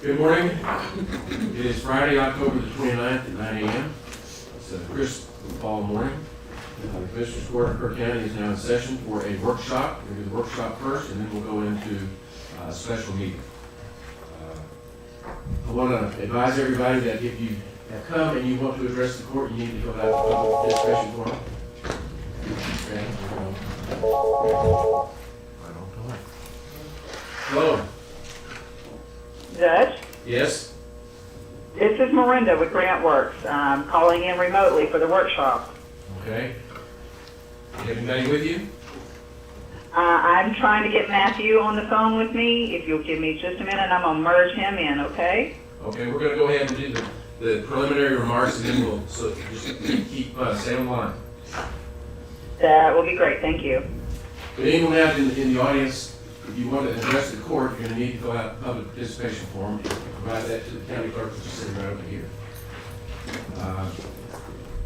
Good morning. It is Friday, October the 29th at 9 a.m. It's a crisp fall morning. The Commissioners Court of Kerr County is now in session for a workshop. We'll do the workshop first, and then we'll go into a special meeting. I want to advise everybody that if you have come and you want to address the court, you need to fill out a public participation form. Okay. Hello. Judge, Yes. this is Miranda with GrantWorks. I'm calling in remotely for the workshop. Okay. You have anybody with you? I'm trying to get Matthew on the phone with me. If you'll give me just a minute, I'm going to merge him in, okay? Okay, we're going to go ahead and do the preliminary remarks, and then we'll just keep stay on the line. That will be great. Thank you. But anyone out in the audience, if you want to address the court, you're going to need to fill out a public participation form and provide that to the county clerk, which is sitting right over here.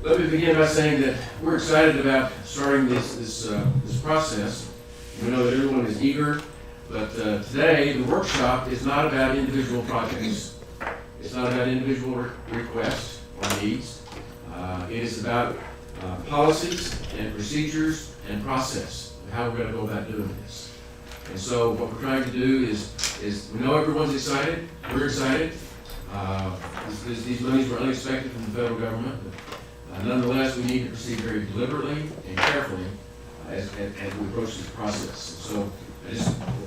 Let me begin by saying that we're excited about starting this process. We know that everyone is eager, but today the workshop is not about individual projects. It's not about individual requests or needs. It is about policies and procedures and process, and how we're going to go about doing this. And so what we're trying to do is we know everyone's excited. We're excited. These monies were unexpected from the federal government. But, nonetheless, we need to proceed very deliberately and carefully as we approach this process. So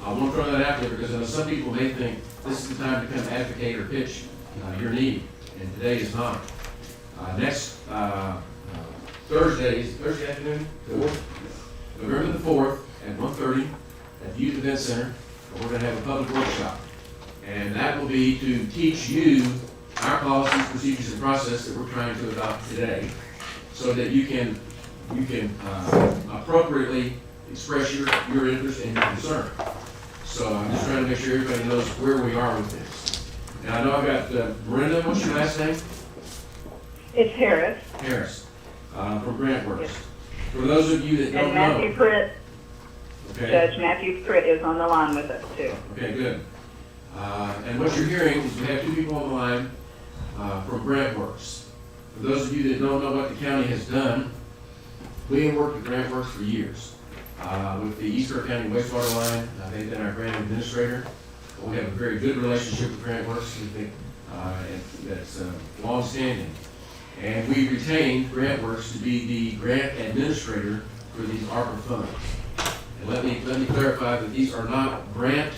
I want to throw that out there because I know some people may think this is the time to come advocate or pitch your need, and today is not. Next Thursday afternoon, November the 4th at 1:30 at the Youth Event Center, we're going to have a public workshop. And that will be to teach you our policies, procedures, and process that we're trying to adopt today so that you can appropriately express your interest and your concern. So I'm just trying to make sure everybody knows where we are with this. Now I know I've got Miranda, what's your last name? It's Harris. Harris, from GrantWorks. Yes. For those of you that don't know. And Matthew Pritt. Okay. Judge Matthew Pritt is on the line with us too. Okay, good. And what you're hearing is we have two people on the line from GrantWorks. For those of you that don't know what the county has done, we have worked with GrantWorks for years. With the East Kerr County wastewater line, they've been our grant administrator. We have a very good relationship with GrantWorks. We think that's long-standing. And we retained GrantWorks to be the grant administrator for these ARPA funds. And let me clarify that these are not grants,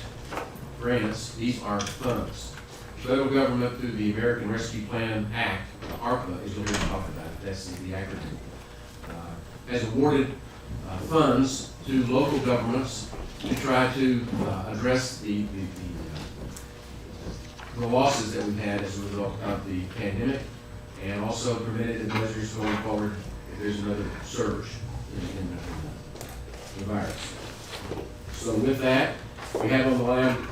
these are funds. The federal government, through the American Rescue Plan Act, ARPA is what we're talking about. That's the acronym. Has awarded funds to local governments to try to address the losses that we've had as a result of the pandemic, and also preventative measures going forward if there's another surge in the virus. So with that, we have on the line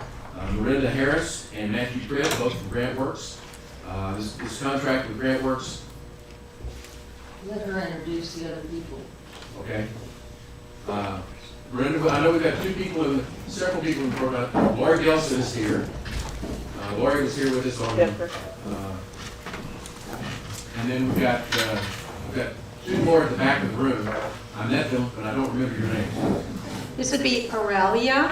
Miranda Harris and Matthew Pritt, both from GrantWorks. This contract with GrantWorks. Let her introduce the other people. Okay. Miranda, I know we've got several people in the program. Lori Gelson is here. Lori was here with us on. Yes, sir. And then we've got two more at the back of the room. I met them, but I don't remember your name. This would be Aurelia.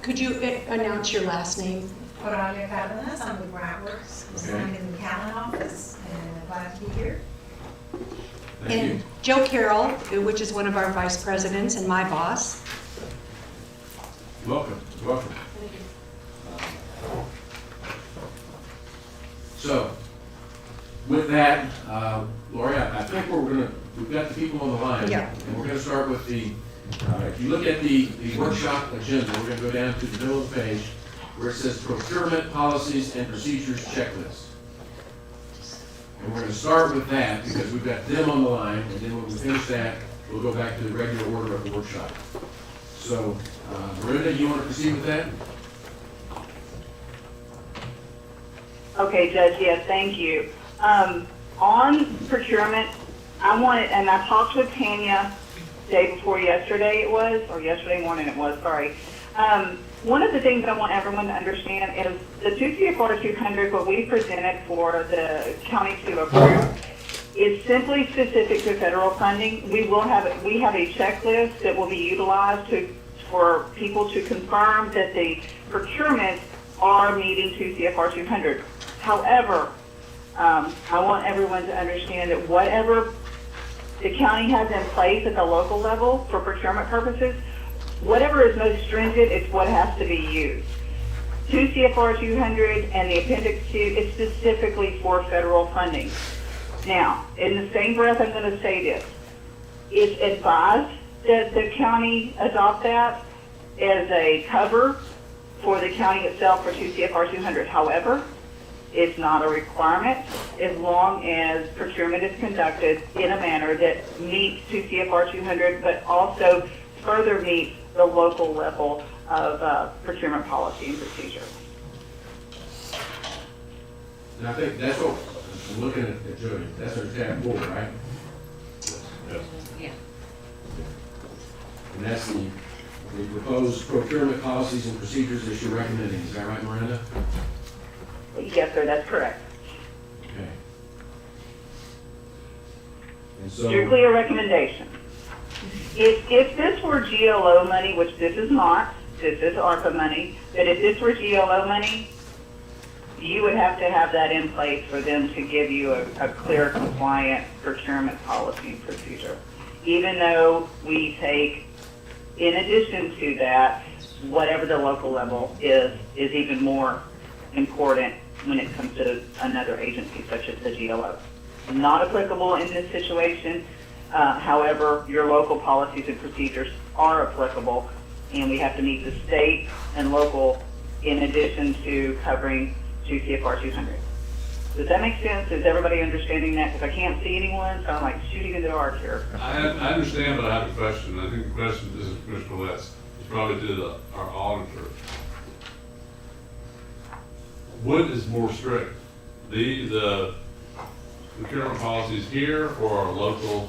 Could you announce your last name? Aurelia Cardenas, I'm with GrantWorks. Okay. I'm in the Callan office, and I'm glad to be here. Thank And you. Joe Carroll, which is one of our vice presidents and my boss. Welcome. Welcome. So, with that, Lori, I think we've got the people on the line. Yeah. And we're going to start with if you look at the workshop agenda, we're going to go down to the middle of the page where it says Procurement Policies and Procedures Checklist. And we're going to start with that because we've got them on the line, and then when we finish that, we'll go back to the regular order of the workshop. So, Miranda, you want to proceed with that? Okay, Judge, yes, thank you. On procurement, and I talked with Tanya day before yesterday or yesterday morning it was, sorry. One of the things I want everyone to understand is the 2 CFR 200, what we presented for the county to approve, is simply specific to federal funding. We have a checklist that will be utilized for people to confirm that the procurements are meeting 2 CFR 200. However, I want everyone to understand that whatever the county has in place at the local level for procurement purposes, whatever is most stringent is what has to be used. 2 CFR 200 and the Appendix 2 is specifically for federal funding. Now, in the same breath, I'm going to say this. It's advised that the county adopt that as a cover for the county itself for 2 CFR 200. However, it's not a requirement as long as procurement is conducted in a manner that meets 2 CFR 200, but also further meets the local level of procurement policy and procedure. And I think that's what, I'm looking at Jody, that's our tab 4, right? Yeah. And that's the proposed procurement policies and procedures that you're recommending, is that right, Miranda? Yes, sir, that's correct. Okay. And Strictly a recommendation. If this were GLO money, which this is not, this is ARPA money, but if this were GLO money, you would have to have that in place for them to give you a clear, compliant procurement policy and procedure. Even though we take, in addition to that, whatever the local level is even more important when it comes to another agency such as the GLO. Not applicable in this situation. However, your local policies and procedures are applicable, and we have to meet the state and local in addition to covering 2 CFR 200. Does that make sense? Is everybody understanding that? Because I can't see anyone, so I'm like shooting in the dark here. I understand, but I have a question. I think the question, this is Commissioner Letts, is probably to our auditor. What is more strict? The procurement policies here or our local?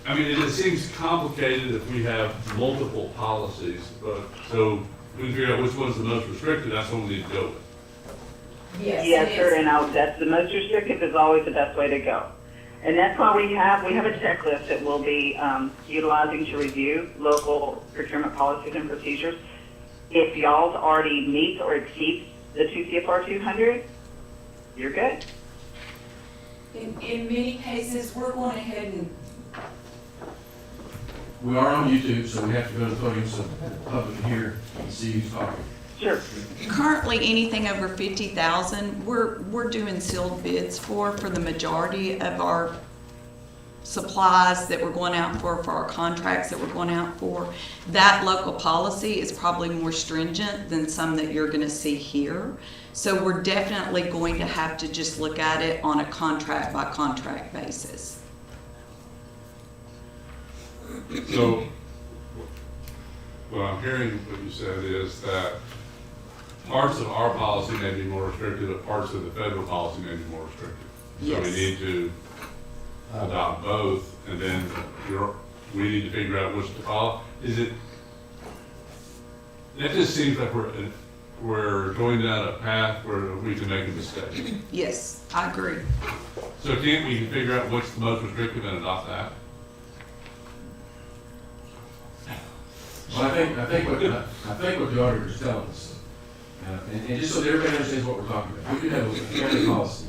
I mean, it seems complicated if we have multiple policies, but so we figure out which one's the most restricted, that's what we need to go with. Yes, sir, and that's the most restrictive is always the best way to go. And that's why we have a checklist that we'll be utilizing to review local procurement policies and procedures. If y'all's already meets or exceeds the 2 CFR 200, you're good. In many cases, we're going ahead and, we are on YouTube, so we have to go to the podium so the public can hear and see who's talking. Sure. currently anything over 50,000, we're doing sealed bids for the majority of our supplies that we're going out for our contracts that we're going out for. That local policy is probably more stringent than some that you're gonna see here. So we're definitely going to have to just look at it on a contract by contract basis. So, what I'm hearing what you said is that parts of our policy may be more restricted, but parts of the federal policy may be more restricted. So we Yes. need to adopt both, and then we need to figure out which to follow. Is it, that just seems like we're going down a path where we can make a mistake. Yes, I agree. So can't we figure out what's the most restrictive and adopt that? Well, I think what the auditor is telling us, and just so that everybody understands what we're talking about, we do have a county policy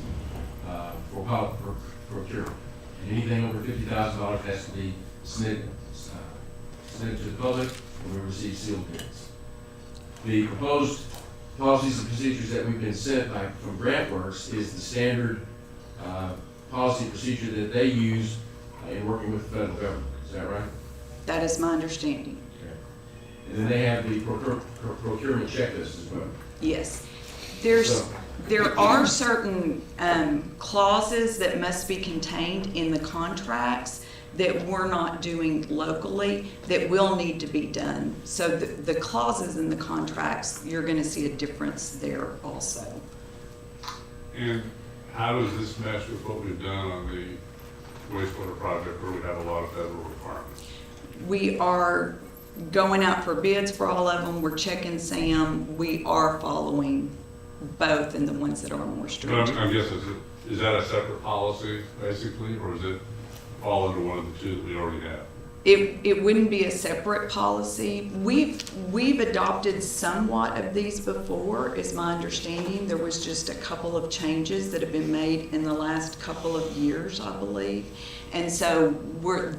for procurement. And anything over $50,000 has to be submitted to the public, and we receive sealed bids. The proposed policies and procedures that we've been sent from GrantWorks is the standard policy and procedure that they use in working with the federal government. Is that right? That is my understanding. And then they have the procurement checklist as well. Yes. So- There are certain clauses that must be contained in the contracts that we're not doing locally that will need to be done. So the clauses in the contracts, you're going to see a difference there also. And how does this mesh with what we've done on the wastewater project where we have a lot of federal requirements? We are going out for bids for all of them, we're checking SAM, we are following both and the ones that are more But stringent. I guess, is that a separate policy, basically, or does it fall under one of the two that we already have? It wouldn't be a separate policy. We've adopted somewhat of these before, is my understanding. There was just a couple of changes that have been made in the last couple of years, I believe. And so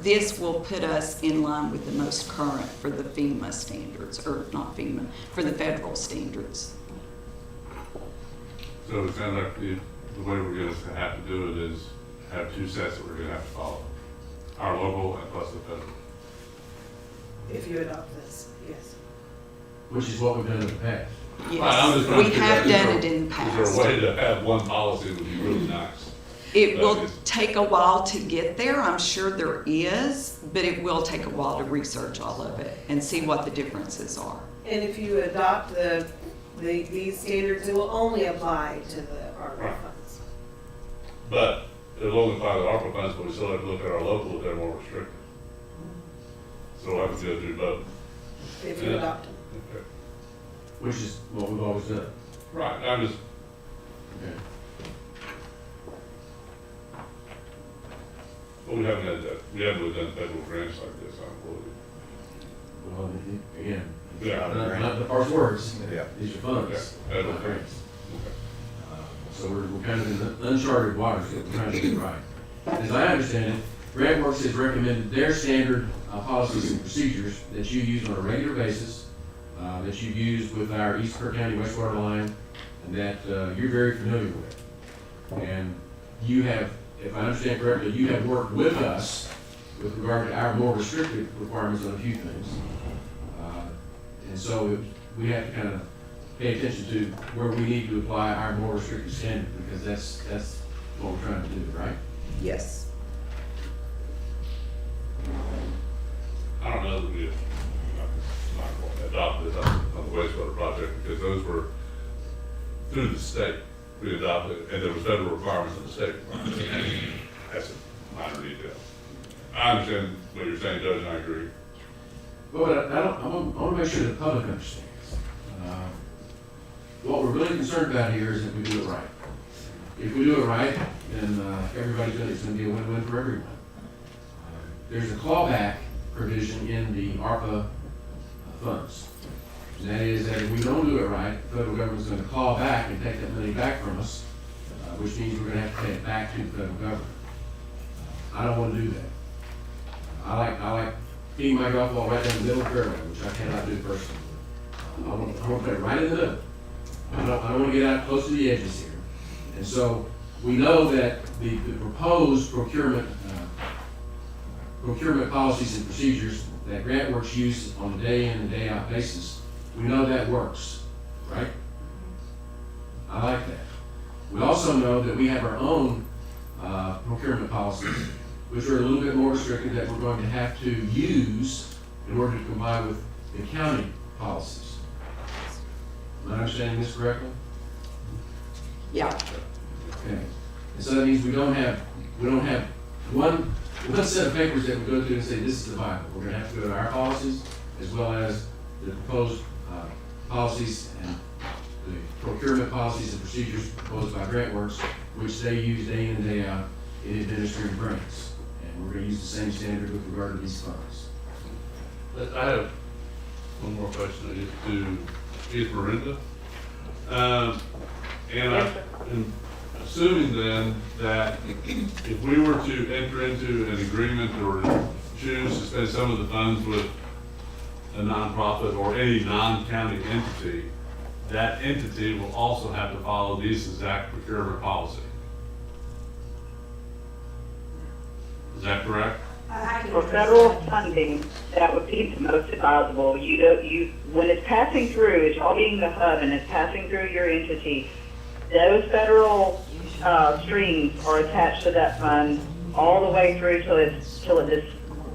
this will put us in line with the most current for the FEMA standards, or not FEMA, for the federal standards. So it sounds like the way we're going to have to do it is have two sets that we're going to have to follow. Our local and plus the federal. If you adopt this, yes. Which is what we've done in the past. I'm Yes, just trying we to figure have out, done it in the Is past. there a way to have one policy that would be really nice? It will take a while to get there, I'm sure there is, but it will take a while to research all of it and see what the differences are. And if you adopt these standards, it will only apply to the ARPA Right. funds. But it'll only apply to ARPA funds, but we still have to look at our local if they're more restricted. So we'll have to go through both. If you Yeah. adopt them. Okay. Which is what we've always done. Right, I'm just, Okay. well, we haven't had that, we haven't really done federal grants like this, I believe. Well, again, Yeah. not the parse words. Yeah. These are funds, Yeah, federal not grants. Okay. So we're kind of in uncharted waters that we're trying to do right. As I understand it, GrantWorks has recommended their standard policies and procedures that you use on a regular basis, that you use with our East Kerr County wastewater line, and that you're very familiar with. And you have, if I understand correctly, you have worked with us with regard to our more restrictive requirements on a few things. And so we have to kind of pay attention to where we need to apply our more restrictive standard, because that's what we're trying to do, right? Yes. I don't know that we adopted this on the wastewater project, because those were through the state. We adopted, and there was federal requirements in the state. That's a minor detail. I understand what you're saying, Judge, and I agree. But I want to make sure the public understands. What we're really concerned about here is that we do it right. If we do it right, then it's going to be a win-win for everyone. There's a clawback provision in the ARPA funds. And that is that if we don't do it right, the federal government's going to claw back and take that money back from us, which means we're going to have to pay it back to the federal government. I don't want to do that. I like feeding my golf ball right down the middle of the fairway, which I cannot do personally. I want to put it right in the middle. I don't want to get out close to the edges here. And so we know that the proposed procurement policies and procedures that GrantWorks use on a day in and day out basis, we know that works, right? I like that. We also know that we have our own procurement policies, which are a little bit more restricted, that we're going to have to use in order to comply with the county policies. Am I understanding this correctly? Yeah. Okay. And so that means we don't have one set of papers that we go to and say, this is the Bible. We're gonna have to go to our policies as well as the proposed policies and the procurement policies and procedures proposed by GrantWorks, which they use day in and day out in administering grants. And we're gonna use the same standard with regard to these funds. I have one more question to Miranda. And I'm assuming then that if we were to enter into an agreement or choose to spend some of the funds with a nonprofit or any non-county entity, that entity will also have to follow this exact procurement policy. Is that correct? For federal funding, that would be the most advisable. When it's passing through, it's all being the hub and it's passing through your entity, those federal streams are attached to that fund all the way through till it just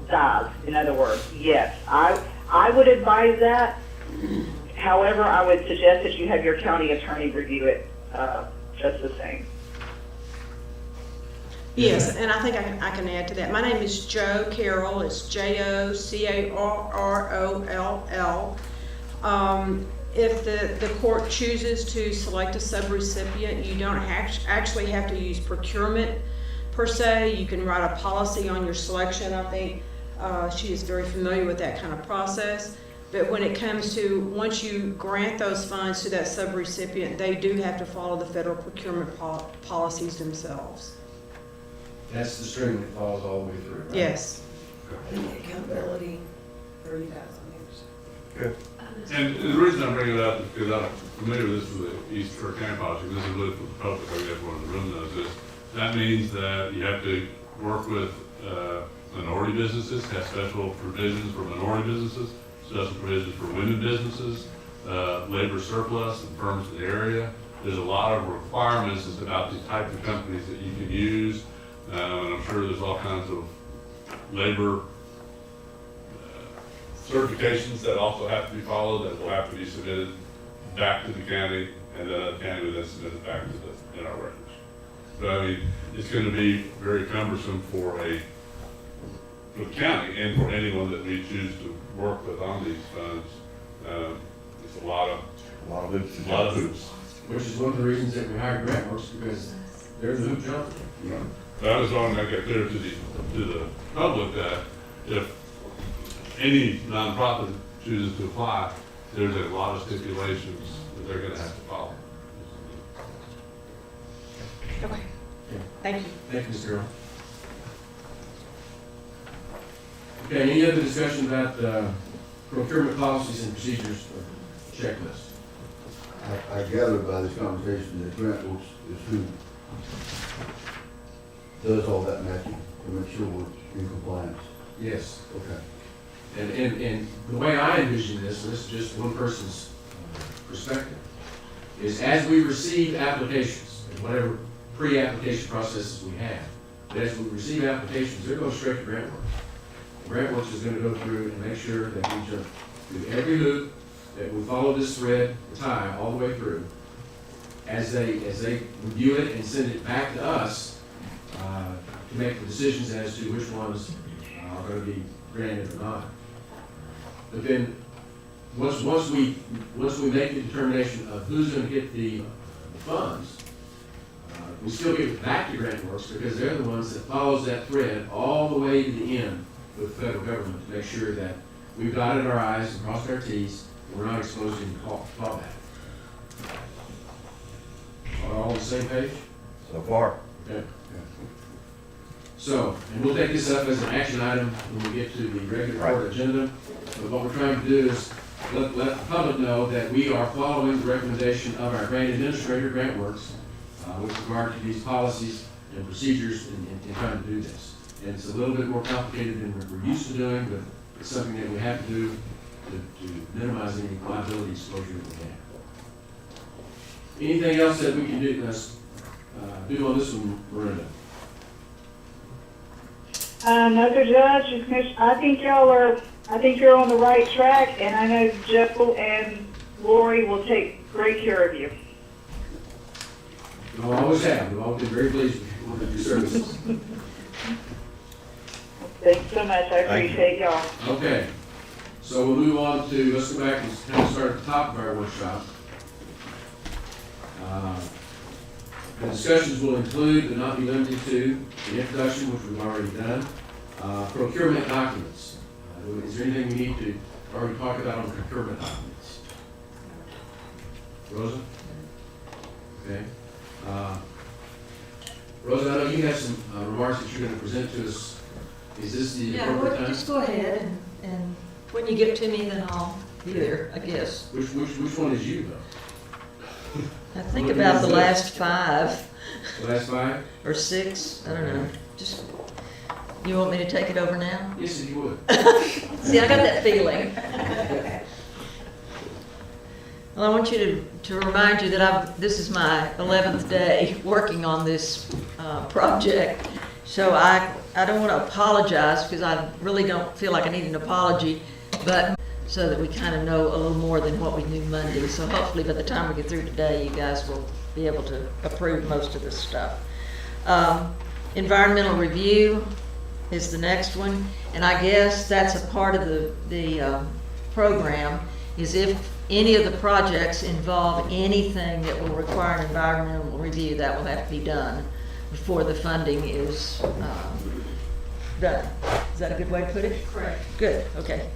dies. In other words, yes, I would advise that. However, I would suggest that you have your county attorney review it just the same. Yes, and I think I can add to that. My name is Jo Carroll. It's JoCarroll. If the court chooses to select a subrecipient, you don't actually have to use procurement per se. You can write a policy on your selection. I think she is very familiar with that kind of process. But when it comes to, once you grant those funds to that subrecipient, they do have to follow the federal procurement policies themselves. That's the string that follows all the way through, right? Yes. And the accountability, 30,000 years. And the reason I bring it up is because I'm familiar with this with the East Kerr County policy. This is really for the public, I guess everyone in the room knows this. That means that you have to work with minority businesses, have special provisions for minority businesses, special provisions for women businesses, labor surplus and firms in the area. There's a lot of requirements about the type of companies that you can use, and I'm sure there's all kinds of labor certifications that also have to be followed, that will have to be submitted back to the county, and then the county will then submit it back to in our records. But I mean, it's going to be very cumbersome for the county and for anyone that we choose to work with on these funds. It's a lot of hoops. Which is one of the reasons that we hired GrantWorks, because they're the hoop jumper. But I just want to make it clear to the public that if any nonprofit chooses to apply, there's a lot of stipulations that they're going to have to follow. Okay. Thank you. Thank you, Ms. Carroll. Okay, any other discussion about procurement policies and procedures checklist? I gather by this conversation that GrantWorks is who does all that matching to make sure we're in compliance. Yes. Okay. And the way I envision this, and this is just one person's perspective, is as we receive applications, and whatever pre-application processes we have, that as we receive applications, they're going straight to GrantWorks. GrantWorks is going to go through and make sure that we jump through every loop, that we follow this thread, the tie, all the way through. As they review it and send it back to us to make the decisions as to which ones are going to be granted or not. But then, once we make the determination of who's going to get the funds, we still give it back to GrantWorks because they're the ones that follows that thread all the way to the end with the federal government to make sure that we've dotted our I's and crossed our T's and we're not exposed to any fallback. Are all on the same page? So far. Okay. So, and we'll take this up as an action item when we get to the regular court agenda. But what we're trying to do is let the public know that we are following the recommendation of our grant administrator, GrantWorks, with regard to these policies and procedures in trying to do this. And it's a little bit more complicated than we're used to doing, but it's something that we have to do to minimize any liability exposure that we have. Anything else that we can do on this one, Miranda? No, sir, Judge. I think you're on the right track, and I know Joe and Lori will take great care of you. You always have. We've always been very pleased with your services. Thanks so much. I appreciate y'all. Okay. So we'll move on to, let's go back and kind of start at the top of our workshop. The discussions will include, but not be limited to, the introduction, which we've already done, procurement documents. Is there anything we need to already talk about on procurement documents? Rosa? Okay. Rosa, I know you have some remarks that you're going to present to us. Is this the appropriate Yeah, time? just go ahead and when you get to me, then I'll be there, I guess. Which one is you, though? I think about the last 5 The last 5? or 6, I don't know. Just, you want me to take it over now? Yes, if you would. See, I got that feeling. Well, I want you to remind you that this is my 11th day working on this project. So I don't want to apologize because I really don't feel like I need an apology, but so that we kind of know a little more than what we knew Monday. So hopefully by the time we get through today, you guys will be able to approve most of this stuff. Environmental review is the next one, and I guess that's a part of the program, is if any of the projects involve anything that will require an environmental review, that will have to be done before the funding is done. Is that a good way to put it? Correct. Good, okay.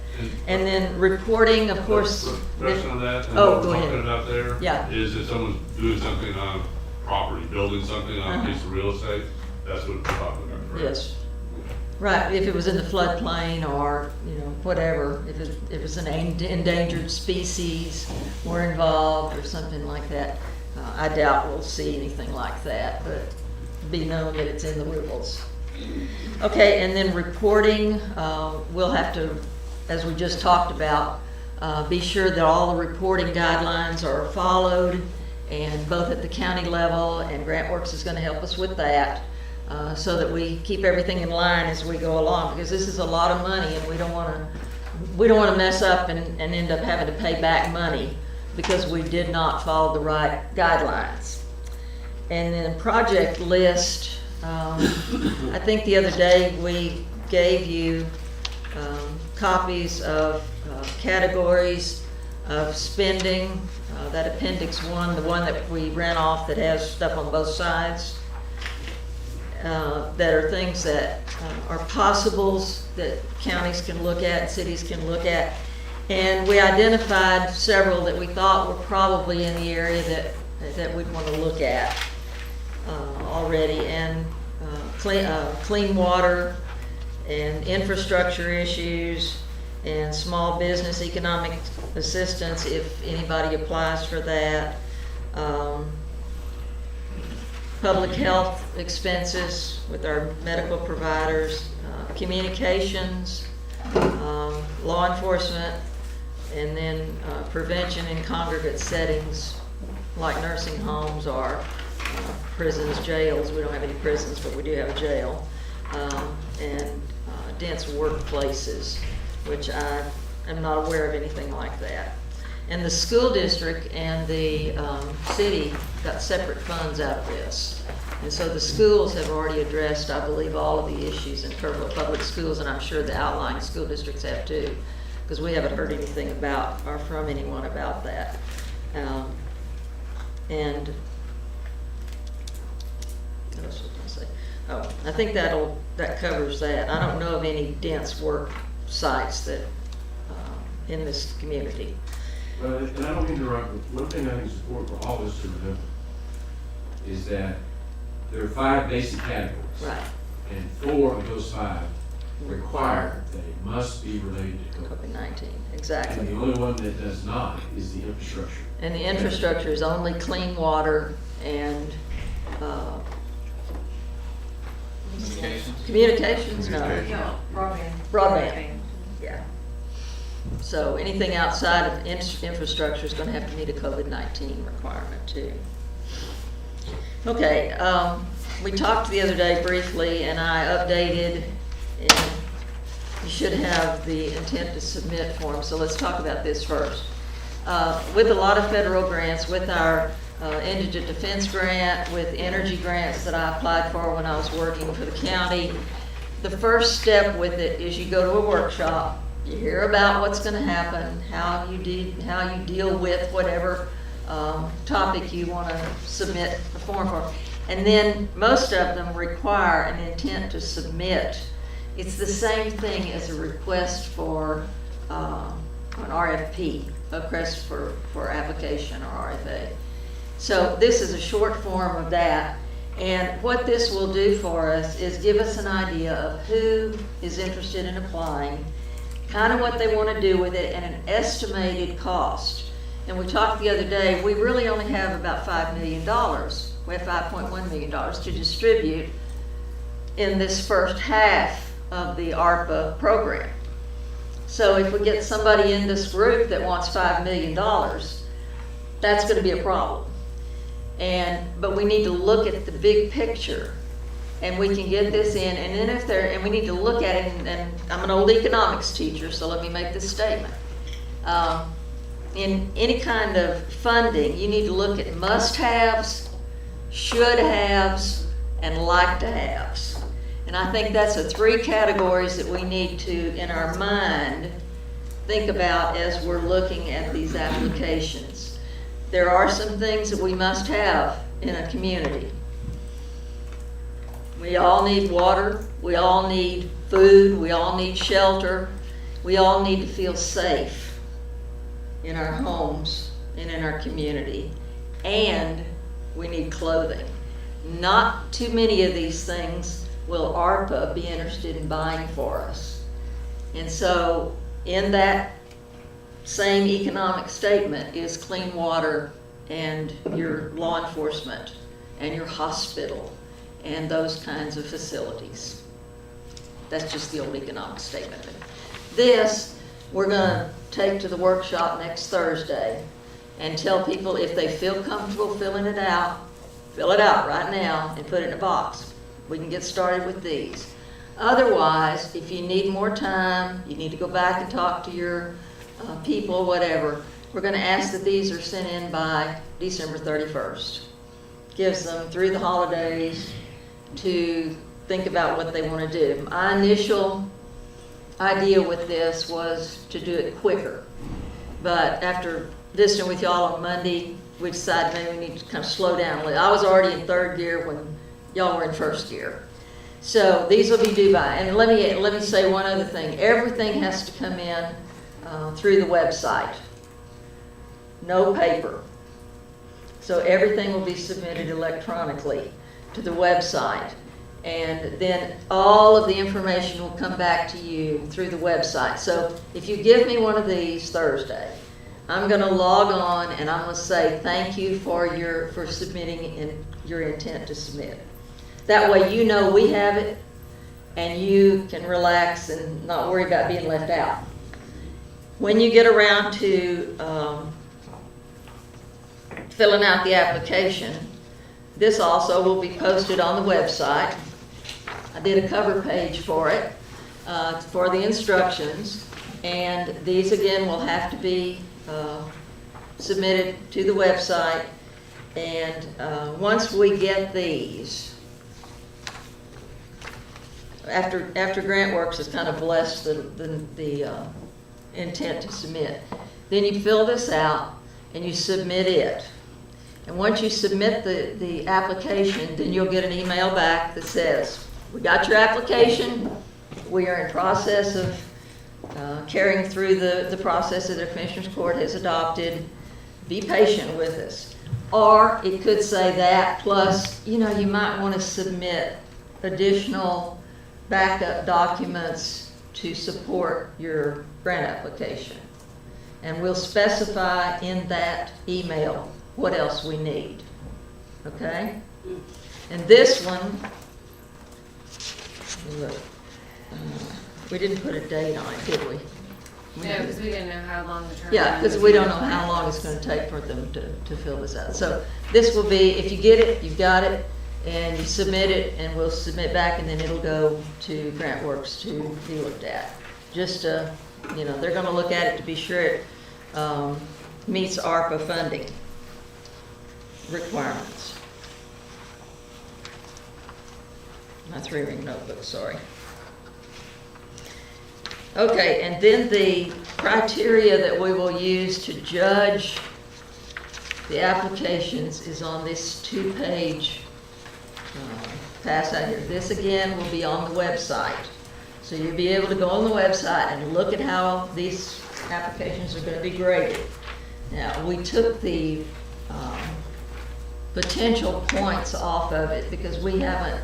And then reporting, of course. Question on that, and Oh, what go we're ahead. talking about there. Yeah. Is if someone's doing something on property, building something on a piece of real estate, that's what we're talking about, correct? Yes. Right, if it was in the floodplain or, whatever, if it's an endangered species were involved or something like that, I doubt we'll see anything like that, but be known that it's in the rules. Okay, and then reporting, we'll have to, as we just talked about, be sure that all the reporting guidelines are followed, and both at the county level, and GrantWorks is gonna help us with that, so that we keep everything in line as we go along, because this is a lot of money, and we don't wanna mess up and end up having to pay back money because we did not follow the right guidelines. And then project list, I think the other day we gave you copies of categories of spending, that appendix 1, the one that we ran off that has stuff on both sides, that are things that are possibles that counties can look at, cities can look at. And we identified several that we thought were probably in the area that we'd want to look at already. And clean water and infrastructure issues and small business economic assistance if anybody applies for that. Public health expenses with our medical providers, communications, law enforcement, and then prevention in congregate settings like nursing homes or prisons, jails. We don't have any prisons, but we do have a jail. And dense workplaces, which I am not aware of anything like that. And the school district and the city got separate funds out of this. And so the schools have already addressed, I believe, all of the issues in Kerrville Public Schools, and I'm sure the outlying school districts have too, because we haven't heard anything about or from anyone about that. And what else was I gonna say? Oh, I think that covers that. I don't know of any dense work sites that in this community. Well, and I don't mean to interrupt, but one thing I think is important for all of us to remember is that there are 5 basic categories. Right. And 4 of those 5 require that it must be related to COVID. COVID-19, And exactly. the only one that does not is the infrastructure. And the infrastructure is only clean water and communications, no. No, broadband. Broadband. Yeah. So anything outside of infrastructure is gonna have to meet a COVID-19 requirement too. Okay, we talked the other day briefly and I updated, and you should have the intent to submit form, so let's talk about this first. With a lot of federal grants, with our indigent defense grant, with energy grants that I applied for when I was working for the county, the first step with it is you go to a workshop, you hear about what's going to happen, how you deal with whatever topic you want to submit a form for. And then most of them require an intent to submit. It's the same thing as a request for an RFP, a request for application or RFA. So this is a short form of that. And what this will do for us is give us an idea of who is interested in applying, kind of what they want to do with it, and an estimated cost. And we talked the other day, we really only have about $5 million. We have $5.1 million to distribute in this first half of the ARPA program. So if we get somebody in this group that wants $5 million, that's going to be a problem. But we need to look at the big picture, and we can get this in, and then and we need to look at it, and I'm an old economics teacher, so let me make this statement. In any kind of funding, you need to look at must-haves, should-haves, and like-to-haves. And I think that's the three categories that we need to, in our mind, think about as we're looking at these applications. There are some things that we must have in a community. We all need water, we all need food, we all need shelter, we all need to feel safe in our homes and in our community, and we need clothing. Not too many of these things will ARPA be interested in buying for us. And so in that same economic statement is clean water and your law enforcement and your hospital and those kinds of facilities. That's just the old economic statement. This, we're gonna take to the workshop next Thursday and tell people if they feel comfortable filling it out, fill it out right now and put it in a box. We can get started with these. Otherwise, if you need more time, you need to go back and talk to your people, whatever, we're gonna ask that these are sent in by December 31st. Gives them through the holidays to think about what they wanna do. My initial idea with this was to do it quicker. But after visiting with y'all on Monday, we decided maybe we need to kind of slow down a little. I was already in third gear when y'all were in first gear. So these will be due by, and let me say one other thing. Everything has to come in through the website. No paper. So everything will be submitted electronically to the website. And then all of the information will come back to you through the website. So if you give me one of these Thursday, I'm gonna log on and I'm gonna say thank you for submitting in your intent to submit. That way you know we have it and you can relax and not worry about being left out. When you get around to filling out the application, this also will be posted on the website. I did a cover page for it, for the instructions, and these again will have to be submitted to the website. And once we get these, after GrantWorks has kind of blessed the intent to submit, then you fill this out and you submit it. And once you submit the application, then you'll get an email back that says, we got your application, we are in process of carrying through the process that the Commissioners Court has adopted. Be patient with us. Or it could say that, plus, you might want to submit additional backup documents to support your grant application. And we'll specify in that email what else we need. Okay? And this one, look, we didn't put a date on it, did we? No, because we didn't know how long the term. Yeah, because we don't know how long it's going to take for them to fill this out. So this will be, if you get it, you've got it, and you submit it, and we'll submit back, and then it'll go to GrantWorks to be looked at. Just, they're going to look at it to be sure it meets ARPA funding requirements. My 3-ring notebook, sorry. Okay, and then the criteria that we will use to judge the applications is on this 2-page pass out here. This again will be on the website. So you'll be able to go on the website and look at how these applications are going to be graded. Now, we took the potential points off of it because we haven't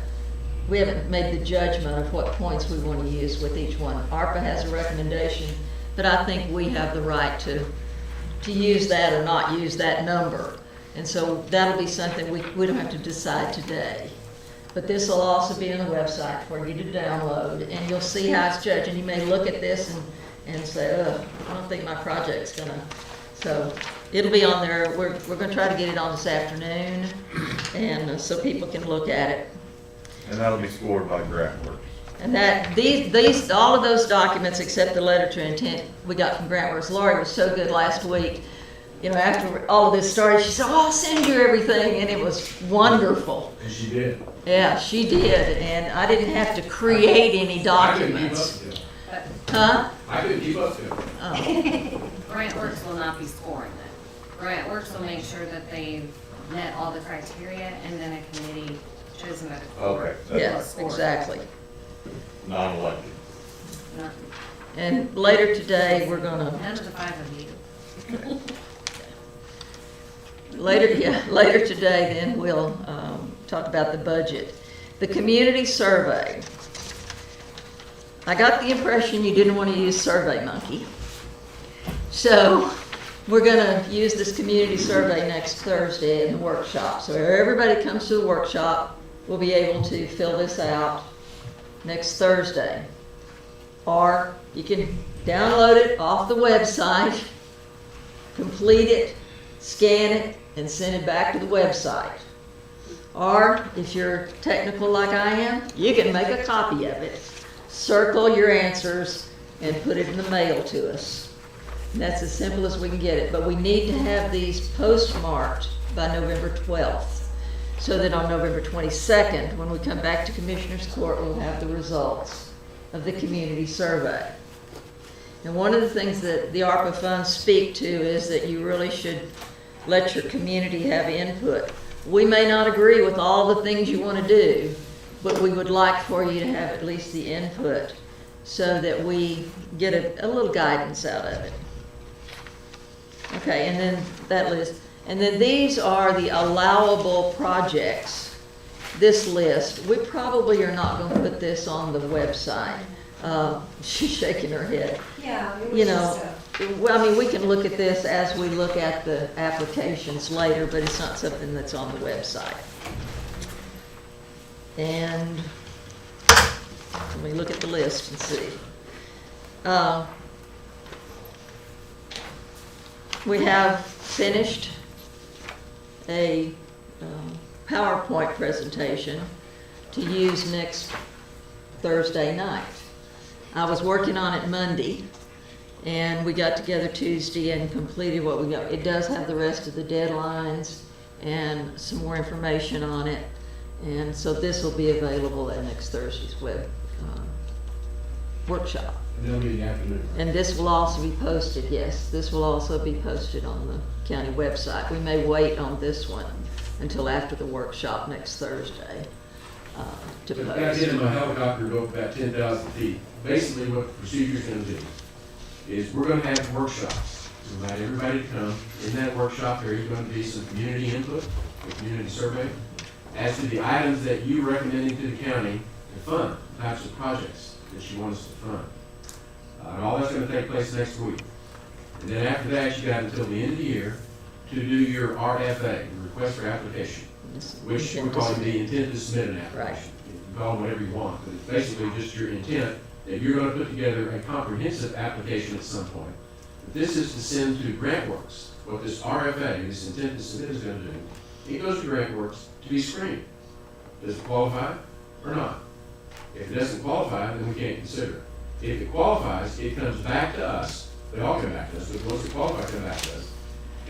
made the judgment of what points we want to use with each one. ARPA has a recommendation, but I think we have the right to use that or not use that number. And so that'll be something we don't have to decide today. But this will also be on the website for you to download, and you'll see how it's judged. And you may look at this and say, I don't think my project's gonna. So it'll be on there. We're gonna try to get it on this afternoon, and so people can look at it. And that'll be scored by GrantWorks. And that these all of those documents except the letter to intent we got from GrantWorks. Lori was so good last week. After all of this started, she said, "Oh, I'll send you everything," and it was wonderful. And she did. Yeah, she did, and I didn't have to create any documents. Huh? I couldn't keep up to it. Oh, GrantWorks will not be scoring that. GrantWorks will make sure that they've met all the criteria, and then a committee chosen by the court. Okay, will yes, score. exactly. non-elected. Not- And later today, we're gonna, None of the 5 of you. later today, then we'll, talk about the budget. The community survey. I got the impression you didn't want to use SurveyMonkey. So, we're gonna use this community survey next Thursday in the workshop. So everybody comes to the workshop, will be able to fill this out next Thursday. Or you can download it off the website, complete it, scan it, and send it back to the website. Or if you're technical like I am, you can make a copy of it, circle your answers, and put it in the mail to us. And that's as simple as we can get it. But we need to have these postmarked by November 12th, so that on November 22nd, when we come back to Commissioners Court, we'll have the results of the community survey. And one of the things that the ARPA funds speak to is that you really should let your community have input. We may not agree with all the things you want to do, but we would like for you to have at least the input so that we get a little guidance out of it. Okay, and then that list. And then these are the allowable projects. This list, we probably are not going to put this on the website. She's shaking her head. Yeah, it was You just know, well, I mean, we can look at this as we look at the applications later, but it's not something that's on the website. And let me look at the list and see. We have finished a PowerPoint presentation to use next Thursday night. I was working on it Monday, and we got together Tuesday and completed what we got. It does have the rest of the deadlines and some more information on it, and so this will be available at next Thursday's web workshop. And they'll be in the afternoon. And this will also be posted, yes, this will also be posted on the county website. We may wait on this one until after the workshop next Thursday to But back post. in my helicopter go up about 10,000 feet. Basically what the procedure's gonna do is we're gonna have workshops. We invite everybody to come. In that workshop, there is gonna be some community input, a community survey, as to the items that you recommending to the county to fund, types of projects that you want us to fund. And all that's gonna take place next week. And then after that, you got until the end of the year to do your RFA, your request for application, which we call the intent to submit an application. You can call it whatever you want, but it's basically just your intent that you're gonna put together a comprehensive application at some point. But this is to send to GrantWorks. What this RFA, this intent to submit, is gonna do, it goes to GrantWorks to be screened. Does it qualify or not? If it doesn't qualify, then we can't consider it. If it qualifies, it comes back to us. They all come back to us, but the ones that qualify come back to us.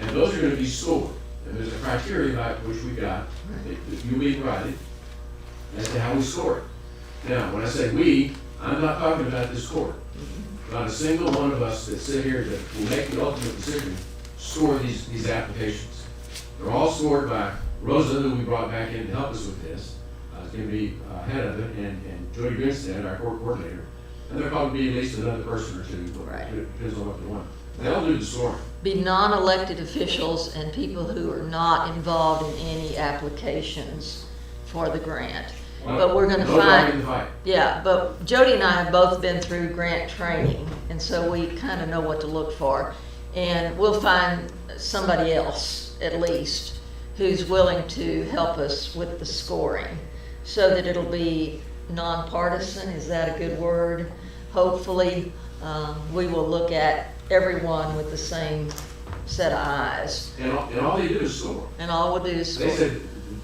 And those are gonna be scored. And there's a criteria like which we got, that you'll be provided, as to how we score it. Now, when I say we, I'm not talking about this court. Not a single one of us that sit here that will make the ultimate decision score these applications. They're all scored by Rosa, who we brought back in to help us with this. Is gonna be head of it, and Jody Grinstead, our court coordinator. And there'll probably be at least another person or two, but Right. it depends on what they want. They'll do the scoring. Be non-elected officials and people who are not involved in any applications for the grant. But we're gonna No dog in the find, fight. yeah, but Jody and I have both been through grant training, and so we kind of know what to look for. And we'll find somebody else, at least, who's willing to help us with the scoring, so that it'll be nonpartisan, is that a good word? Hopefully, we will look at everyone with the same set of eyes, And all they do is score. and all we'll do is score. They said,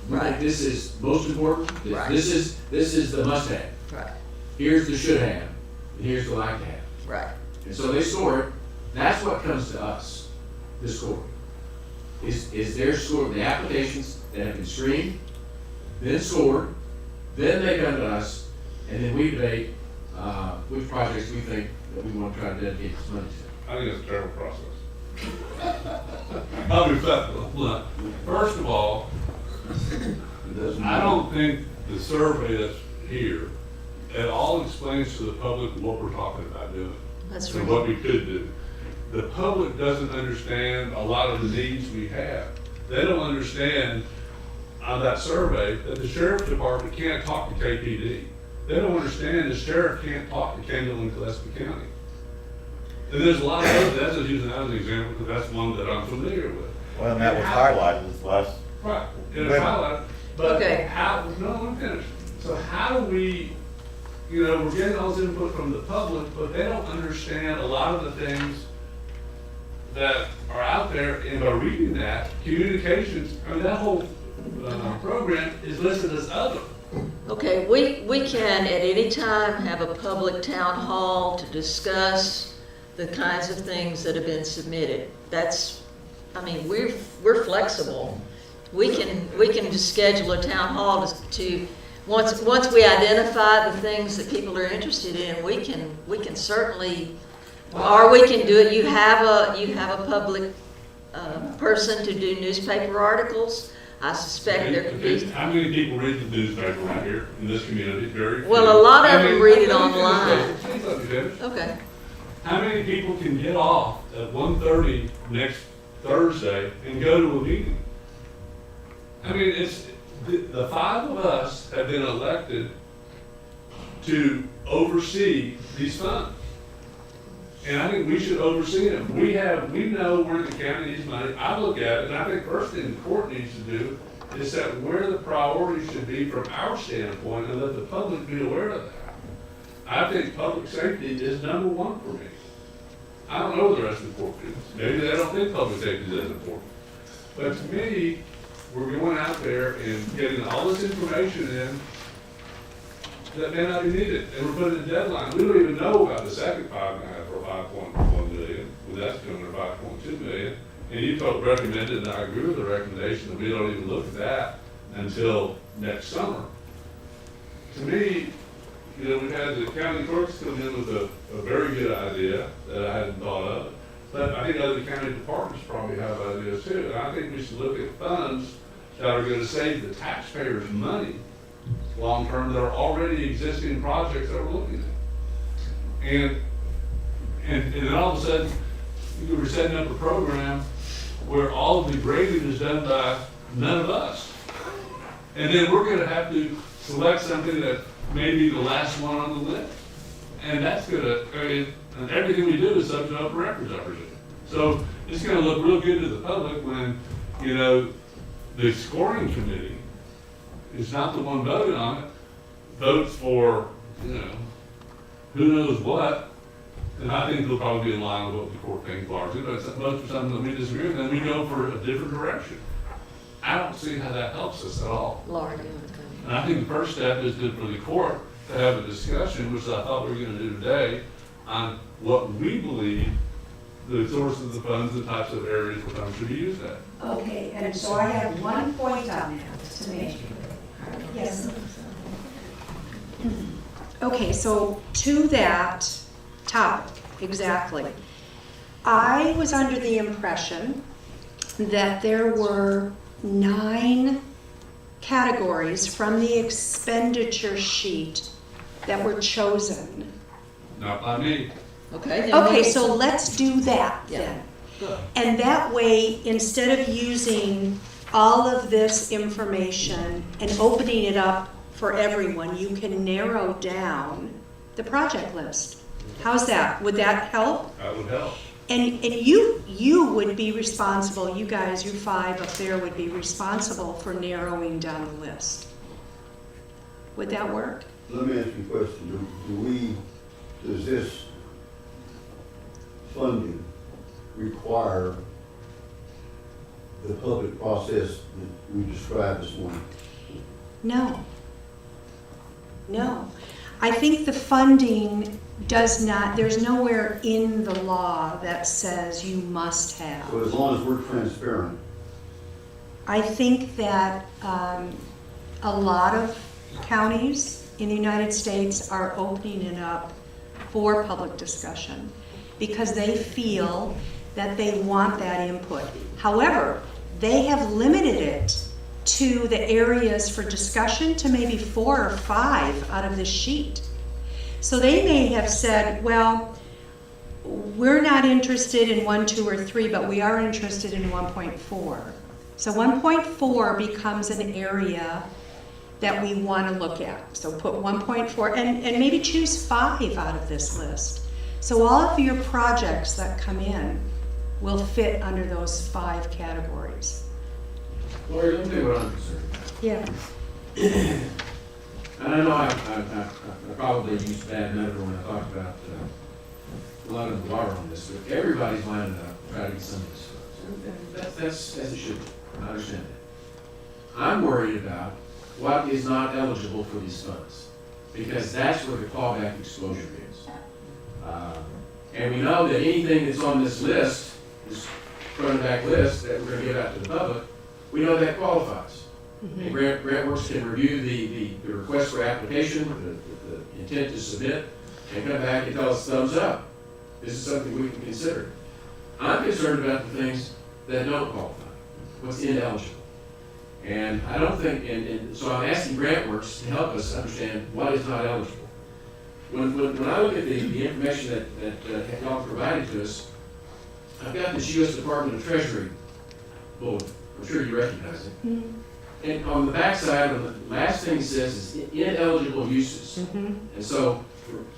we think Right. this is most important, Right. this is the must-have. Right, Here's the should-have, and here's the like-to-have. right, And so they score it. That's what comes to us, the score. Is their score, the applications that have been screened, then scored, Then they come to us, and then we debate, which projects we think that we want to try to dedicate this money to. I think it's a terrible process. I'll be blunt. First of all, It doesn't I don't think the survey that's here at all explains to the public what we're talking about doing. That's And right. what we could do. The public doesn't understand a lot of the needs we have. They don't understand on that survey that the sheriff's department can't talk to KPD. They don't understand the sheriff can't talk to Kendall and Gillespie County. And there's a lot of others, that's just using that as an example, because that's one that I'm familiar with. Well, and that was highlighted this last, Right, and it's highlighted, but Okay. how, no, let me finish. So how do we, you know, we're getting all this input from the public, but they don't understand a lot of the things that are out there, and by reading that, communications, I mean, that whole program is listed as other. Okay, we can at any time have a public town hall to discuss the kinds of things that have been submitted. That's, I mean, we're flexible. We can just schedule a town hall to once we identify the things that people are interested in, we can certainly, or we can do it. You have a public person to do newspaper articles. I suspect there could be. How many people read the newspaper right here in this community? Very few. Well, a lot of How them many- read it let me finish, online. please let me finish. Okay. How many people can get off at 1:30 next Thursday and go to a meeting? I mean, it's, the five of us have been elected to oversee these funds. And I think we should oversee them. We know where the county needs money. I look at it, and I think first thing the court needs to do is set where the priorities should be from our standpoint and let the public be aware of that. I think public safety is number one for me. I don't know the rest of the court feels. Maybe they don't think public safety is as important. But to me, we're going out there and getting all this information in that may not be needed, and we're putting a deadline. We don't even know about the second 5.5 or 5.1 million, well, that's coming to 5.2 million. And you folks recommended, and I agree with the recommendation, that we don't even look at that until next summer. To me, you know, we've had the county clerks come in with a very good idea that I hadn't thought of, but I think other county departments probably have ideas too. And I think we should look at funds that are gonna save the taxpayers money long-term that are already existing projects that we're looking at. And then all of a sudden, we're setting up a program where all of the grading is done by none of us. And then we're gonna have to select something that may be the last one on the list. And that's gonna, I mean, and everything we do is subject to open records, I presume. So it's gonna look real good to the public when, you know, the scoring committee is not the one voting on it, votes for, you know, who knows what. And I think they'll probably be in line with what the court thinks largely, but it's votes for something that we disagree with, then we go for a different direction. I don't see how that helps us at all. Lauren. And I think the first step is for the court to have a discussion, which I thought we were gonna do today, on what we believe the sources of the funds and types of areas the funds should be used at. Okay, and so I have one point on that to make. Yes. Okay, so to that topic, exactly. I was under the impression that there were 9 categories from the expenditure sheet that were chosen. Not by me. Okay. then Okay, we- so let's do that Yeah. then. Good. And that way, instead of using all of this information and opening it up for everyone, you can narrow down the project list. How's that? Would that help? That would help. And you would be responsible, you guys, you 5 up there would be responsible for narrowing down the list. Would that work? Let me ask you a question. Does this funding require the public process that we described this morning? No. No. I think the funding does not, there's nowhere in the law that says you must have. So as long as we're transparent, I think that a lot of counties in the United States are opening it up for public discussion because they feel that they want that input. However, they have limited it to the areas for discussion to maybe 4 or 5 out of this sheet. So they may have said, well, we're not interested in 1, 2, or 3, but we are interested in 1.4. So 1.4 becomes an area that we want to look at. So put 1.4 and maybe choose 5 out of this list. So all of your projects that come in will fit under those 5 categories. Lori, let me tell you what I'm concerned about. Yeah. And I know I probably used bad metaphor when I talked about blood in the water on this, but everybody's lining up to try to get some of this stuff. That's as it should be. I understand that. I'm worried about what is not eligible for these funds, because that's where the clawback exposure is. And we know that anything that's on this list, this front and back list that we're going to give out to the public, we know that qualifies. And GrantWorks can review the request for application, the intent to submit, and come back and tell us thumbs up. This is something we can consider. I'm concerned about the things that don't qualify, what's ineligible. And I don't think, and so I'm asking GrantWorks to help us understand what is not eligible. When I look at the information that y'all provided to us, I've got this U.S. Department of Treasury bulletin. I'm sure you recognize it. Mm-hmm. And on the backside, on the last thing it says is ineligible uses. Mm-hmm. And so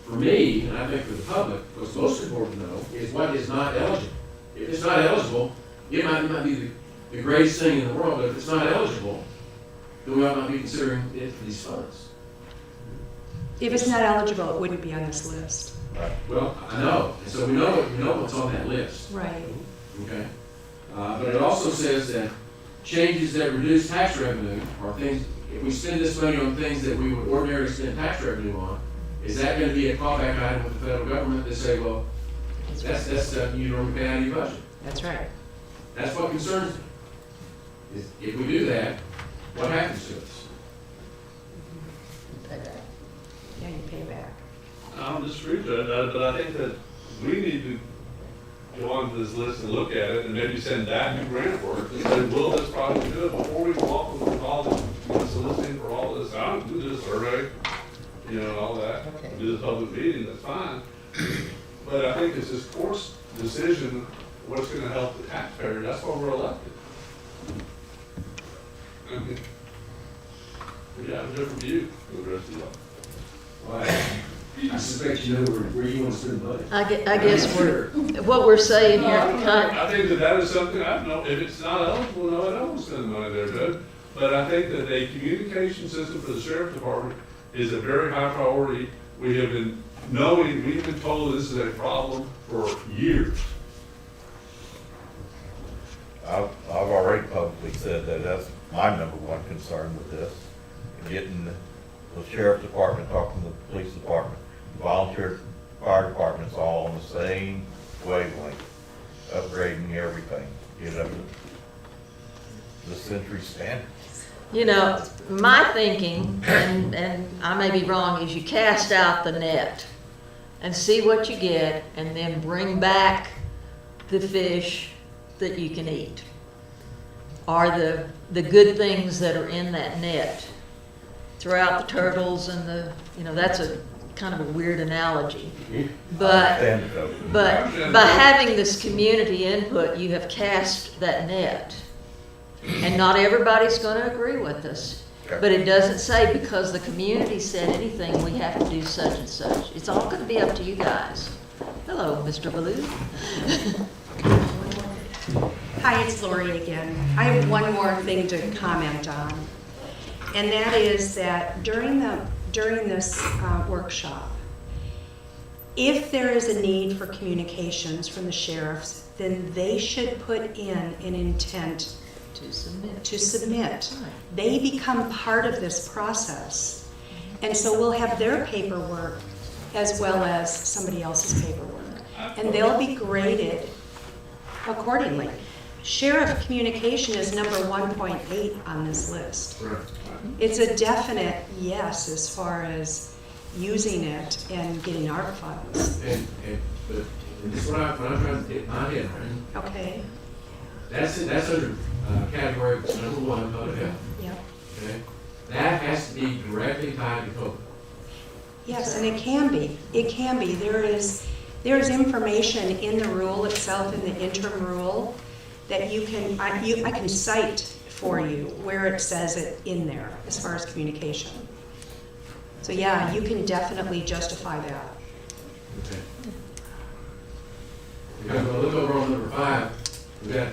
for me, and I think for the public, what's most important to know is what is not eligible. If it's not eligible, it might be the greatest thing in the world, but if it's not eligible, then we ought not be considering it for these funds. If it's not eligible, it wouldn't be on this list. Well, I know. And so we know what's on that list. Right. Okay. But it also says that changes that reduce tax revenue are things, if we spend this money on things that we would ordinarily spend tax revenue on, is that going to be a callback item with the federal government to say, well, that's stuff you normally pay out of your budget? That's right. That's what concerns me. Is if we do that, what happens to us? Yeah, you pay back. I don't disagree with that, but I think that we need to go onto this list and look at it and maybe send that to GrantWorks and say, will this project do it before we go off with all the soliciting for all this? I don't do this survey, all that. Okay. Do this public meeting, that's fine. But I think it's this course decision, what's going to help the taxpayer. That's why we're elected. I mean, we have a different view than the rest of y'all. Well, I suspect you know where you want to spend the money. I guess what we're saying here. I think that is something, I don't know, if it's not eligible, no, I don't want to spend the money there, Doug. But I think that a communication system for the sheriff's department is a very high priority. We have been knowing, we've been told this is a problem for years. I've already publicly said that that's my number one concern with this. Getting the sheriff's department, talking to the police department, volunteer fire departments all on the same wavelength, upgrading everything, get up to the century standard. My thinking, and I may be wrong, is you cast out the net and see what you get, and then bring back the fish that you can eat, or the good things that are in that net. Throw out the turtles and that's a kind of a weird analogy. But by having this community input, you have cast that net. And not everybody's going to agree with us. But it doesn't say because the community said anything, we have to do such and such. It's all going to be up to you guys. Hello, Mr. Ballou. Hi, it's Lori again. I have one more thing to comment on. And that is that during this workshop, if there is a need for communications from the sheriffs, then they should put in an intent to submit. They become part of this process. And so we'll have their paperwork as well as somebody else's paperwork. And they'll be graded accordingly. Sheriff communication is number 1.8 on this list. Correct. It's a definite yes as far as using it and getting ARP funds. But this is what I'm trying to get my head around. Okay, That's under category number 1, public health, yep. okay? That has to be directly tied to COVID. Yes, and it can be. It can be. There is information in the rule itself, in the interim rule, that you can, I can cite for you where it says it in there as far as communication. So yeah, you can definitely justify that. Okay. Because when I look over on number 5, we've got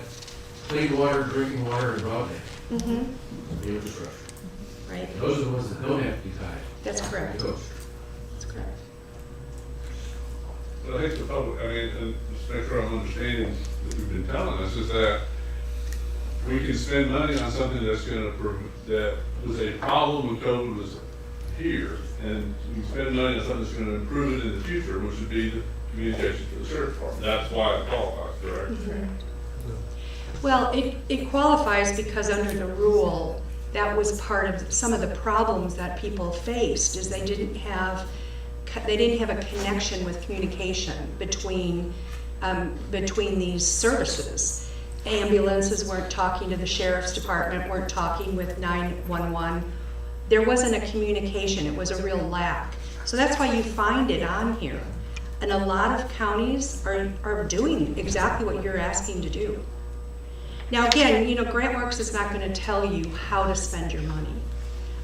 clean water, drinking water, and broadband, Mm-hmm. the infrastructure. Right, Those are the ones that don't have to be tied. that's correct. to coast. That's correct. But I think the public, I mean, and just make sure I'm understanding what you've been telling us, is that we can spend money on something that's gonna, that was a problem when COVID was here, and we can spend money on something that's gonna improve it in the future, which would be the communication for the sheriff's department. That's why it qualifies, correct? Well, it qualifies because under the rule, that was part of some of the problems that people faced, is they didn't have a connection with communication between these services. Ambulances weren't talking to the sheriff's department, weren't talking with 911. There wasn't a communication, it was a real lack. So that's why you find it on here. And a lot of counties are doing exactly what you're asking to do. Now again, GrantWorks is not going to tell you how to spend your money.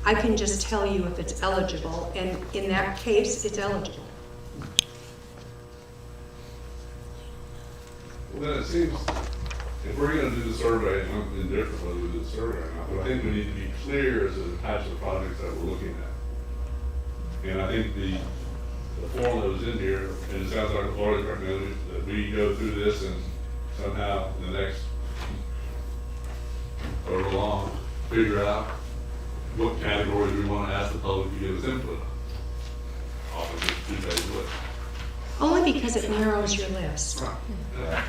I can just tell you if it's eligible, and in that case, it's eligible. Well, then it seems, if we're gonna do the survey, and I'm indifferent whether we do the survey or not, but I think we need to be clear as to the types of projects that we're looking at. And I think the form that was in here, and it sounds like Laura's recommended, that we go through this and somehow in the next, however long, figure out what categories we wanna ask the public to give us input on. Off of this 2-page list. Only because it narrows your list. Yeah.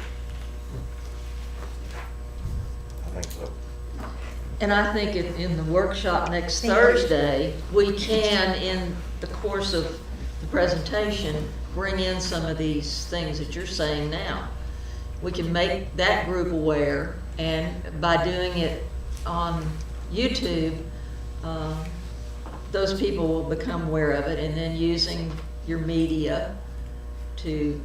I think so. And I think in the workshop next Thank you. Thursday, we can, in the course of the presentation, bring in some of these things that you're saying now. We can make that group aware, and by doing it on YouTube, those people will become aware of it, and then using your media to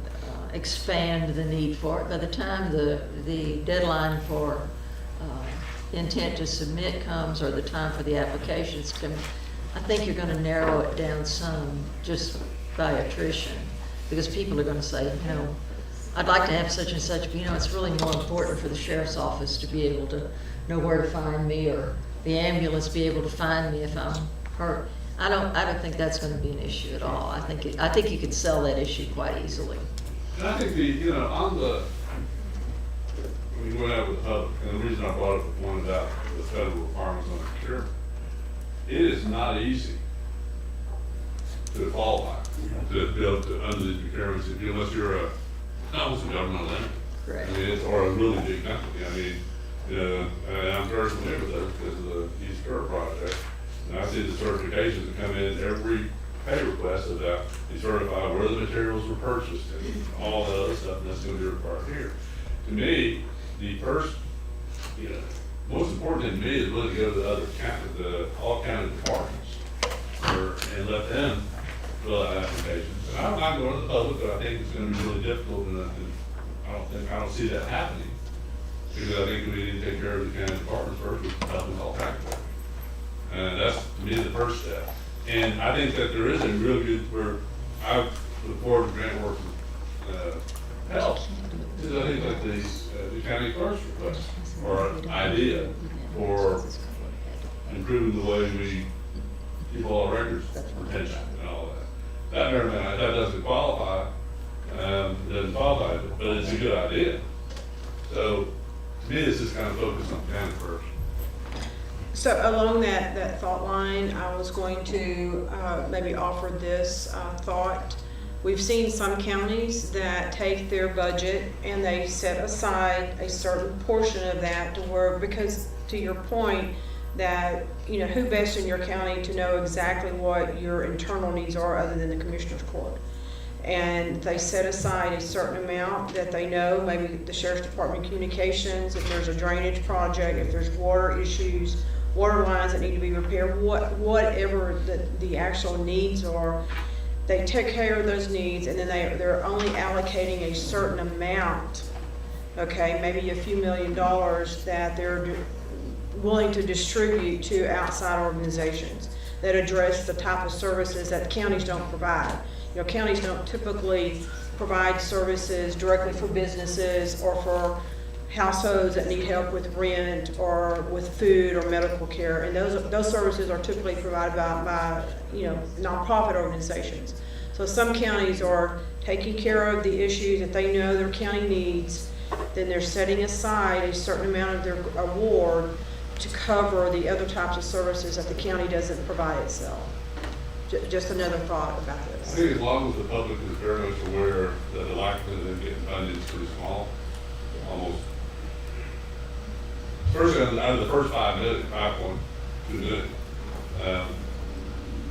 expand the need for it. By the time the deadline for intent to submit comes, or the time for the applications come, I think you're gonna narrow it down some just by attrition, because people are gonna say, I'd like to have such and such, but it's really more important for the sheriff's office to be able to know where to find me, or the ambulance be able to find me if I'm hurt. I don't think that's gonna be an issue at all. I think you could sell that issue quite easily. And I think on the, we went out with the public, and the reason I brought up and pointed out the federal requirements on procurement, it is not easy to qualify, to build under these procurements, unless you're almost a governmental entity. Correct. I mean, it's, or a really big company. I mean, and I'm very familiar with those because of the East Kerr project. And I see the certifications that come in every pay request about you certify where the materials were purchased and all that other stuff, and that's gonna be required here. To me, the first, most important thing to me is really to go to the other county, all county departments, and let them fill out applications. And I'm not going to the public, but I think it's gonna be really difficult, and I don't see that happening. Because I think we need to take care of the county departments first, with helping all taxpayers. And that's, to me, the first step. And I think that there is a real good, where I look forward to GrantWorks' help, is I think like the county clerk's request, or idea, for improving the way we keep all our records, retention and all that. That doesn't qualify, but it's a good idea. So, to me, it's just kind of focused on county first. So along that thought line, I was going to maybe offer this thought. We've seen some counties that take their budget and they set aside a certain portion of that to where, because to your point, that, you know, who best in your county to know exactly what your internal needs are other than the commissioner's court? And they set aside a certain amount that they know, maybe the sheriff's department communications, if there's a drainage project, if there's water issues, water lines that need to be repaired, whatever the actual needs are, they take care of those needs, and then they're only allocating a certain amount, okay, maybe a few $1 million that they're willing to distribute to outside organizations that address the type of services that counties don't provide. You know, counties don't typically provide services directly for businesses or for households that need help with rent or with food or medical care, and those services are typically provided by you know, nonprofit organizations. So some counties are taking care of the issues that they know their county needs, then they're setting aside a certain amount of their award to cover the other types of services that the county doesn't provide itself. Just another thought about I this. think as long as the public is very much aware that the likelihood of them getting funded is pretty small, almost. First, out of the first 5 million, 5.2 million,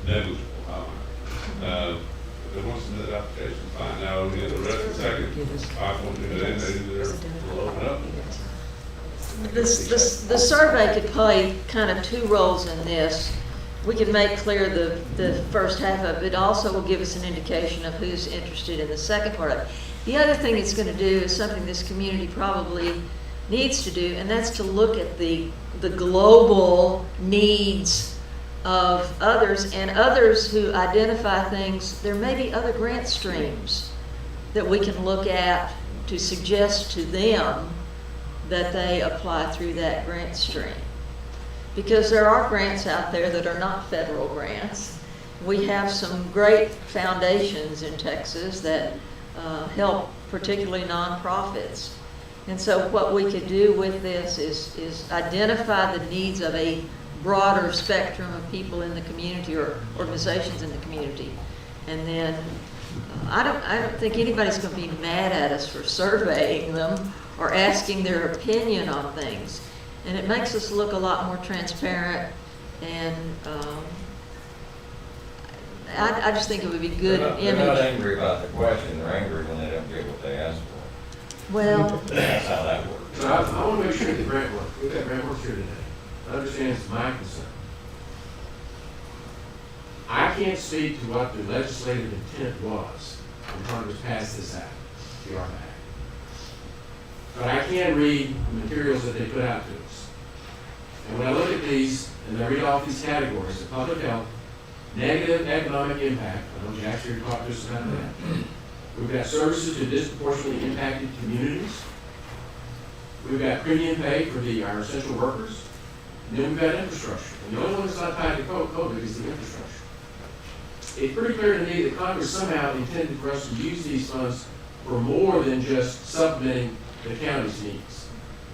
negligible. If they want to submit the application, fine. Now, we get the rest of the second 5.2 million, they'll open up. The survey could play kind of two roles in this. We can make clear the first half of it. It also will give us an indication of who's interested in the second part of it. The other thing it's going to do is something this community probably needs to do, and that's to look at the global needs of others and others who identify things. There may be other grant streams that we can look at to suggest to them that they apply through that grant stream. Because there are grants out there that are not federal grants. We have some great foundations in Texas that help particularly nonprofits. And so what we could do with this is identify the needs of a broader spectrum of people in the community or organizations in the community. And then I don't think anybody's going to be mad at us for surveying them or asking their opinion on things. And it makes us look a lot more transparent, and I just think it would be good image. They're not angry about the question, they're angry when they don't get what they ask for. Well, That's how that works. So I want to make sure that the grant work, we've got grant work here today, understands my concern. I can't speak to what the legislative intent was when Congress passed this act, the ARPA Act. But I can read the materials that they put out to us. And when I look at these, and I read off these categories, the public health, negative economic impact, I know Jack's here to talk to us about that. We've got services to disproportionately impacted communities. We've got premium pay for our essential workers. And then we've got infrastructure. And the only one that's not tied to COVID is the infrastructure. It's pretty clear to me that Congress somehow intended for us to use these funds for more than just supplementing the county's needs.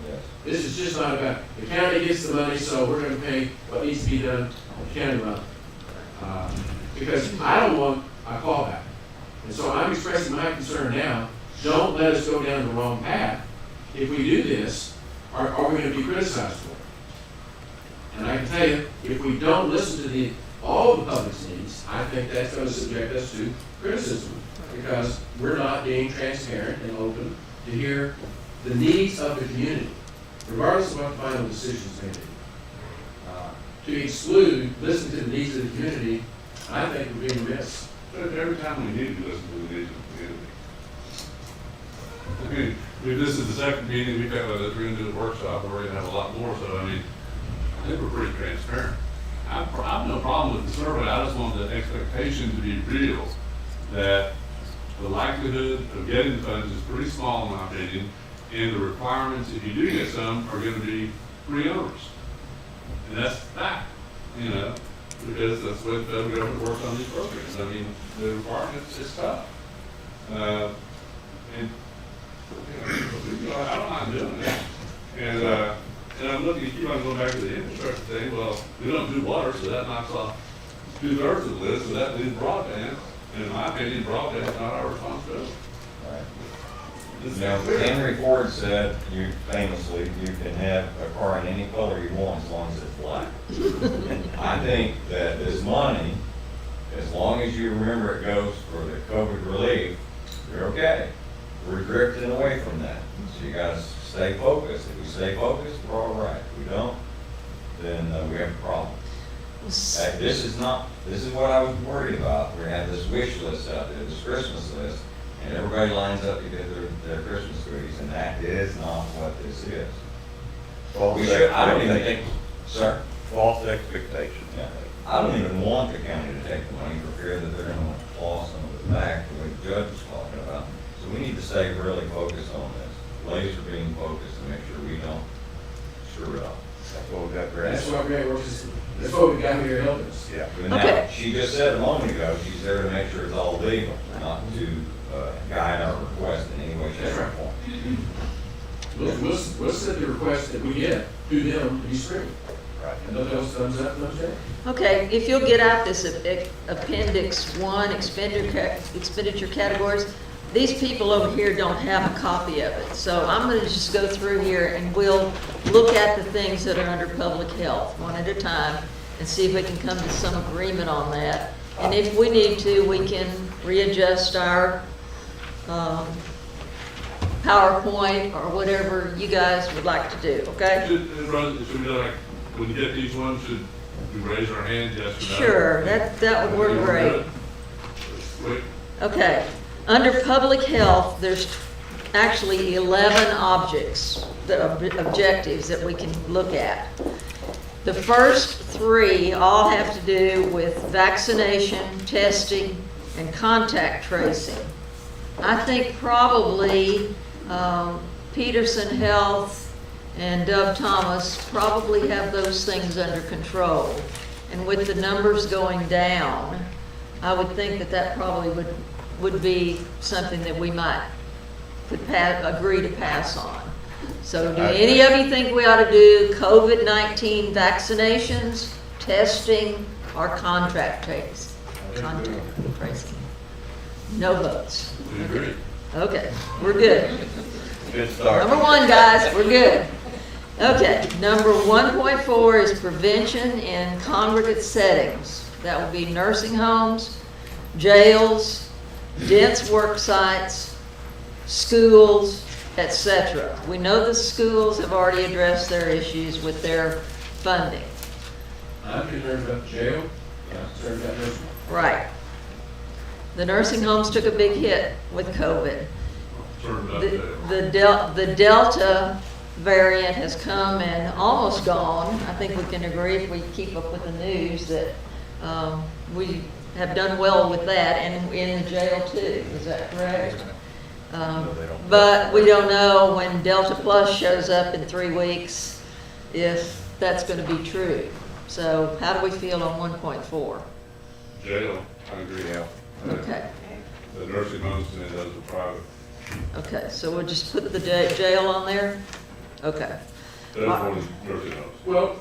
Yes. This is just not about, the county gets the money, so we're going to pay what needs to be done on county level. Because I don't want a callback. And so I'm expressing my concern now, don't let us go down the wrong path. If we do this, are we going to be criticized for it? And I can tell you, if we don't listen to all the public's needs, I think that's going to subject us to criticism, because we're not being transparent and open to hear the needs of the community, regardless of what the final decisions may be. To exclude, listen to the needs of the community, I think would be remiss. But every time we need to listen to the needs of the community. I mean, this is the second meeting we've had, we're going to do a workshop, we're going to have a lot more, so I mean, I think we're pretty transparent. I have no problem with the survey, I just want the expectation to be real, that the likelihood of getting the funds is pretty small in my opinion, and the requirements, if you do get some, are going to be pretty onerous. And that's fact, you know, because that's the way the federal government works on these programs. I mean, the requirements is tough. And you know, I don't mind doing that. And I'm looking, keep on going back to the infrastructure thing. Well, we don't do water, so that knocks off 2/3 of the list, so that leaves broadband. in my opinion, broadband is not our responsibility. Right. This is You know, clear. Henry Ford said, you famously, you can have a car in any color you want as long as it's black. And I think that this money, as long as you remember it goes for the COVID relief, you're okay. We're drifting away from that. So you gotta stay focused. If we stay focused, we're all right. If we don't, then we have a problem. This is what I was worried about. We have this wish list out there, this Christmas list, and everybody lines up to get their Christmas goodies, and that is not what this is. False We should, I don't even expectation. think, sir, False expectation. yeah, I don't even want the county to take the money for fear that they're gonna claw some of it back, the way the judge was talking about. So we need to stay really focused on this, laser beam focused, and make sure we don't screw it up. That's what we got That's grants. why Grant Works is, that's what we got here helping us. Yeah. But now, Okay. she just said a moment ago, she's there to make sure it's all legal, not to guide our request in any way, shape, or form. We'll send the request that we get to them to be screened. Right. And nothing else thumbs up, thumbs down. Okay, if you'll get out this Appendix 1, expenditure categories, these people over here don't have a copy of it. So I'm going to just go through here and we'll look at the things that are under public health one at a time and see if we can come to some agreement on that. And if we need to, we can readjust our PowerPoint or whatever you guys would like to do, okay? Should we like, when you get these ones, should we raise our hand, yes or no? Sure, that would work great. Wait, Okay, under public health, there's actually 11 objectives that we can look at. The first 3 all have to do with vaccination, testing, and contact tracing. I think probably Peterson Health and Dove Thomas probably have those things under control. And with the numbers going down, I would think that probably would be something that we could agree to pass on. So do any of you think we ought to do COVID-19 vaccinations, testing, or contact tracing? No votes. we agree. Okay, we're good. Good start. Number 1, guys, we're good. Okay, number 1.4 is prevention in congregate settings. That would be nursing homes, jails, dense work sites, schools, etc. We know the schools have already addressed their issues with their funding. I'm concerned about the jail, I'm concerned about nursing. Right. The nursing homes took a big hit with COVID. Concerned about that. The Delta variant has come and almost gone. I think we can agree if we keep up with the news that we have done well with that and in the jail too. Is that correct? But we don't know when Delta Plus shows up in 3 weeks if that's going to be true. So how do we feel on 1.4? Jail, I agree. Yeah. Okay. The nursing homes and then those are private. Okay, so we'll just put the jail on there? Okay. Those ones, nursing homes. Well,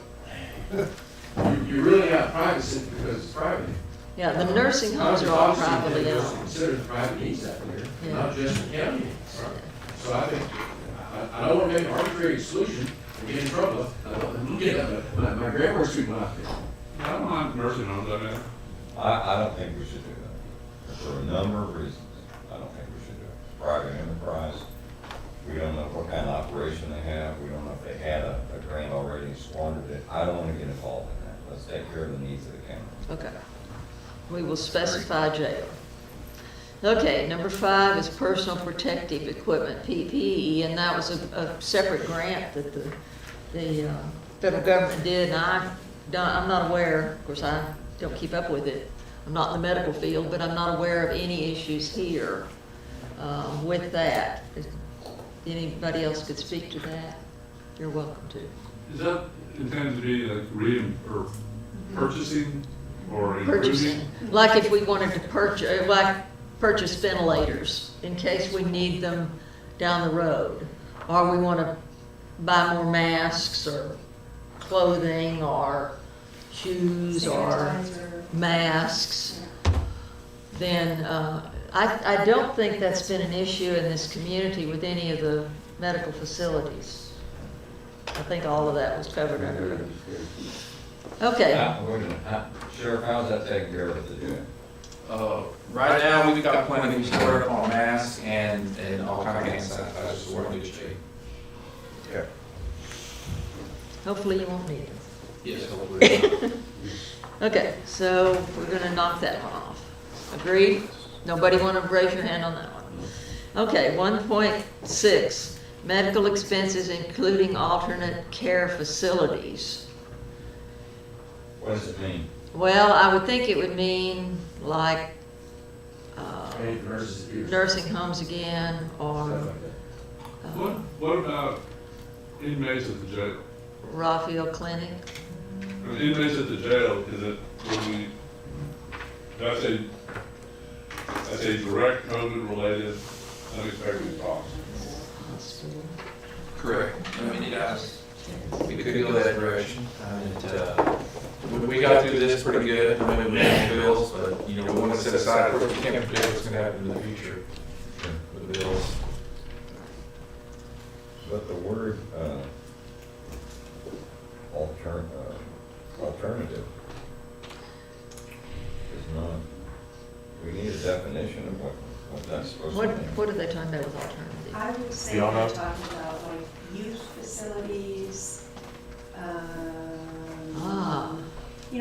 you really got privacy because it's private. Yeah, the nursing homes are all privately Obviously, owned. considered private needs out there, Yeah. not just the county needs. So I think, I don't want to make an arbitrary exclusion and get in trouble. My grandma's people out there. I don't mind nursing homes, I mean, I don't think we should do that, for a number of reasons. I don't think we should do it. Private enterprise, we don't know what kind of operation they have, we don't know if they had a grant already and squandered it. I don't want to get involved in that. Let's take care of the needs of the county. Okay. We will specify jail. Okay, number 5 is personal protective equipment, PPE, and that was a separate grant that the federal government did, and I'm not aware, of course, I don't keep up with it. I'm not in the medical field, but I'm not aware of any issues here with that. If anybody else could speak to that, you're welcome to. is that intended to be like or purchasing or Purchasing, improving? like if we wanted to purchase ventilators in case we need them down the road, or we want to buy more masks or clothing or shoes or masks. then I don't think that's been an issue in this community with any of the medical facilities. I think all of that was covered under it. Okay. Wait a minute. Sheriff, how's that taken care of at the jail? Right now, we've got plenty, we stored up on masks and all kind of hand sanitizer, so we're in good shape. Okay. Hopefully you won't need it. Yes, hopefully. Okay, so we're gonna knock that one off. Agreed? Nobody wanna raise your hand on that one? Okay, 1.6, medical expenses including alternate care facilities. What does it mean? Well, I would think it would mean like Paying for nurses to be- nursing homes again, or What about inmates at the jail? Raphael Clinic. I mean, inmates at the jail, is it, would we, that's a direct COVID-related unexpected cost. Correct. I mean, we could go that direction. We got through this pretty good. I mean, we had bills, but, we want to set aside, we can't predict what's going to happen in the future with the bills. But the word, alternative is not, we need a definition of what that's supposed to mean. What are they talking about with alternative? I would say You all they're know? talking about like youth facilities,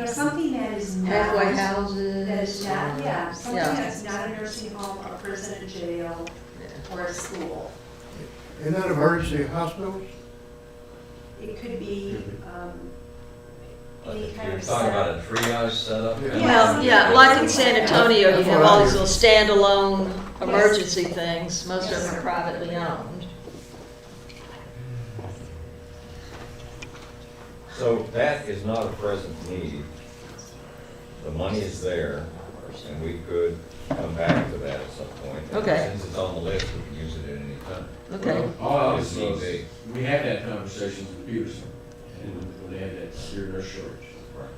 something that is not. Halfway houses. That is not, yeah, something Yeah. that's not a nursing home, a prison, a jail, or a school. Isn't that emergency hospitals? It could be, any kind You're of talking about setup. a triage setup? Yeah. Well, yeah, like in San Antonio, you have all these little standalone emergency things. Most of them are privately owned. So that is not a present need. The money is there, and we could come back to that at some point. Okay. Since it's on the list, we can use it at any time. Okay. Well, all I was, If need be. we had that conversation with Peterson, and when they had that severe nurse shortage. Right.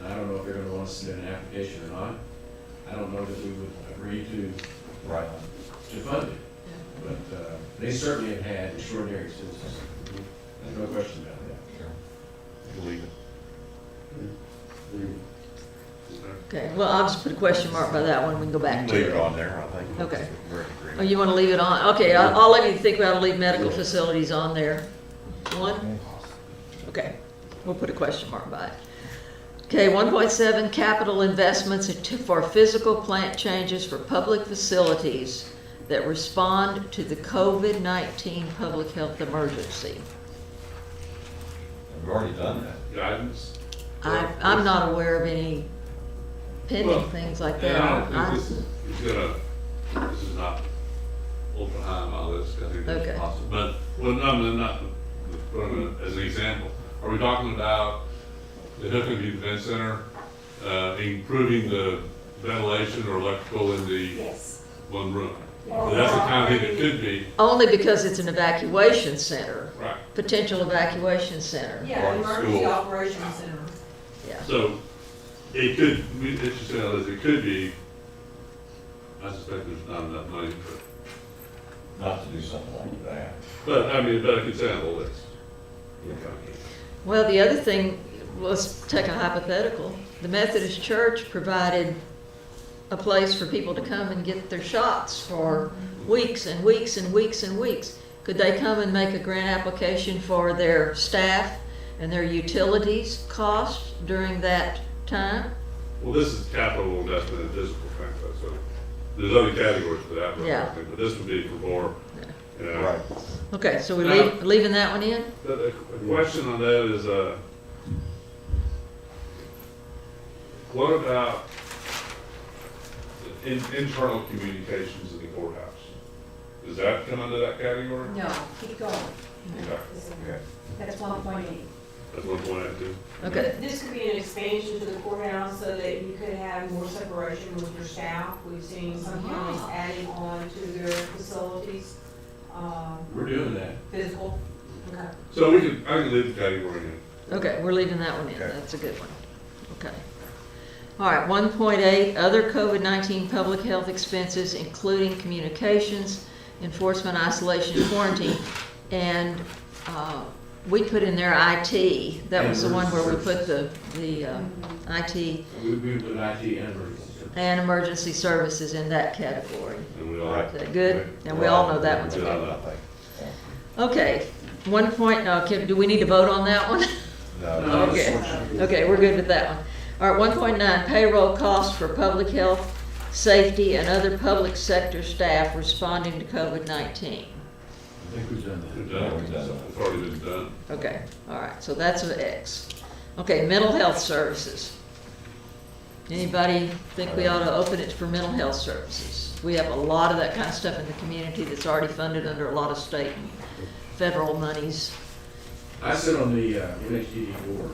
And I don't know if they're gonna want us to submit an application or not. I don't know that we would agree to, Right. to fund it. But, they certainly have had extraordinary expenses. There's no question about that. Leave it. Okay, well, I'll just put a question mark by that one. We can go back to Leave it it. on there, I think. Okay. We're in Oh, agreement. you want to leave it on? Okay, I'll let you think about leave medical facilities on there. One? Okay, we'll put a question mark by it. Okay, 1.7, capital investments for physical plant changes for public facilities that respond to the COVID-19 public health emergency. We've already done that. Guidance? I'm not aware of any pending Well, things like And that. I don't think this is not ultra high on my list, I think Okay. that's possible. But, well, no, not, as an example, are we talking about the Hookham Event Center, improving the ventilation or electrical in the Yes. one room? That's the kind of thing it could be, Only because it's an evacuation center, right? potential evacuation center. Yeah, Or emergency school. operations center. Yeah. So, it could, it's just, it could be, I suspect there's not enough money for, Not to do something like that. but, I mean, but I could say on the list. Well, the other thing, let's take a hypothetical. The Methodist Church provided a place for people to come and get their shots for weeks and weeks and weeks and weeks. Could they come and make a grant application for their staff and their utilities costs during that time? Well, this is capital investment in physical things, so there's other categories for that, Yeah. but this would be for more, you know. Right. Okay, so we're Now- leaving that one in? But a question on that is, what about internal communications in the courthouse? Does that come under that category? No, keep going. Okay, Okay. That's 1.8. that's one point I do. Okay. This could be an expansion to the courthouse so that you could have more separation with your staff. We've seen some counties adding on to their facilities, We're doing that. physical. Okay. So I can leave the category in. Okay, we're leaving that one in. Okay. That's a good one. Okay. All right, 1.8, other COVID-19 public health expenses, including communications, enforcement, isolation, and quarantine. And we put in there IT. That was the one where we put the IT We put IT and emergency. and emergency services in that category. And we all Right. Is that good? And we all know that one's Good on good. that. Okay, do we need to vote on that one? No. Okay, okay, we're good with that one. All right, 1.9, payroll costs for public health, safety, and other public sector staff responding to COVID-19. I think we've done that. Good job. It's already been done. Okay, all right, so that's an X. Okay, mental health services. Anybody think we ought to open it for mental health services? We have a lot of that kind of stuff in the community that's already funded under a lot of state and federal monies. I sit on the MHTD board,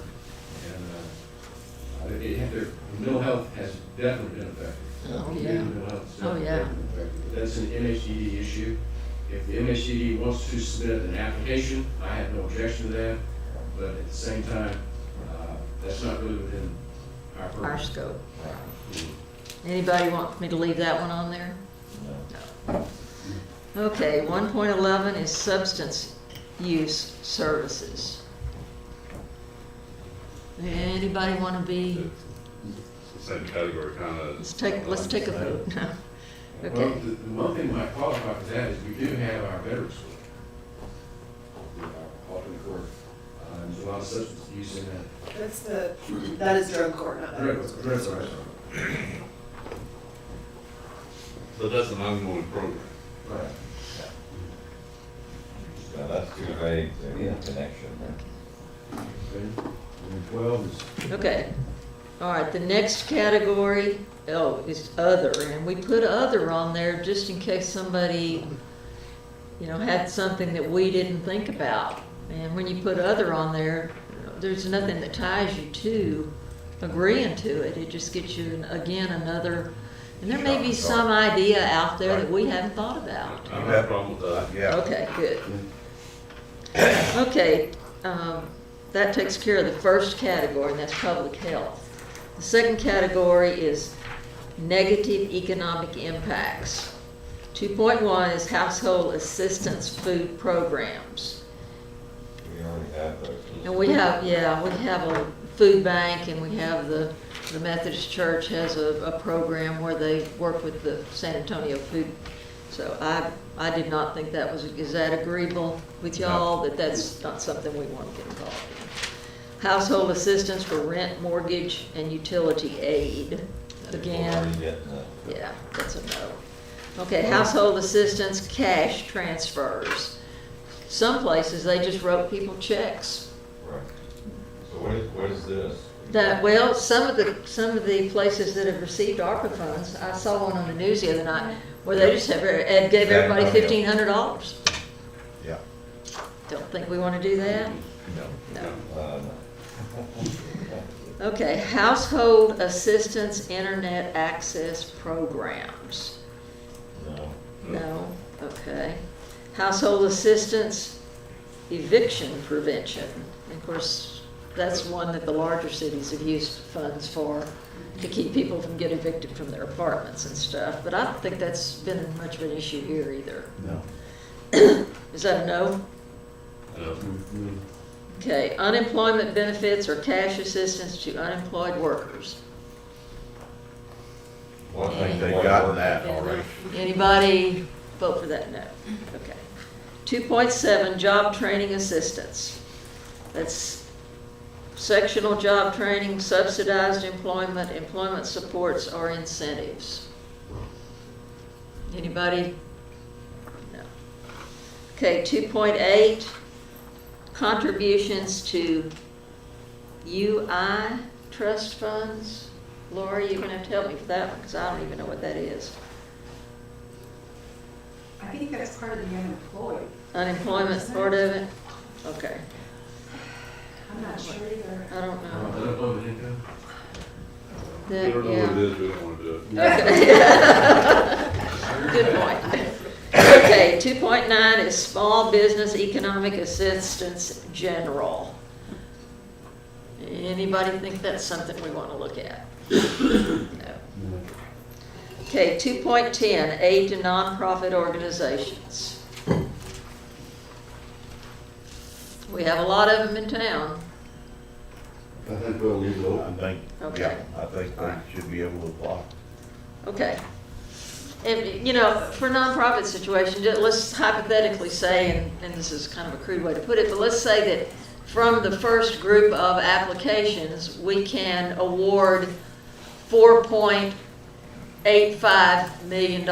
and mental health has definitely been affected. Oh, yeah. Mental health has Oh, definitely yeah. been affected. That's an MHTD issue. If the MHTD wants to submit an application, I have no objection to that, but at the same time, that's not really within our purview. Our scope. Anybody want me to leave that one on there? No. Okay, 1.11 is substance use services. Anybody want to be, Same category, kind of. let's take a vote. Well, Okay, the one thing that might qualify for that is we do have our veterans court. Our alternate court. There's a lot of substance use in that. That is drug court, not veterans court. That's right. But that's an ongoing program. Right. Now, that's too vague, the connection. Okay. And 12 is, okay. All right, the next category, is other, and we put other on there just in case somebody, had something that we didn't think about. And when you put other on there, there's nothing that ties you to agreeing to it. It just gets you, again, another, and there may be some idea out there that we haven't thought about. I don't have a problem with that. Yeah. Okay, good. Okay, that takes care of the first category, and that's public health. The second category is negative economic impacts. 2.1 is household assistance food programs. We already have those. And we have a food bank, and we have the Methodist Church has a program where they work with the San Antonio food. So I did not think that is that agreeable with y'all, that that's not something we want to get involved in? Household assistance for rent, mortgage, and utility aid. Again, yeah, that's a no. Okay, household assistance, cash transfers. Some places, they just wrote people checks. Right. So what is this? Well, some of the places that have received ARPA funds, I saw one on the news the other night, where they just gave everybody $1,500. Yeah. Don't think we want to do that? No. No. Okay, household assistance internet access programs. No. No, okay. Household assistance eviction prevention. Of course, that's one that the larger cities have used funds for, to keep people from getting evicted from their apartments and stuff. But I don't think that's been much of an issue here either. no. Is that a no? No. Okay, unemployment benefits or cash assistance to unemployed workers. One I think thing, they've gotten that already. Anybody vote for that? No. Okay. 2.7, job training assistance. That's sectional job training, subsidized employment, employment supports, or incentives. Anybody? No. Okay, 2.8, contributions to UI trust funds. Laura, you're gonna have to help me with that one, because I don't even know what that is. I think that's part of the unemployed. Unemployment part of it? Okay, I'm not sure either. I don't know. Unemployment income? We don't know what Yeah. it is, we don't want to do it. Okay. Good point. Okay, 2.9 is small business economic assistance general. Anybody think that's something we want to look at? No. Okay, 2.10, aid to nonprofit organizations. We have a lot of them in town. I think we'll leave it I open. think, Okay. yeah, I think they should be able to apply. Okay. And, you know, for nonprofit situations, let's hypothetically say, and this is kind of a crude way to put it, but let's say that from the first group of applications, we can award $4.85 million.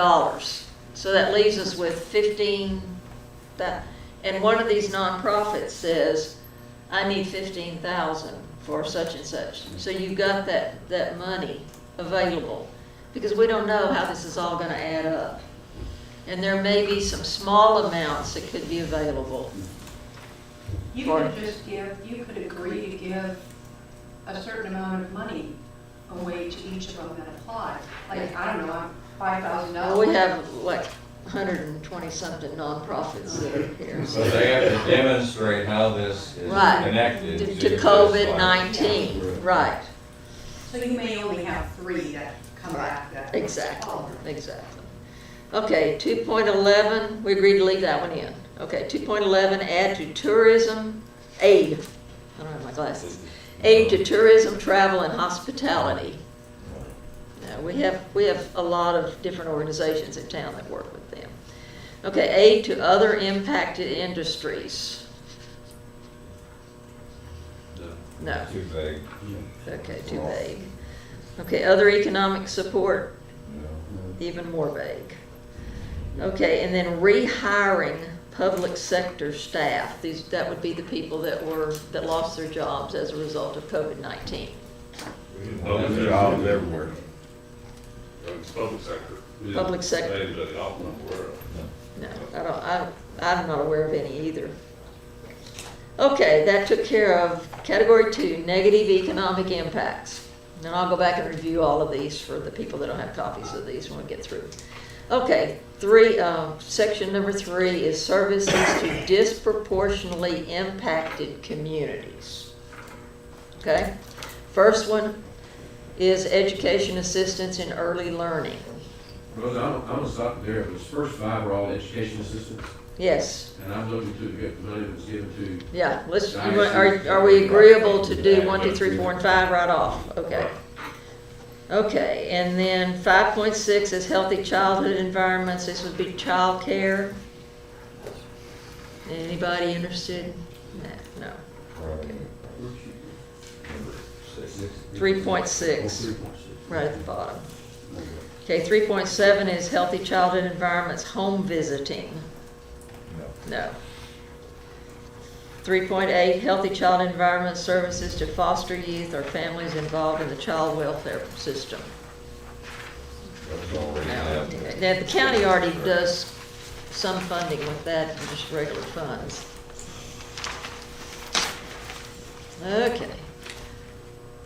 So that leaves us with 15, and one of these nonprofits says, I need 15,000 for such and such. So you've got that money available, because we don't know how this is all going to add up. And there may be some small amounts that could be available. You could just give, you could agree to give a certain amount of money away to each of them that apply. Like, I don't know, $5,000. Well, we have like 120-something nonprofits that are here. So they have to demonstrate how this is Right. connected To this COVID-19, right, So you may only have 3 that come back that. exactly, exactly. Okay, 2.11, we agreed to leave that one in. Okay, 2.11, add to tourism, aid, I don't have my glasses, aid to tourism, travel, and hospitality. Now, we have a lot of different organizations in town that work with them. Okay, aid to other impacted industries. No. Too vague. Okay, too vague. Okay, other economic support, even more vague. Okay, and then rehiring public sector staff. That would be the people that lost their jobs as a result of COVID-19. There's jobs everywhere. It's public sector. Public sector. Anybody else I'm aware of. No, I'm not aware of any either. Okay, that took care of category 2, negative economic impacts. And I'll go back and review all of these for the people that don't have copies of these when we get through. Okay, section number 3 is services to disproportionately impacted communities. Okay, first one is education assistance in early learning. Rosa, I'm gonna stop there, but the first 5 are all education assistants, Yes, and I'm looking to get the money that was given to. yeah, are we agreeable to do 1, 2, 3, 4, and 5 right off? Okay. Okay, and then 5.6 is healthy childhood environments. This would be child care. Anybody interested? No. Okay. 3.6, right at the bottom. Okay, 3.7 is healthy childhood environments, home visiting. No. 3.8, healthy child environment services to foster youth or families involved in the child welfare system. Now, the county already does some funding with that, and just regular funds. Okay.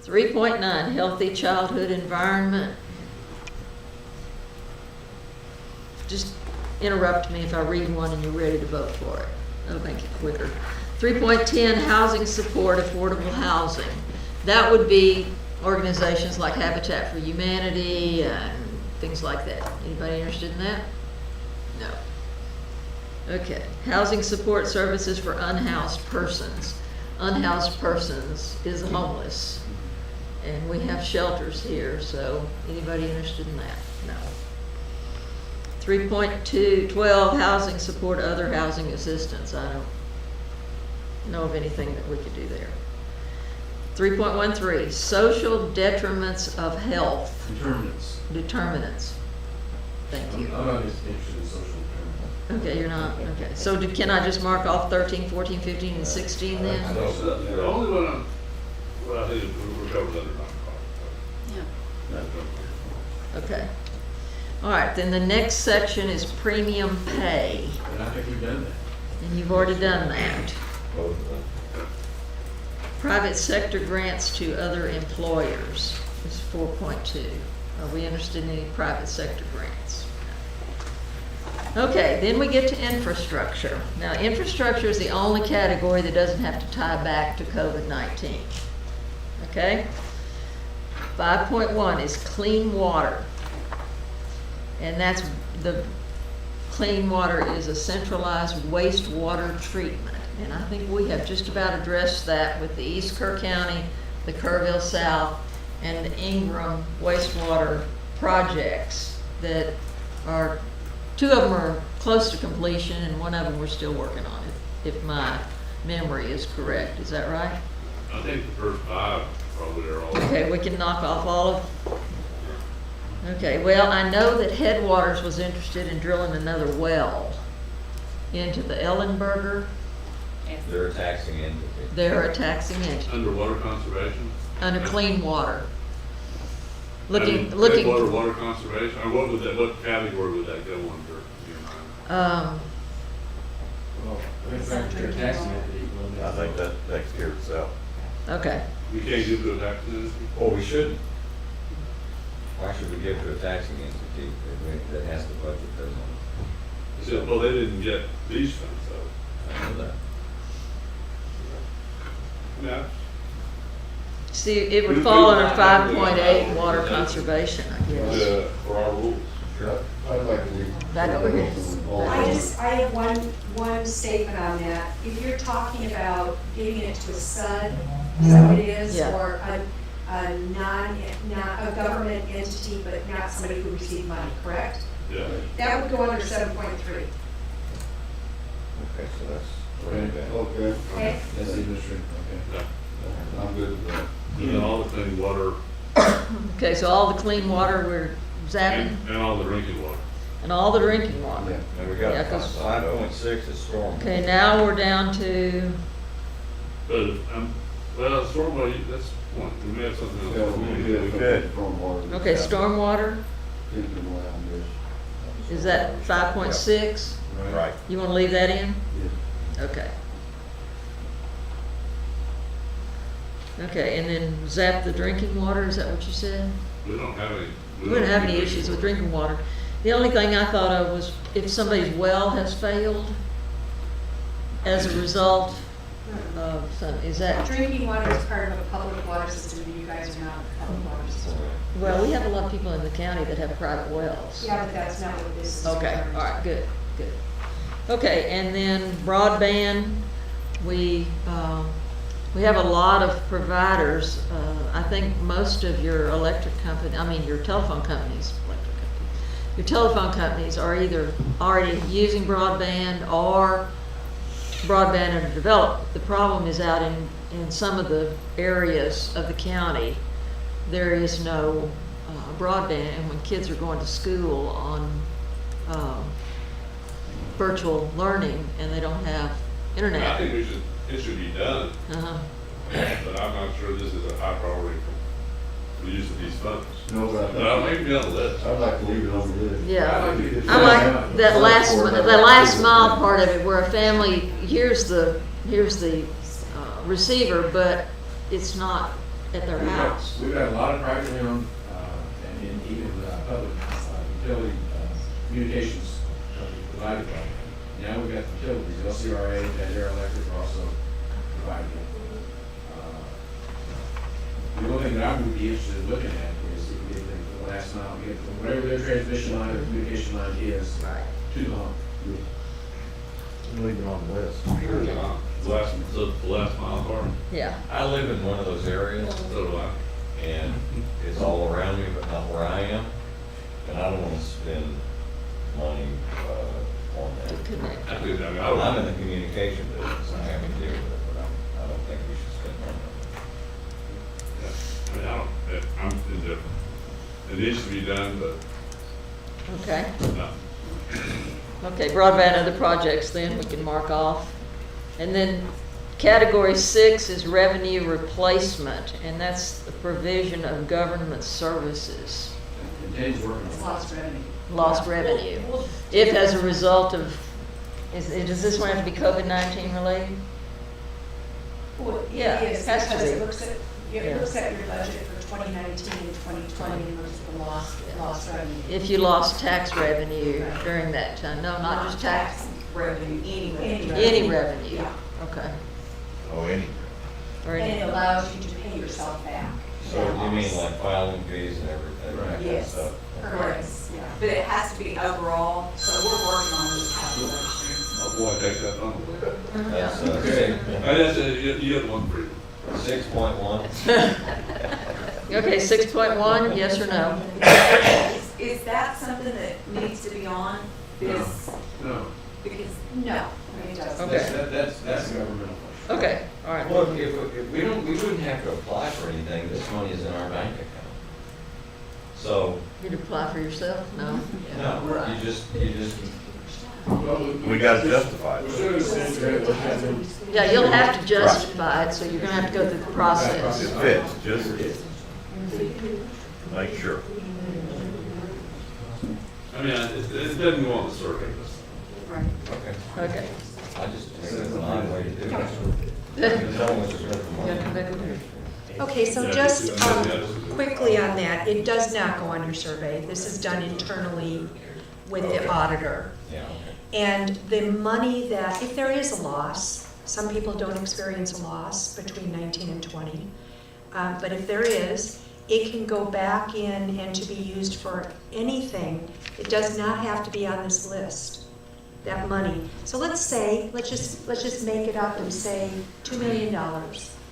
3.9, healthy childhood environment. Just interrupt me if I read one and you're ready to vote for it. That'll make it quicker. 3.10, housing support, affordable housing. That would be organizations like Habitat for Humanity and things like that. Anybody interested in that? No. Okay, housing support services for unhoused persons. Unhoused persons is homeless. And we have shelters here, so anybody interested in that? No. 3.12, housing support, other housing assistance. I don't know of anything that we could do there. 3.13, social detriments of health. Determinants. Thank you. I'm not interested in social determinants. Okay, you're not, okay. So can I just mark off 13, 14, 15, and 16 then? The only one I think we're covered under Yeah. Okay. All right, then the next section is premium pay. And I think we've done that. And you've already done that. Private sector grants to other employers is 4.2. Are we interested in any private sector grants? Okay, then we get to infrastructure. Now, infrastructure is the only category that doesn't have to tie back to COVID-19. Okay? 5.1 is clean water. And that's, the clean water is a centralized wastewater treatment. And I think we have just about addressed that with the East Kerr County, the Kerrville South, and the Ingram wastewater projects that are, 2 of them are close to completion and one of them we're still working on, if my memory is correct. Is that right? I think the first 5 probably are all. Okay, we can knock off all of. Okay, well, I know that Headwaters was interested in drilling another well into the Ellenberger. They're a taxing entity. They're a taxing entity, Underwater conservation? under clean water. I mean, Looking, water conservation, or what category would that go under? Do you mind? Well, in fact, they're taxing entity. I think that takes care of itself. okay, We can't give to a taxing entity? Well, we shouldn't. Why should we give to a taxing entity that has to budget those on? They said, well, they didn't get these funds, though. I know that. Yeah. see, it would fall under 5.8 water conservation, I guess. For our rules. I'd like to leave. Back over here. I have one statement on that. If you're talking about giving it to a SUD, is that what it is? Yeah. Or not a government entity, but not somebody who received money, correct? Yeah. That would go under 7.3. Okay, so that's. Okay, Okay? That's the industry, okay. Yeah. I'm good with that. And then all the clean water Okay, so all the clean water we're zapping, and all the drinking water. and all the drinking water. Yeah. And we got Yeah, 'cause- 5.6 is storm. Okay, now we're down to, But, well, stormwater, that's one, we may have something else. Yeah, we could. did from water. okay, stormwater, Thinking around this. is that 5.6? Right. You wanna leave that in? Yeah. Okay. Okay, and then zap the drinking water, is that what you said? We don't have any. We don't have any issues with drinking water. The only thing I thought of was if somebody's well has failed as a result of some, is that, Drinking water is part of a public water system, and you guys are not a public water system. well, we have a lot of people in the county that have private wells. Yeah, but that's not what this is. Okay, all right, good, good. Okay, and then broadband, we have a lot of providers. I think most of your electric company, I mean, your telephone companies, your telephone companies are either already using broadband or broadband under development. The problem is out in some of the areas of the county, there is no broadband, and when kids are going to school on virtual learning and they don't have I internet. think it should be done, Uh-huh. but I'm not sure this is a high priority for the use of these funds. No, but But I'll make it on the list. I'd like to leave it on the list. Yeah, I like that last mile part of it, where a family here's the receiver, but it's not at their house. We've got a lot of privately owned, and even public utility communications companies provided by. Now we've got utilities, LCRA, and Air Electric are also providing it. The only thing that I would be interested in looking at is if we get the last mile, get from whatever their transmission line or communication line is to the home. Leave it on the list. The last mile part, Yeah. I live in one of those areas, so do I. and it's all around me, but not where I am. And I don't want to spend money on To that. connect. I think, I mean, I'm in the communication business, I have to deal with it, but I don't think we should spend money on it. I'm indifferent. It needs to be done, but Okay. no. Okay, broadband other projects, then we can mark off. And then category 6 is revenue replacement, and that's the provision of government services. And Dave's working on it. Lost revenue. Lost revenue. If as a result of, does this one have to be COVID-19 related? Well, Yeah, it is, it has to because be. it looks at your budget for 2019 and 2020, and looks at the lost revenue. If you lost tax revenue during that time, no, not just tax, revenue, any any revenue. Yeah. Okay. Oh, any. Or And any, it allows you to pay yourself back. mean like filing fees and everything, that kind of Yes. stuff? Correct. But it has to be overall, so we're working on these calculations. Oh, boy, take that number. That's, That's, you have one for you. 6.1. Okay, 6.1, yes or no? Is that something that needs to be on this? No, Because, no, it doesn't. Okay. that's governmental. Okay, all right. Look, if we wouldn't have to apply for anything, this money is in our bank account. So, You'd apply for yourself? No? no, you just, We gotta justify We're it. still gonna send you what happened. Yeah, you'll have to justify it, so you're gonna have to go through the process. It fits, just make sure. I mean, it doesn't go on the survey list. Right. okay. Okay. I just think it's an odd way to do it. Yeah, No one was just come back over here. Okay, so just quickly on that, it does not go on your survey. This is done internally with the auditor. Yeah, okay. And the money that, if there is a loss, some people don't experience a loss between 19 and 20, but if there is, it can go back in and to be used for anything. It does not have to be on this list, that money. So let's just make it up and say $2 million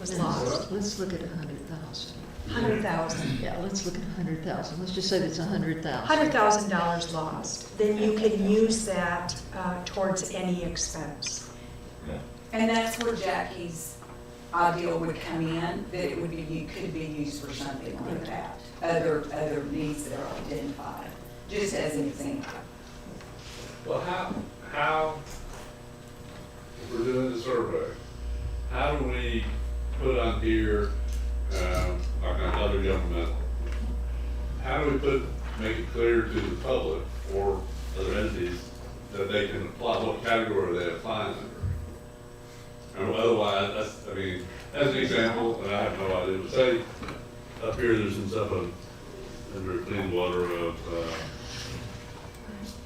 was lost. Let's look at 100,000. 100,000. Yeah, let's look at 100,000. Let's just say that's 100,000. $100,000 lost. Then you can use that towards any expense. And that's where Jackie's ideal would come in, that it would be, could be used for something like that. Other needs that are identified, just as an example. Well, how, if we're doing the survey, how do we put on here, like on other governmental, how do we make it clear to the public or other entities that they can apply, what category they apply under? And otherwise, as an example, and I have no idea, but say, up here, there's some stuff under clean water of,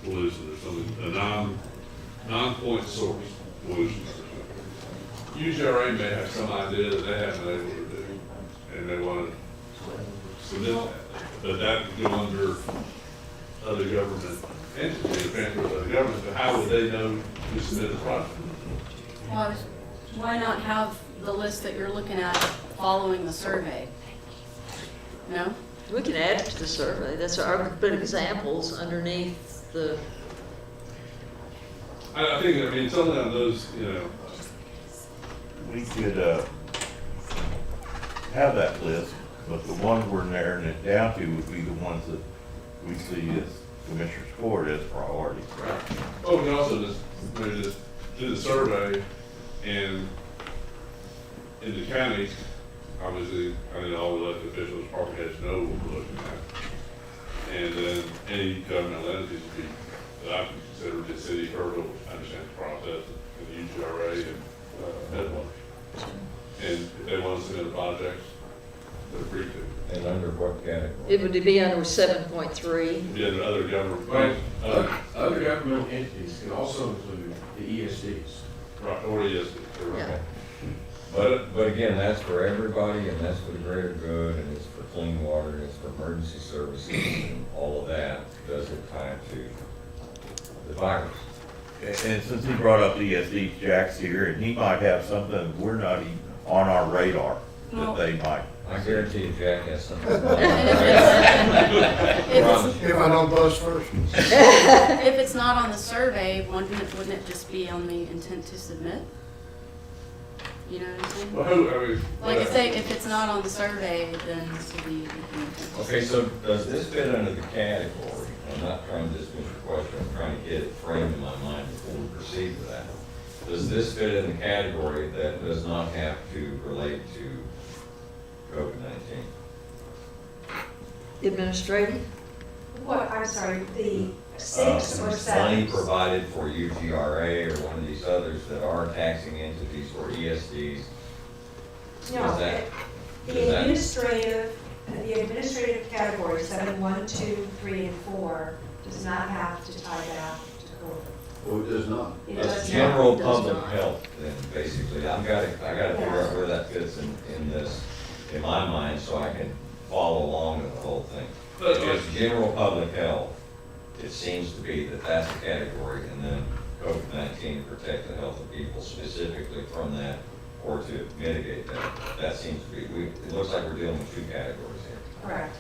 pollution or something, a non-point source pollution or something. UGRA may have some idea that they haven't been able to do, and they want to submit that, but that would go under other government entities, transfer to other governments, but how would they know to submit the project? Well, why not have the list that you're looking at following the survey? No? We can add it to the survey. That's our good examples underneath the, I think, something on those, We could, have that list, but the ones we're narrowing it down to would be the ones that we see as Commissioner's Court as priorities. right. Oh, we can also maybe just do the survey and in the county, obviously, all elected officials probably had to know what we're looking at. And then any governmental entities would be, that I consider the city hurdle, understand the process, and the UGRA and Headwaters. And if they want to submit a project, they're free to. And under what category? it would be under 7.3. Yeah, the other government. Right, other governmental entities can also include the ESDs. Right, or yes, Yeah. But again, that's for everybody, and that's for the greater good, and it's for clean water, and it's for emergency services, and all of that does it tie to the virus. And since he brought up ESD, Jack's here, and he might have something we're not even on our radar that they might. I guarantee you Jack has something. If If I don't buzz first. it's not on the survey, wouldn't it just be on the intent to submit? You know what I'm saying? Well, Like if it's not on the survey, then this will be. Okay, so does this fit under the category? I'm not trying to dismiss your question, I'm trying to get it framed in my mind before we proceed with that. Does this fit in the category that does not have to relate to COVID-19? Administrative? What, I'm sorry, the 6 or 7? Money provided for UGRA or one of these others that are taxing entities or ESDs? No, Is that- the administrative category, 7, 1, 2, 3, and 4, does not have to tie back to COVID. Oh, it does not. It That's does general not. public health, then, basically. I gotta figure out where that fits in this, in my mind, so I can follow along with the whole thing. But, Because general public health, it seems to be that that's a category, and then COVID-19 to protect the health of people specifically from that, or to mitigate that. That seems to be, it looks like we're dealing with two categories here. Correct.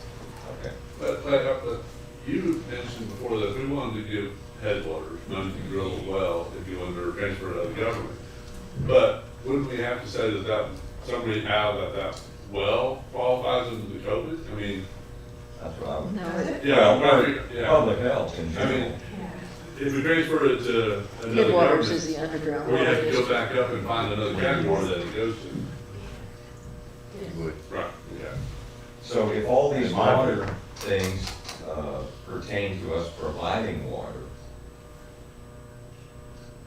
Okay. but you mentioned before that we wanted to give headwaters money to drill a well if you wanted to transfer it out of the government. But wouldn't we have to say that somebody out of that well qualifies under the COVID? I mean, That's what I would. No, yeah, Public health in I general. mean, if we transfer it to another Headwaters is government, the underground we have water to go district. back up and find another category that it goes to. You would. Right, yeah. So if all these water things pertain to us providing water,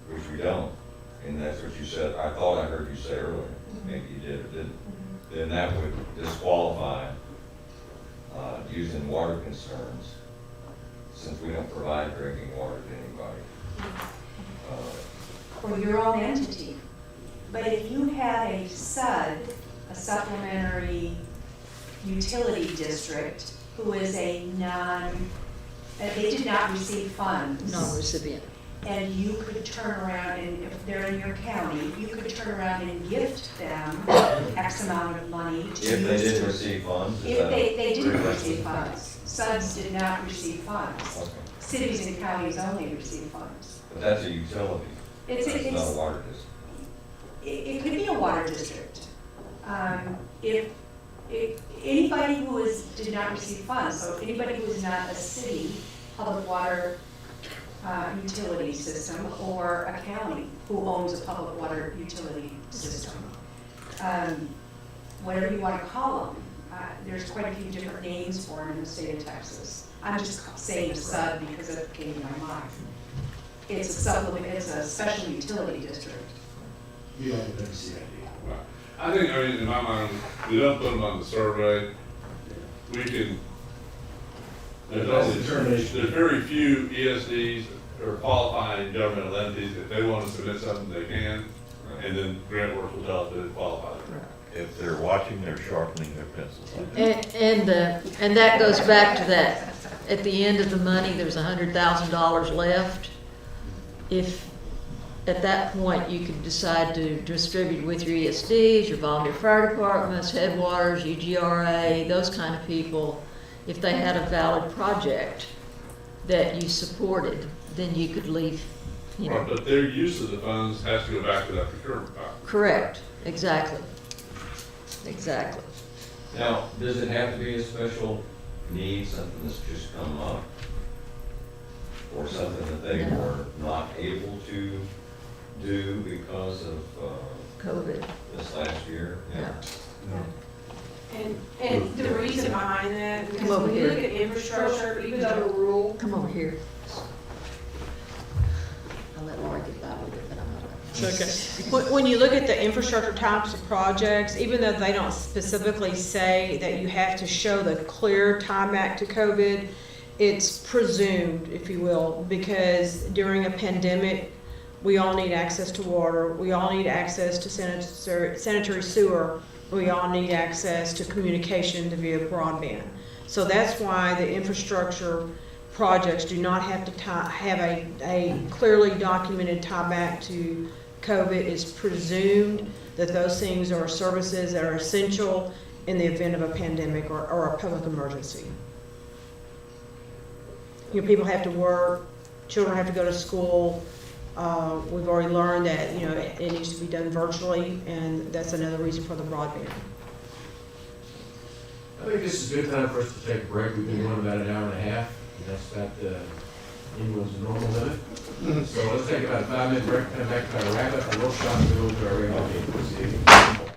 which we don't, and that's what you said, I thought I heard you say earlier, maybe you did or didn't, then that would disqualify using water concerns, since we don't provide drinking water to anybody. For your own entity. But if you had a SUD, a supplementary utility district, who is a they did not receive funds. Non-recipient. And you could turn around, and if they're in your county, you could turn around and gift them X amount of money to If they use didn't to- receive funds? is If that they didn't pretty much- receive funds. SUDs did not receive funds. Okay. Cities and counties only receive funds. But that's a utility. It's That's not a it's, water district. it could be a water district. If anybody who did not receive funds, so anybody who is not a city public water utility system, or a county who owns a public water utility system, whatever you want to call them, there's quite a few different names for them in the state of Texas. I'm just saying SUD because it came to my mind. It's a special utility district. You don't have any idea. Right. I think, in my mind, we don't put them on the survey. We can, there's very few ESDs or qualifying governmental entities. If they want to submit something, they can, and then Grant Works will tell us that it qualifies. If they're watching, they're sharpening their pencils. And that goes back to that, at the end of the money, there's $100,000 left. If, at that point, you could decide to distribute with your ESDs, your volunteer fire departments, Headwaters, UGRA, those kind of people, if they had a valid project that you supported, then you could leave, you know. Right, but their use of the funds has to go back to that procurement power. Correct, exactly. Exactly. Now, does it have to be a special need, something that's just come up? Or something that they No. were not able to do because of COVID. this last year? Yeah. And the reason behind that, because over when you here. look at infrastructure, even though we're rural, Come over here. I'll let Laura get by with it, but I'm not. When you look at the infrastructure types of projects, even though they don't specifically say that you have to show the clear time back to COVID, it's presumed, if you will, because during a pandemic, we all need access to water, we all need access to sanitary sewer, we all need access to communication via broadband. So that's why the infrastructure projects do not have to have a clearly documented tie back to COVID. It's presumed that those things are services that are essential in the event of a pandemic or a public emergency. You know, people have to work, children have to go to school. We've already learned that, you know, it needs to be done virtually, and that's another reason for the broadband. I think this is a good time for us to take a break. We've been going about an hour and a half, and that's about anyone's normal limit. So let's take about a 5-minute break, come back, try to wrap up the workshop, and go to our regular meeting.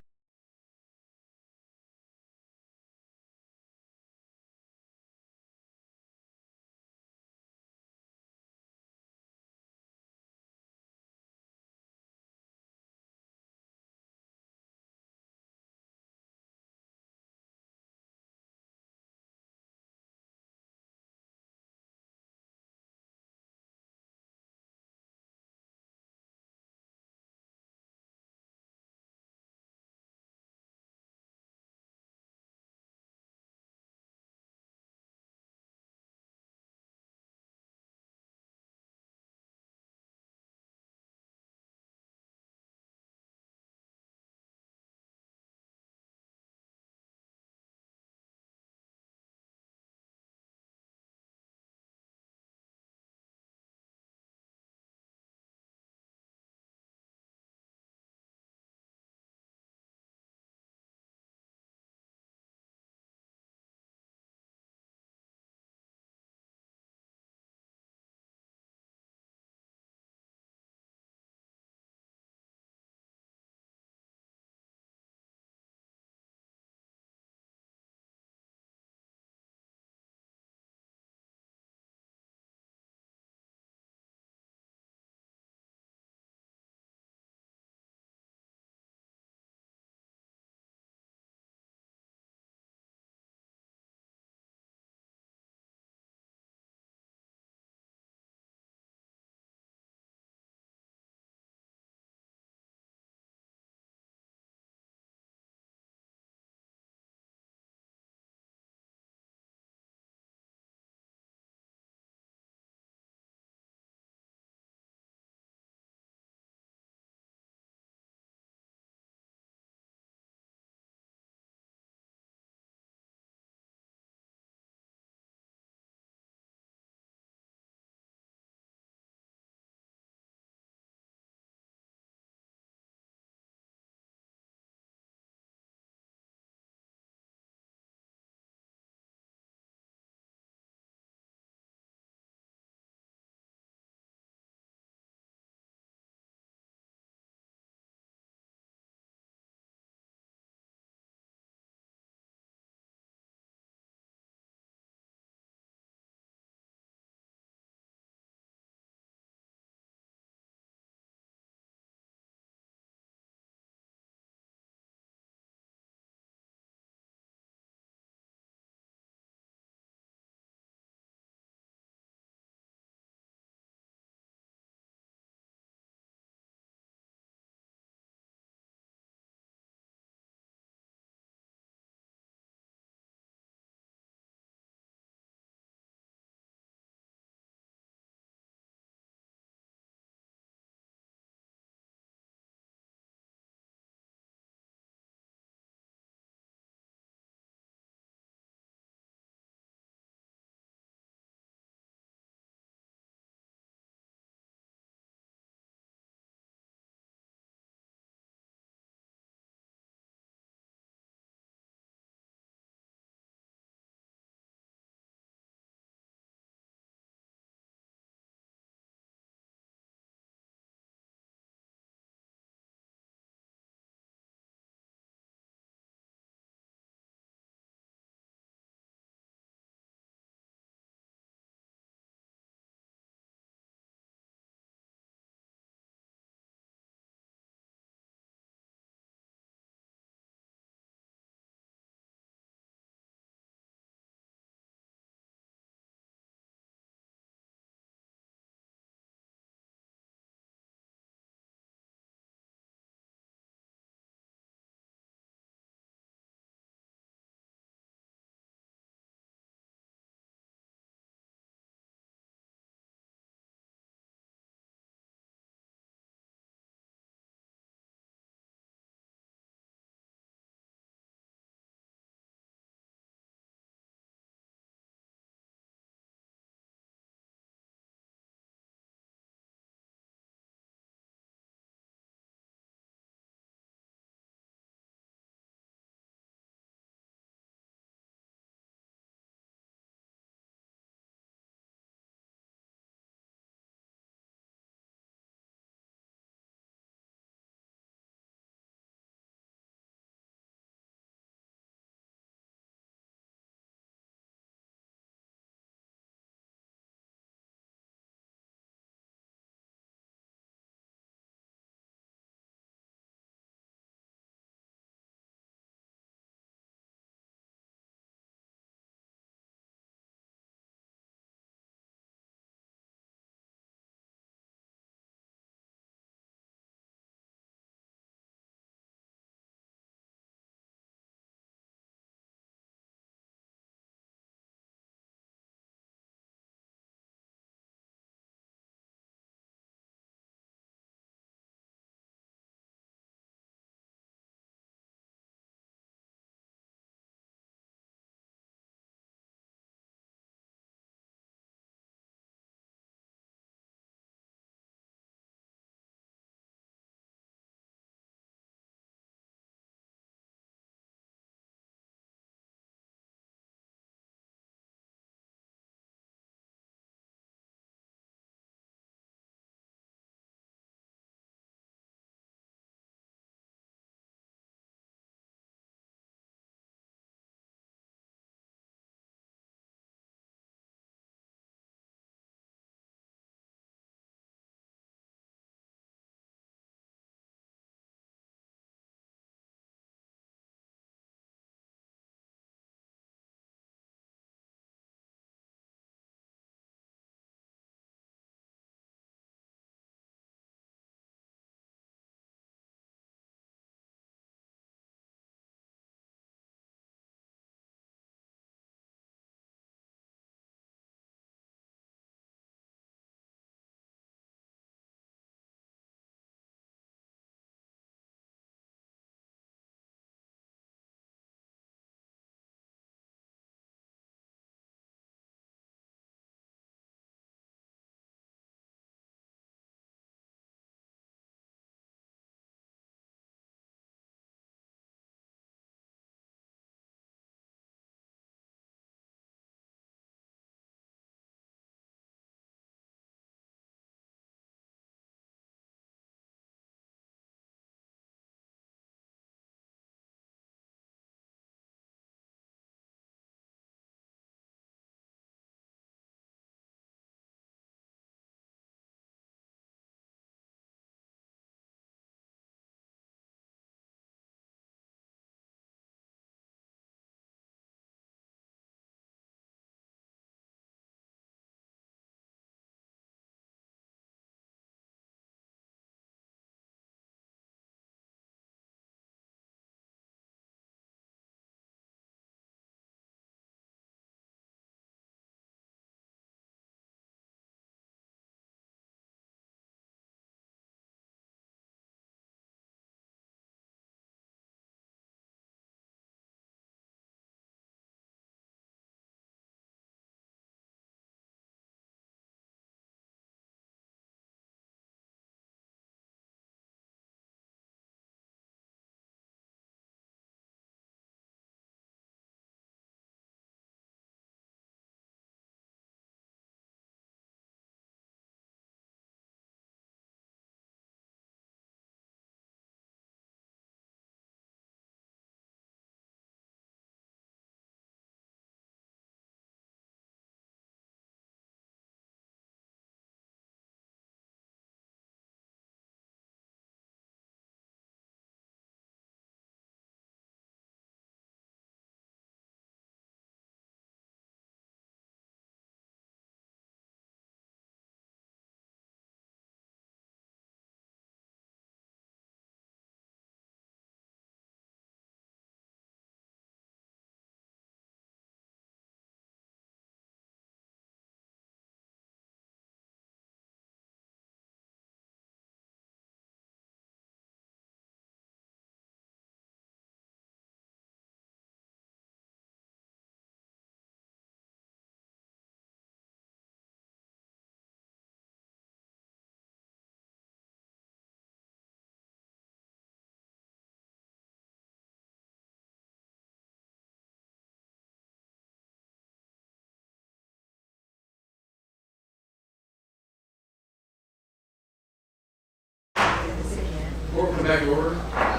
Court, come back to order. I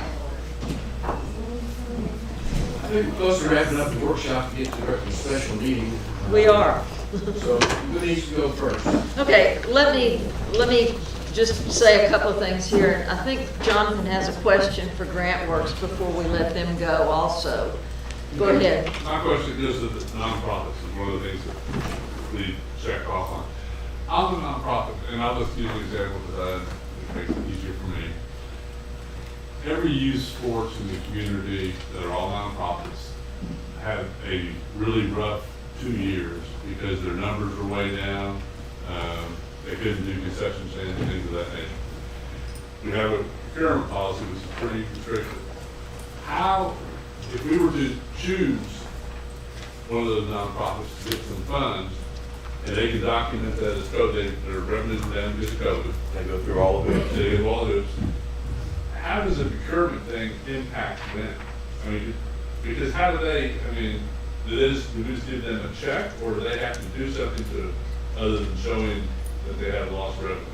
think we're close to wrapping up the workshop to get to the special meeting. We are. So who needs to go first? Okay, let me just say a couple of things here. I think Jonathan has a question for GrantWorks before we let them go also. Go ahead. My question is that the nonprofits is one of the things that we check off on. I'm a nonprofit, and I'll just use an example that makes it easier for me. Every youth sports in the community that are all nonprofits had a really rough 2 years because their numbers were way down. They couldn't do concession stands and things of that nature. We have a procurement policy which is pretty restrictive. How, if we were to choose one of those nonprofits to get some funds, and they can document that as code, their revenues are down just code. They go through all of it. They go all those. How does the procurement thing impact them? I mean, because how do they, I mean, do we just give them a check, or do they have to do something to, other than showing that they have lost revenue?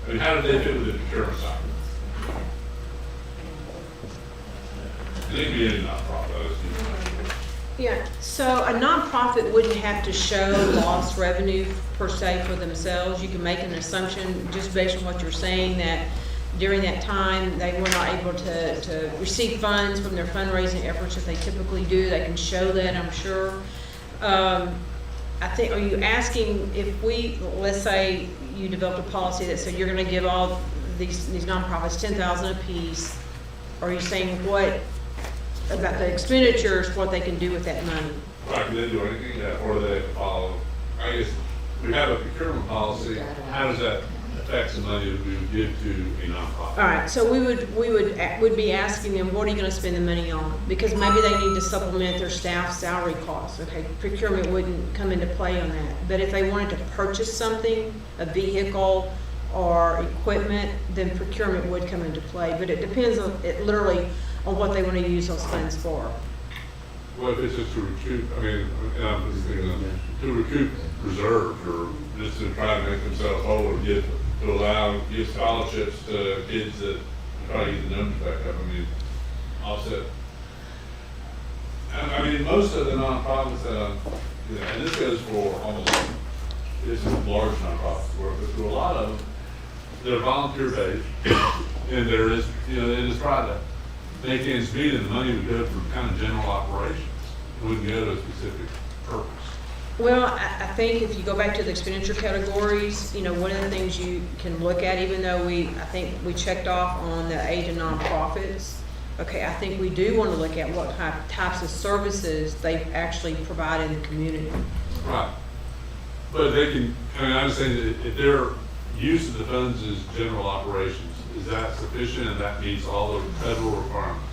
I mean, how do they fit with the procurement side? It can be any nonprofit. Yeah, so a nonprofit wouldn't have to show lost revenue per se for themselves. You can make an assumption just based on what you're saying that during that time, they were not able to receive funds from their fundraising efforts that they typically do. They can show that, I'm sure. I think, are you asking if let's say you developed a policy that said you're gonna give all these nonprofits $10,000 apiece, are you saying what about the expenditures, what they can do with that money? Right, can they do anything, or do they have to follow? I guess, we have a procurement policy, how does that affect the money that we would give to a nonprofit? All right, so we would be asking them, what are you gonna spend the money on? Because maybe they need to supplement their staff salary costs, okay? Procurement wouldn't come into play on that. But if they wanted to purchase something, a vehicle or equipment, then procurement would come into play. But it depends on, literally, on what they want to use those funds for. Well, if it's just to recoup, I mean, and I'm just thinking of, to recoup reserves, or just to try to make themselves whole, or give scholarships to kids that try to get the numbers back up, I mean, offset. I mean, most of the nonprofits, and this goes for almost, this is large nonprofits, but for a lot of them, they're volunteer based, and there is, they just try to make ends meet, and the money would go for kind of general operations. It wouldn't go to a specific purpose. Well, I think if you go back to the expenditure categories, one of the things you can look at, even though I think we checked off on the aid to nonprofits, okay, I think we do want to look at what types of services they actually provide in the community. Right. But they can, I mean, I'm saying that if their use of the funds is general operations, is that sufficient, and that meets all the federal requirements?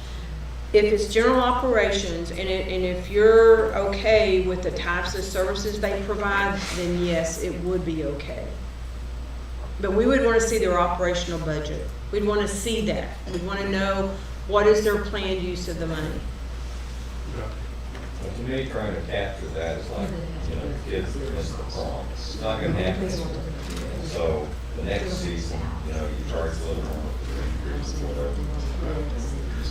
If it's general operations, and if you're okay with the types of services they provide, then yes, it would be okay. But we would want to see their operational budget. We'd want to see that. We'd want to know what is their planned use of the money. Okay. Well, to me, trying to capture that is like, kids that miss the prom. It's not gonna happen. So the next season, you charge a little more for the increase or whatever.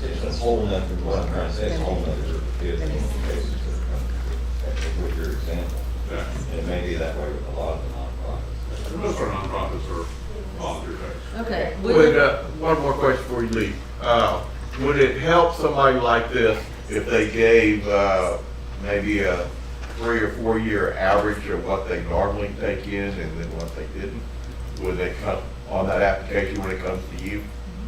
It's a whole nother, what I'm trying to say, it's a whole nother kids in cases that are coming with your example. Yeah. And it may be that way with a lot of the nonprofits. Most of our nonprofits are volunteer based. Okay. One more question before you leave. Would it help somebody like this if they gave maybe a 3 or 4 year average of what they normally take in and then what they didn't? Would they come on that application when it comes to you?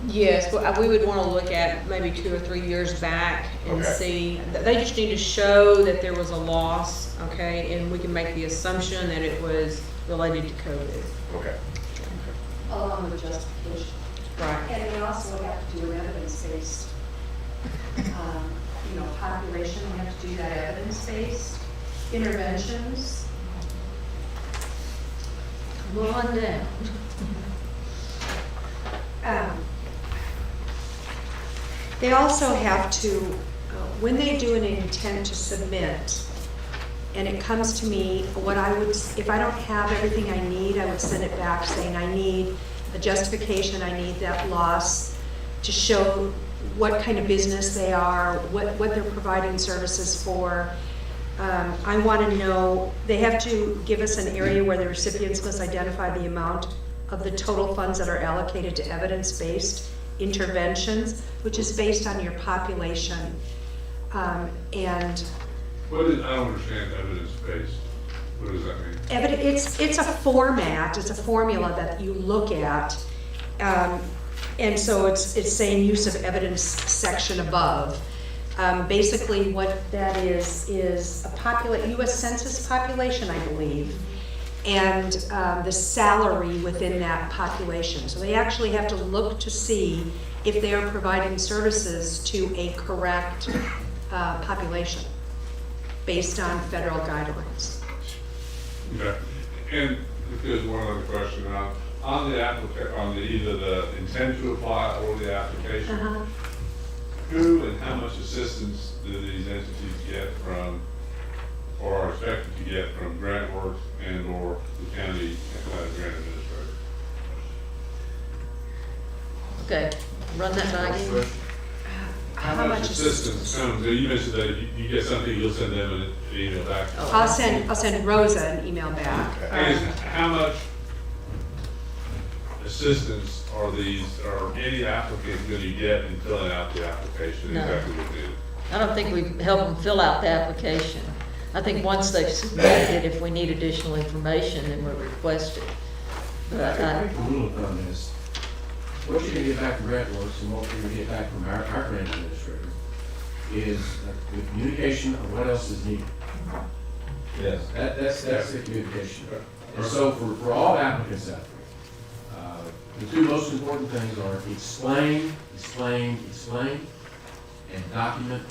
Yes, but we would want to look at maybe 2 or 3 years back and Okay. see. They just need to show that there was a loss, okay, and we can make the assumption that it was related to COVID. Okay. Along with justification. Right. And we also have to do an evidence-based, population, we have to do that evidence-based interventions. Come on down. They also have to, when they do an intent to submit, and it comes to me, if I don't have everything I need, I would send it back saying I need a justification, I need that loss to show what kind of business they are, what they're providing services for. I want to know, they have to give us an area where the recipients must identify the amount of the total funds that are allocated to evidence-based interventions, which is based on your population. And What is, I don't understand evidence-based. What does that mean? it's a format, it's a formula that you look at. And so it's saying use of evidence section above. Basically what that is a US Census population, I believe, and the salary within that population. So they actually have to look to see if they are providing services to a correct population based on federal guidelines. Okay, and there's one other question, on the either the intent to apply or the application, who and how much assistance do these entities get from, or are expected to get from GrantWorks and or the county grant administrator? Okay, run that by again. How much assistance comes, you mentioned that you get something, you'll send them an email back. I'll send Rosa an email back. And how much assistance are any applicant going to get in filling out the application? No. Exactly what they do? I don't think we help them fill out the application. I think once they've submitted it, if we need additional information, then we'll request it. But I think the rule of thumb is, what you're gonna get back from GrantWorks and what you're gonna get back from our grant administrator is the communication of what else is needed. Yes. That's the communication. And so for all applicants out there, the two most important things are explain, and document.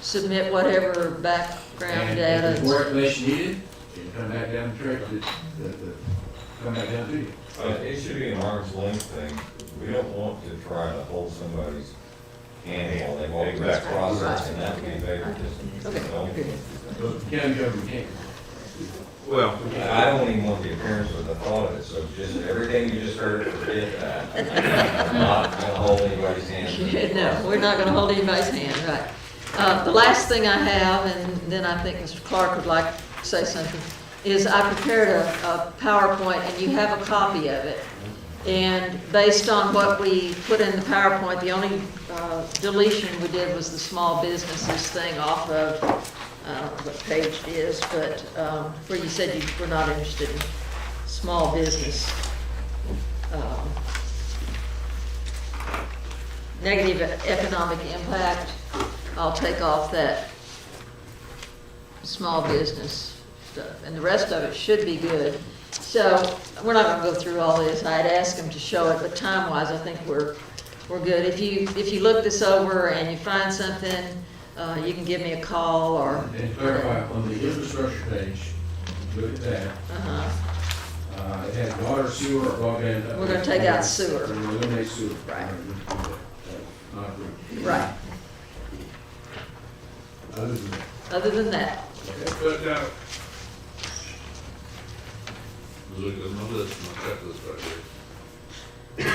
submit whatever background And data. if there's more information needed, it'll come back down the track, come back down to you. It should be an arm's length thing. We don't want to try to hold somebody's hand while they walk through that process, and that would be favoritism. Okay. County government can't. Well, I don't even want the appearance or the thought of it, so just everything you just heard, forget that. I'm not gonna hold anybody's hand. No, we're not gonna hold anybody's hand, right. The last thing I have, and then I think Mr. Clark would like to say something, is I prepared a PowerPoint, and you have a copy of it. And based on what we put in the PowerPoint, the only deletion we did was the small businesses thing off of, I don't know what page it is, but where you said you were not interested in small business. Negative economic impact, I'll take off that small business stuff, and the rest of it should be good. So, we're not gonna go through all this. I had asked him to show it, but time-wise, I think we're good. If you look this over and you find something, you can give me a call or. And to clarify, on the infrastructure page, look at that. It has water, sewer, or broadband. We're gonna take out sewer. We're gonna eliminate sewer. Right. Not approved. Right. Other than that. Other than that, but now, look at my list, my checklist right here.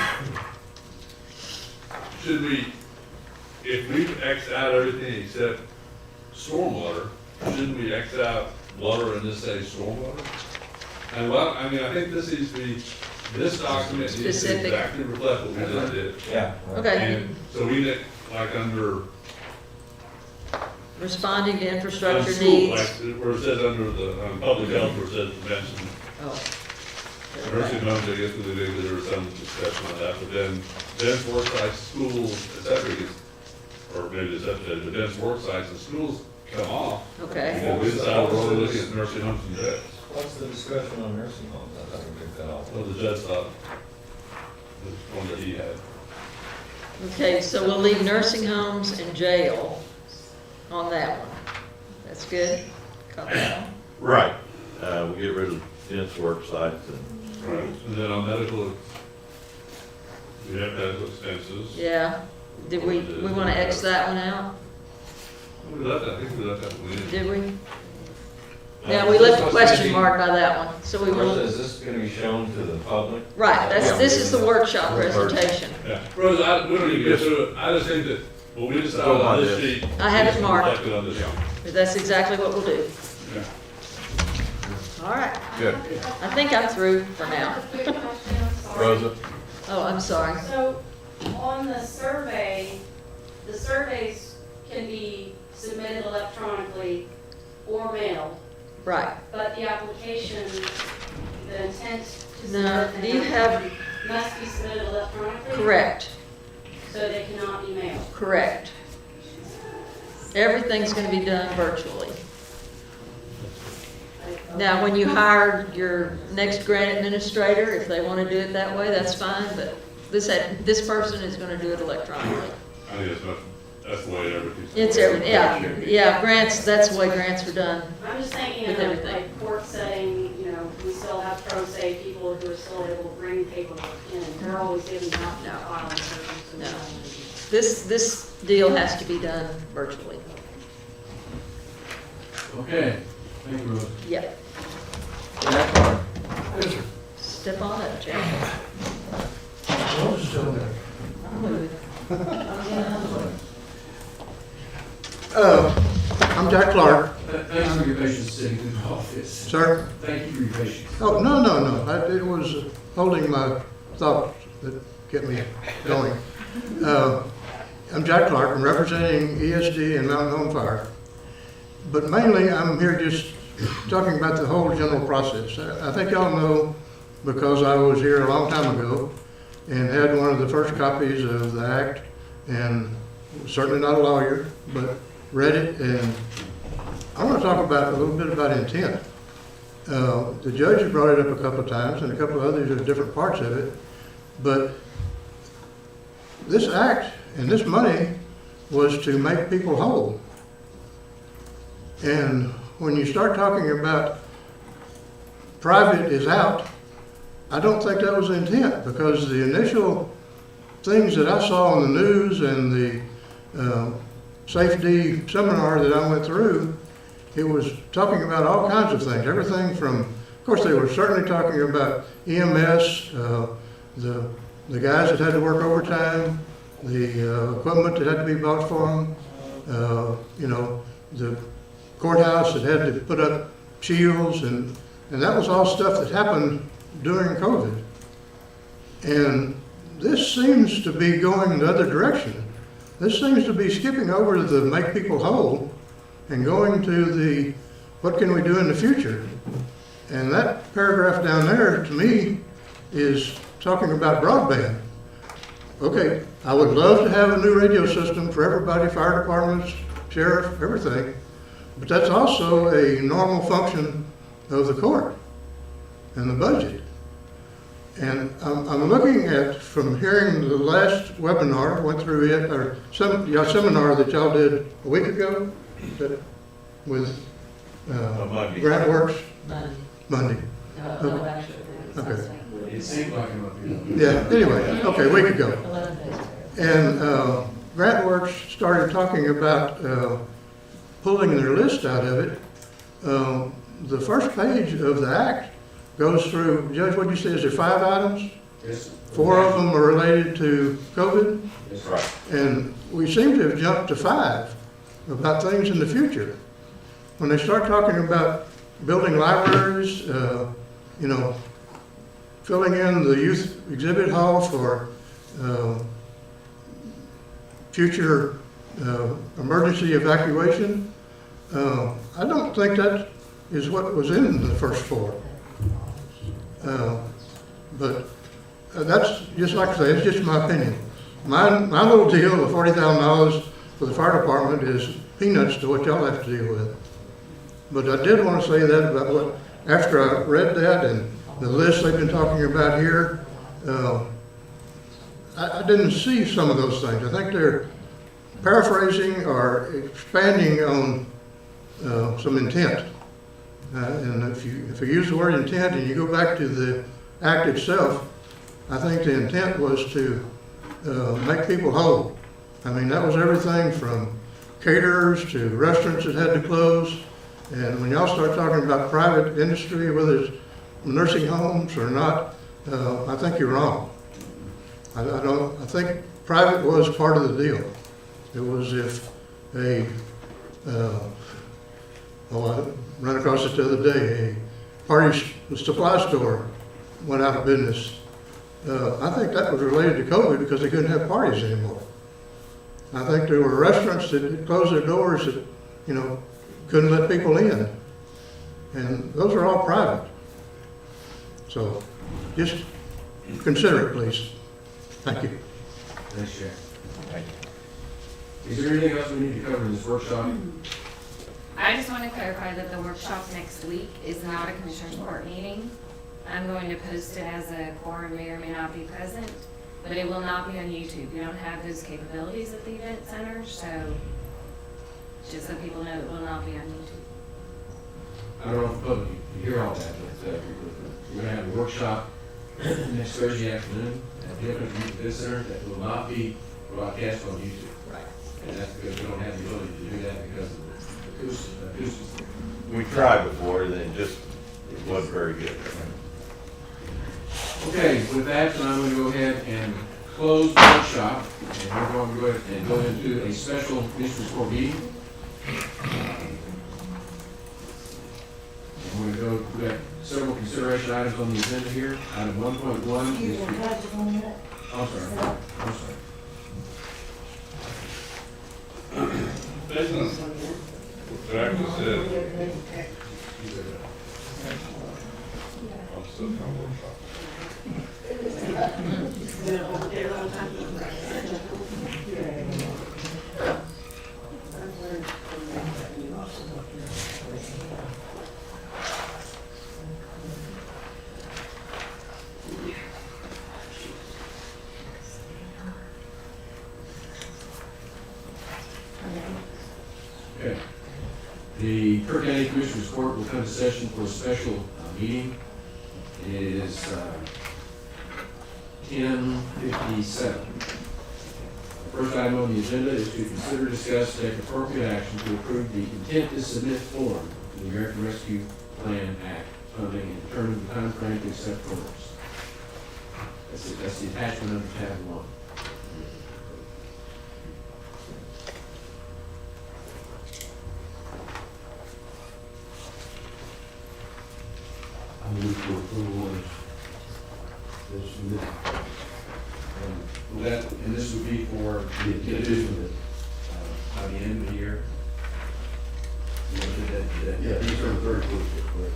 Should we, if we've Xed out everything except stormwater, shouldn't we X out water and just say stormwater? And well, I mean, I think this needs to be, this document needs to Specific. exactly reflect what we just did. Yeah. okay. And so we did, like under. Responding to on infrastructure school, needs. Like where it says under the, public health, where it says prevention. Oh. Nursing homes, I guess, because there was some discussion on that, but then dense work sites, schools, et cetera, or maybe it's up to, the dense work sites and schools come off. Okay. And we decided we're only looking at nursing homes and jails. What's the discussion on nursing homes? I thought we picked that off. Well, the judge thought, the one that he had. Okay, so we'll leave nursing homes and jail on that one. That's good? Copy that one. Right. We get rid of dense work sites and. Right. And then on medical, we have medical expenses. Yeah. Did we want to X that one out? We left that, I think we left that one in. Did we? Now, we left a question mark by that one, so we Marissa, will, is this gonna be shown to the public? right, this is the workshop presentation. Yeah, Rose, we don't need to go through it, I just think that what we decided on this sheet. I have it is marked. reflected on this sheet. That's exactly what we'll do. Yeah. All right, Good. I think I'm through for now. Rosa? Oh, I'm sorry. So on the survey, the surveys can be submitted electronically or mailed, Right. but the application, the intent to No, submit do you have, must be submitted electronically? correct, So they cannot be mailed. correct. Everything's gonna be done virtually. Now, when you hire your next grant administrator, if they wanna do it that way, that's fine, but this person is gonna do it electronically. I think that's the way everything's. It's yeah, grants, that's the way grants are done. I'm just thinking With of everything. like court setting, you know, we still have pro se people who are still able to bring paperwork in. They're always giving out their filing service. and No. all. This deal has to be done virtually. Okay, thank you, Rose. Yep. Jack Clark. Step on up, Jack. Rose is still there. I'll move. I'm Jack Clark. Thanks for your patience sitting through the office. Sir? Thank you for your patience. Oh, no. It was holding my thoughts that kept me going. I'm Jack Clark. I'm representing ESD and Mountain Home Fire. But mainly, I'm here just talking about the whole general process. I think y'all know, because I was here a long time ago and had one of the first copies of the act, and certainly not a lawyer, but read it, and I want to talk about a little bit about intent. The judge has brought it up a couple of times, and a couple of others at different parts of it, but this act and this money was to make people whole. And when you start talking about private is out, I don't think that was the intent, because the initial things that I saw on the news and the safety seminar that I went through, it was talking about all kinds of things. Everything from, of course, they were certainly talking about EMS, the guys that had to work overtime, the equipment that had to be bought for them, the courthouse that had to put up shields, and that was all stuff that happened during COVID. And this seems to be going the other direction. This seems to be skipping over the make people whole and going to the what can we do in the future. And that paragraph down there, to me, is talking about broadband. Okay, I would love to have a new radio system for everybody, fire departments, sheriff, everything. But that's also a normal function of the court and the budget. And I'm looking at, from hearing the last webinar, went through it, or seminar that y'all did a week ago with Monday. GrantWorks? Monday. Monday. No, actually, Okay. It seemed like it would be. Yeah, anyway, okay, a week ago. 11 days. And GrantWorks started talking about pulling their list out of it. The first page of the act goes through, Judge, what'd you say, is there 5 items? Yes. 4 of them are related to COVID, Yes. Right. and we seem to have jumped to 5 about things in the future. When they start talking about building libraries, filling in the youth exhibit hall for future emergency evacuation, I don't think that is what was in the first 4. But that's just like I say, it's just my opinion. My little deal of $40,000 for the fire department is peanuts to what y'all have to deal with. But I did want to say that about what, after I read that and the list they've been talking about here, I didn't see some of those things. I think they're paraphrasing or expanding on some intent. And if you use the word intent and you go back to the act itself, I think the intent was to make people whole. I mean, that was everything from caterers to restaurants that had to close, And when y'all start talking about private industry, whether it's nursing homes or not, I think you're wrong. I think private was part of the deal. It was if I ran across it the other day, a party supply store went out of business. I think that was related to COVID because they couldn't have parties anymore. I think there were restaurants that closed their doors that, couldn't let people in. And those are all private. So just consider it, please. Thank you. Thanks, Jack. Is there anything else we need to cover in this workshop? I just want to clarify that the workshop next week is not a commissioners court meeting. I'm going to post it as a quorum may or may not be present, but it will not be on YouTube. We don't have those capabilities at the event center, so just so people know, it will not be on YouTube. I don't know if the public can hear all that, but we're going to have a workshop next Thursday afternoon at the event center that will not be broadcast on YouTube. Right. And that's because we don't have the ability to do that because of the acoustics. We tried before, and it wasn't very good. Okay, with that, I'm going to go ahead and close the workshop, and we're going to go ahead and go into a special commissioners court meeting. And we're going to go, we have several consideration items on the agenda here. Item 1.1 is. I'm sorry. Business. Jack just said. I'm still kind of workshop. Okay. The Kerr County Commissioners Court will come to session for a special meeting. It is 10:57. The first item on the agenda is to consider, discuss, take appropriate action to approve the intent to submit form to the American Rescue Plan Act funding and determine the time frame to accept forms. That's the attachment under tab 1. I move for approval as submitted. And this would be for the addition by the end of the year. Yeah, these are very close, correct.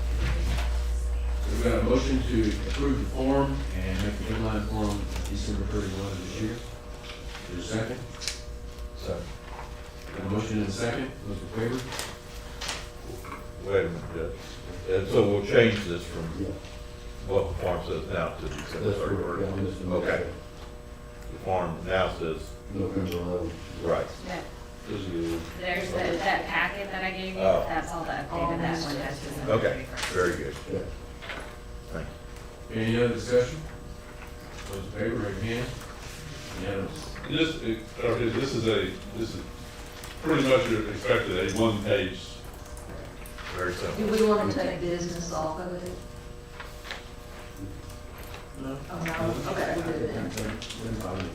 So we've got a motion to approve the form and make the deadline form December 31 of this year. Is there a second? So, Got a motion and a second. Those in favor? wait a minute, Judge. And so we'll change this from what the form says now to December That's correct. 31st. Yeah, this is the Okay. The form now says, November 11th. right. That- This is There's that packet that I gave you, Oh. that's all the updated, that one has December Okay, 31st. very good. Yeah. Thank you. Any other discussion? Those in favor, raise your hand. Unanimous. This is pretty much expected a one-page. Very Do simple. we want to take business off of it? No. Oh, no, okay, we'll do it then.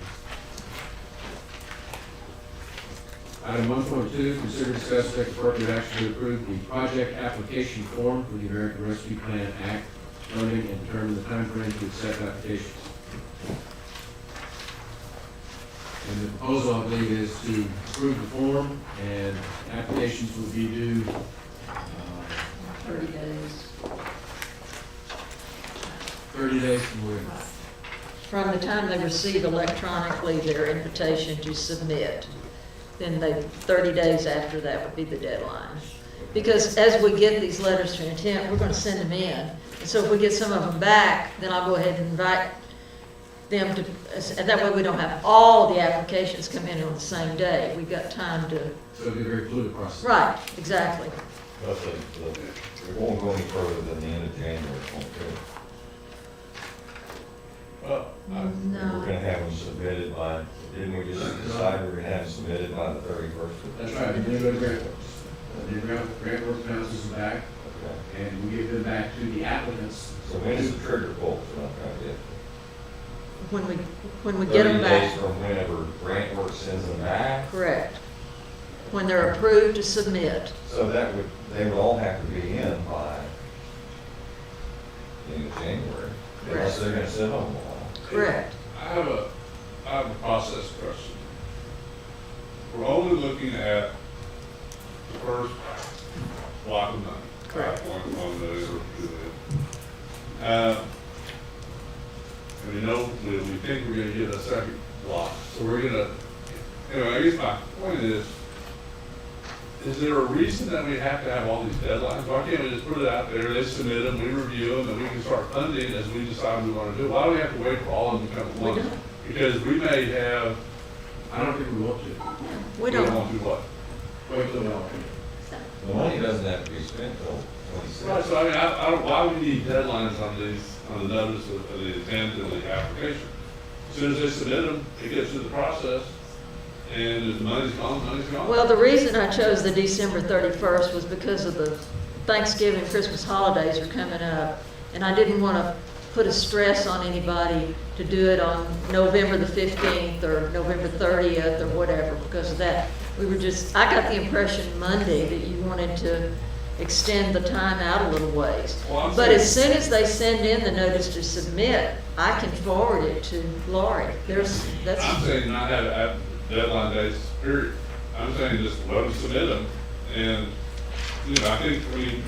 Item 1.2, consider, discuss, take appropriate action to approve the project application form for the American Rescue Plan Act funding and determine the timeframe to accept applications. And the proposal, I believe, is to approve the form and applications will be due 30 days. 30 days from when? From the time they receive electronically their invitation to submit, then 30 days after that would be the deadline. Because as we get these letters of intent, we're going to send them in. And so if we get some of them back, then I'll go ahead and invite them to, and that way we don't have all the applications come in on the same day. We've got time to, So it'll be a very fluid process. right, exactly. It won't go any further than the end of January, won't it? Well, No. We're gonna have them submitted by, didn't we just decide we're gonna have them submitted by the 31st? That's right, we're going to go to Grant Works. then GrantWorks bounces them back, Okay. and we give them back to the applicants. So when is the trigger pulled, is what I'm trying to get? When we get them 30 days back, from whenever GrantWorks sends them back? correct. When they're approved to submit. So that would, they would all have to be in by the end of January, unless they're gonna sit on them all. Correct. I have a process question. We're only looking at the first block of money. Correct. 5.1 million or 2 million. And we know, we think we're gonna get a second block, so we're gonna, anyway, I guess my point is there a reason that we have to have all these deadlines? Why can't we just put it out there, they submit them, we review them, and we can start funding as we decide we wanna do? Why do we have to wait for all of them to come at once? Because we may have, I don't think we want to. We don't. want to do what? Wait till all. The money doesn't have to be spent till Right, 26. so I mean, I don't, why we need deadlines on these, on the notice of the intent of the application? As soon as they submit them, it gets through the process, and if the money's gone, money's gone. Well, the reason I chose the December 31st was because of the Thanksgiving, Christmas holidays are coming up, and I didn't want to put a stress on anybody to do it on November the 15th or November 30th or whatever because of that. We were just, I got the impression Monday that you wanted to extend the time out a little ways. Well, I'm But saying- as soon as they send in the notice to submit, I can forward it to Lori. That's. I'm saying not have deadline dates, period. I'm saying just let them submit them, and, you know, I think, I mean,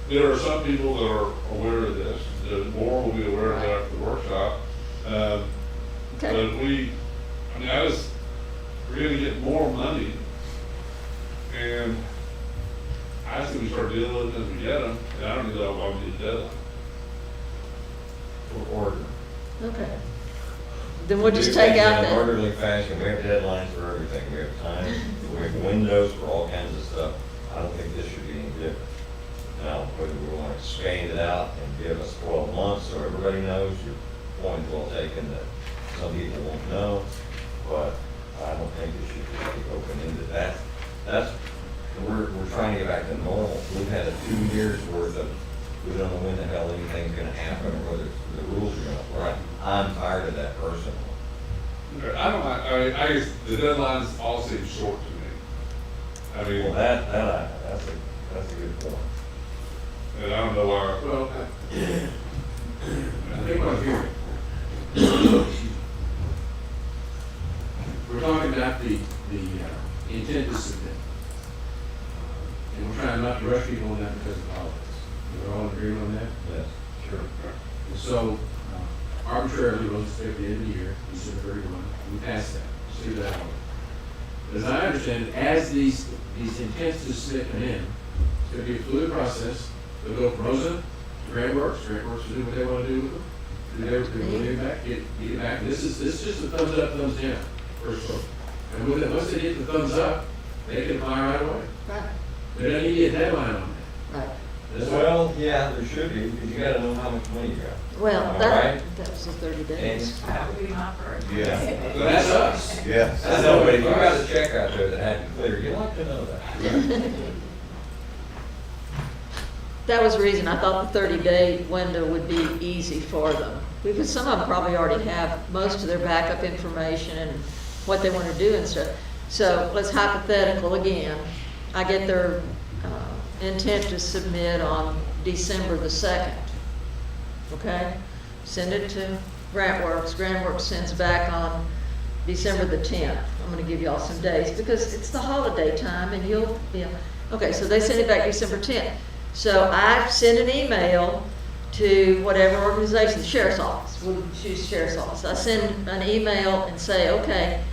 there are some people that are aware of this, the more will be aware of that after the workshop. But Okay. if we, I mean, we're gonna get more money, and I think we start dealing with them as we get them, and I don't know why we need a deadline. For order. Okay. Then we'll just Do take things out in an that. orderly fashion, we have deadlines for everything, we have time, we have windows for all kinds of stuff. I don't think this should be any different. Now, whether we want to expand it out and give us 12 months so everybody knows, your point is well taken that some people won't know, but I don't think it should be open-ended. We're trying to get back to normal. We've had 2 years worth of, we don't know when the hell anything's gonna happen or whether the rules are gonna apply. I'm tired of that personally. Okay, I don't, I guess the deadlines all seem short to me. I mean, Well, that's a good point. and I don't know why. Well, I think what I'm hearing, we're talking about the intent to submit. And we're trying not to rush people on that because of politics. We're all in agreement on that? Yes, sure. And so arbitrarily, we'll just pick the end of the year, December 31, we pass that, see that out. But as I understand it, as these intents to submit come in, it's gonna be a fluid process. They'll go from ROSA to GrantWorks will do what they wanna do with them. Do they get it back, get it back. And this is just a thumbs up, thumbs down, first vote. And once they get the thumbs up, they can apply right away. Right. They don't need to get a deadline on that. Right. That's why. Well, yeah, there should be, because you gotta know how much money you got. Well, All that right. was the 30 days. That would be my first. Yeah. So that's us. Yes. I know, but if you got a check out there that had to clear, you'd like to know that. That was the reason I thought the 30-day window would be easy for them. Because some of them probably already have most of their backup information and what they want to do and stuff. So let's hypothetical again. I get their intent to submit on December the 2nd. Okay? Send it to GrantWorks. GrantWorks sends back on December the 10th. I'm going to give you all some days because it's the holiday time and you'll be, okay, so they send it back December 10th. So I send an email to whatever organization, the sheriff's office, we'll choose sheriff's office. I send an email and say, okay,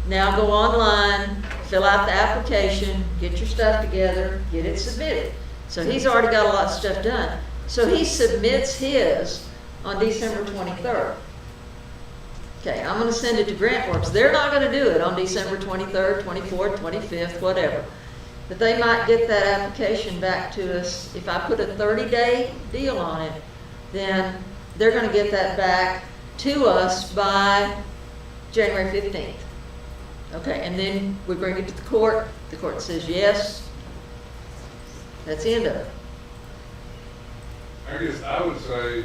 now go online, fill out the application, get your stuff together, get it submitted. So he's already got a lot of stuff done. So he submits his on December 23rd. Okay, I'm gonna send it to GrantWorks. They're not gonna do it on December 23rd, 24th, 25th, whatever. But they might get that application back to us. If I put a 30-day deal on it, then they're gonna get that back to us by January 15th. Okay, and then we bring it to the court says yes, that's the end of it. I guess I would say,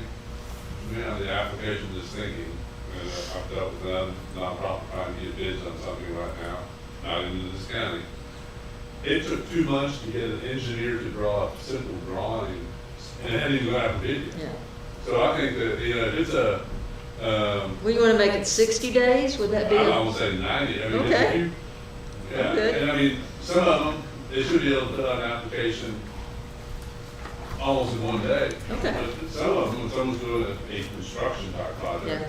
now the application is thinking, and I've dealt with another nonprofit trying to get bids on something right now, not in this county. It took 2 months to get an engineer to draw a simple drawing, and it hadn't even gone out for bid yet. Yeah. So I think that, you know, if it's a, Well, you wanna make it 60 days, would that be? I would say 90, I mean, Okay. if you, yeah, Okay. and I mean, some of them, they should be able to fill out an application almost in 1 day. Okay. But some of them, when someone's doing a construction type project,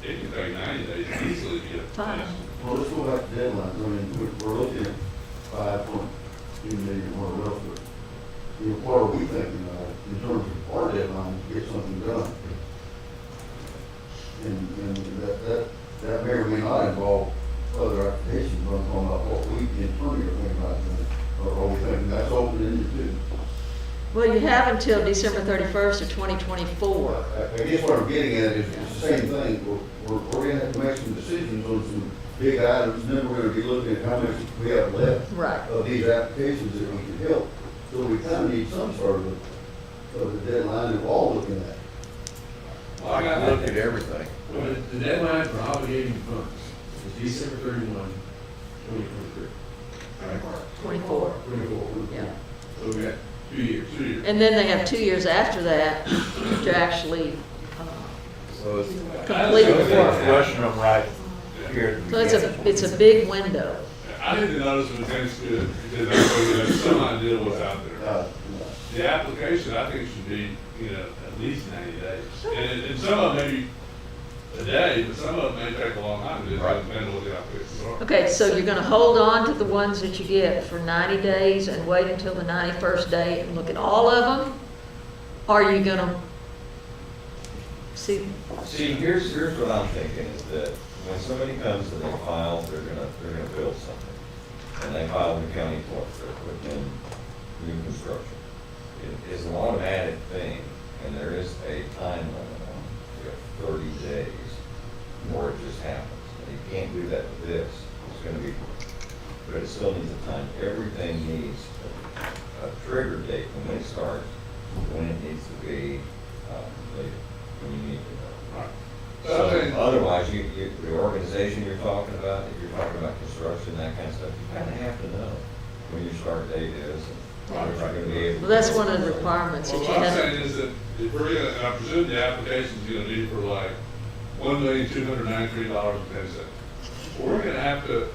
Yeah. it can take 90 days to easily get. Fine. Well, let's go back to deadlines. I mean, we're looking at 5.2 million or else, but, you know, what are we thinking of in terms of our deadline to get something done? And that may or may not involve other applications, but I'm talking about what we internally are thinking about doing. Or are we thinking that's open-ended too? Well, you have until December 31st of 2024. I guess what I'm getting at is it's the same thing. We're gonna have to make some decisions on some big items, and then we're gonna be looking at how much we have left Right. of these applications that we can help. So we kind of need some sort of a deadline that we're all looking at. Well, I got Look at everything. Well, the deadline for obligating funds is December 31, 2023. Right? 24. 24. Yeah. So we got 2 years. 2 years. And then they have 2 years after that to actually So it's complete the work. rushing them right here. So it's a big window. I think the notice of intent's good, because I know we have some idea what's out there. The application, I think, should be, you know, at least 90 days. And some of them may be a day, but some of them may take a long time, it just depends on what the applications are. Okay, so you're gonna hold on to the ones that you get for 90 days and wait until the 91st day and look at all of them? Or are you gonna see? See, here's what I'm thinking, is that when somebody comes and they file, they're gonna build something. And they file in the county court, they're putting in new construction. It is an automatic thing, and there is a time limit on it. You have 30 days, or it just happens. And you can't do that with this. It's gonna be, but it still needs a time. Everything needs a trigger date when it starts, when it needs to be completed, when you need to know. So otherwise, the organization you're talking about, if you're talking about construction, that kind of stuff, you kind of have to know when your start date is. And you're not gonna be able. Well, that's one of the requirements that Well, you what I'm have. saying is that if we're gonna, and I presume the application's gonna be for like $1,293.10. We're gonna have to,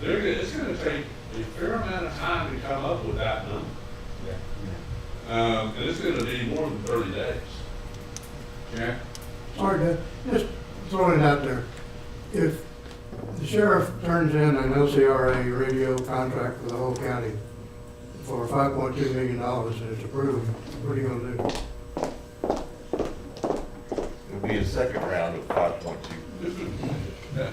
it's gonna take a fair amount of time to come up with that number. And it's gonna be more than 30 days. Jack? Sorry, Dad, just throwing it out there. If the sheriff turns in an LCRA radio contract for the whole county for $5.2 million and it's approved, what are you gonna do? It'll be a second round of 5.2. Yeah.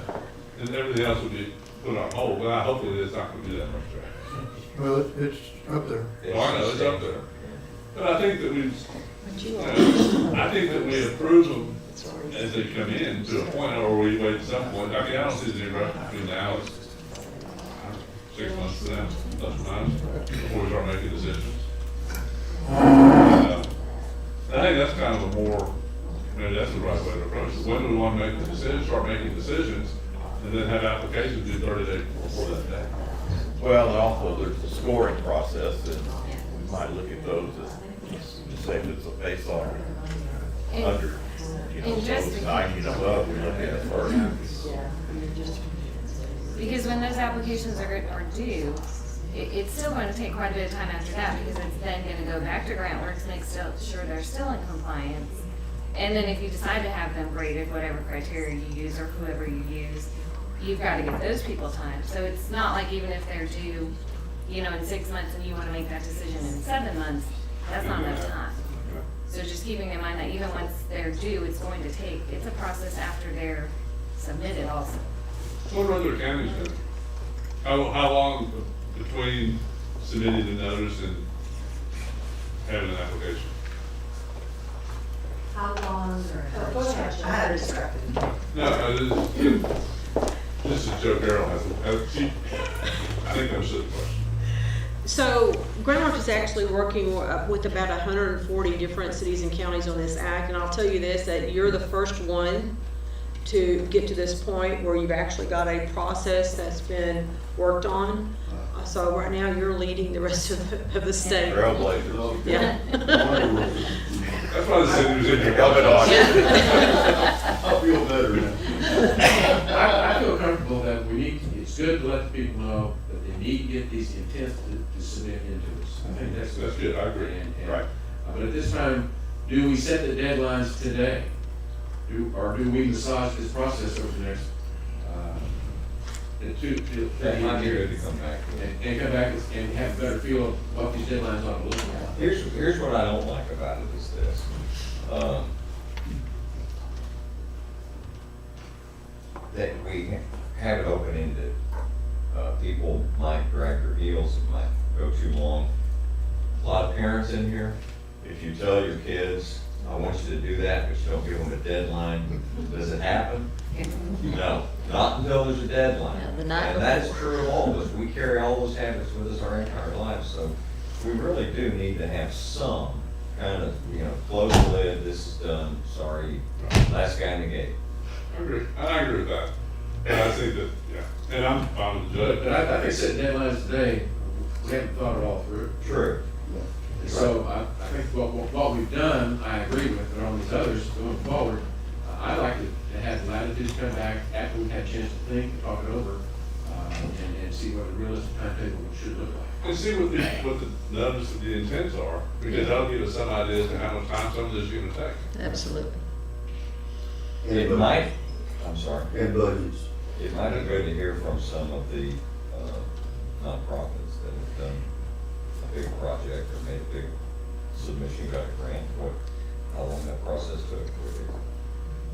And everything else would be put on hold, well, hopefully it's not gonna be that much time. Well, it's up there. Oh, I know, it's up there. But I think that I think that we approve them as they come in to a point, or we wait at some point. I mean, I don't see the rush between now and 6 months to them, plus or minus, before we start making decisions. I think that's kind of a more, maybe that's the right way to approach it. When do we want to make the decision, start making decisions, and then have applications due 30 days before that day? Well, and also there's the scoring process, and we might look at those as, say if it's based on under, you know, and so it's 90 and above, we look at it first. Because when those applications are due, it's still going to take quite a bit of time after that, because it's then going to go back to GrantWorks, make sure they're still in compliance. And then if you decide to have them graded, whatever criteria you use or whoever you use, you've got to give those people time. So it's not like even if they're due, you know, in 6 months and you want to make that decision in 7 months, that's not enough time. So just keeping in mind that even once they're due, it's going to take, it's a process after they're submitted also. What are other counties doing? How long between submitting the notice and having an application? How long or? I had a discrepancy. No, Just as Joe Carroll has, I think that's a good question. So Groundworks is actually working with about 140 different cities and counties on this act, and I'll tell you this, that you're the first one to get to this point where you've actually got a process that's been worked on. So right now, you're leading the rest of the state. Trailblazers. Yeah. That's why the city was in your Coming on. I feel better now. I feel comfortable that it's good to let the people know that they need to get these intents to submit into us. I think that's That's good, I agree. Right. But at this time, do we set the deadlines today? Or do we massage this process over the next, That might be good to come back to. and come back and have a better feel of what these deadlines ought to look like? Here's what I don't like about it is this. That we have it open-ended. People might drag their heels, it might go too long. A lot of parents in here, if you tell your kids, I want you to do that, but you don't give them a deadline, does it happen? No, not until there's a deadline. Yeah, the night And that's before. true of all of us. We carry all those habits with us our entire lives, so we really do need to have some kind of, close the lid, this is done, sorry, last guy in the gate. I agree with that. And I think that, yeah, and I'm fine with the judge. But I think setting deadlines today, we haven't thought it all through. True. And so I think what we've done, I agree with, but on these others going forward, I'd like to have the latitude to come back after we've had a chance to think, and talk it over, and see what a realistic timetable should look like. And see what the notice of the intents are, because that'll give us some idea as to how much time some of this is gonna take. Absolutely. It might, I'm sorry. And budgets. It might be good to hear from some of the nonprofits that have done a big project or made a big submission, got a grant, how long that process took.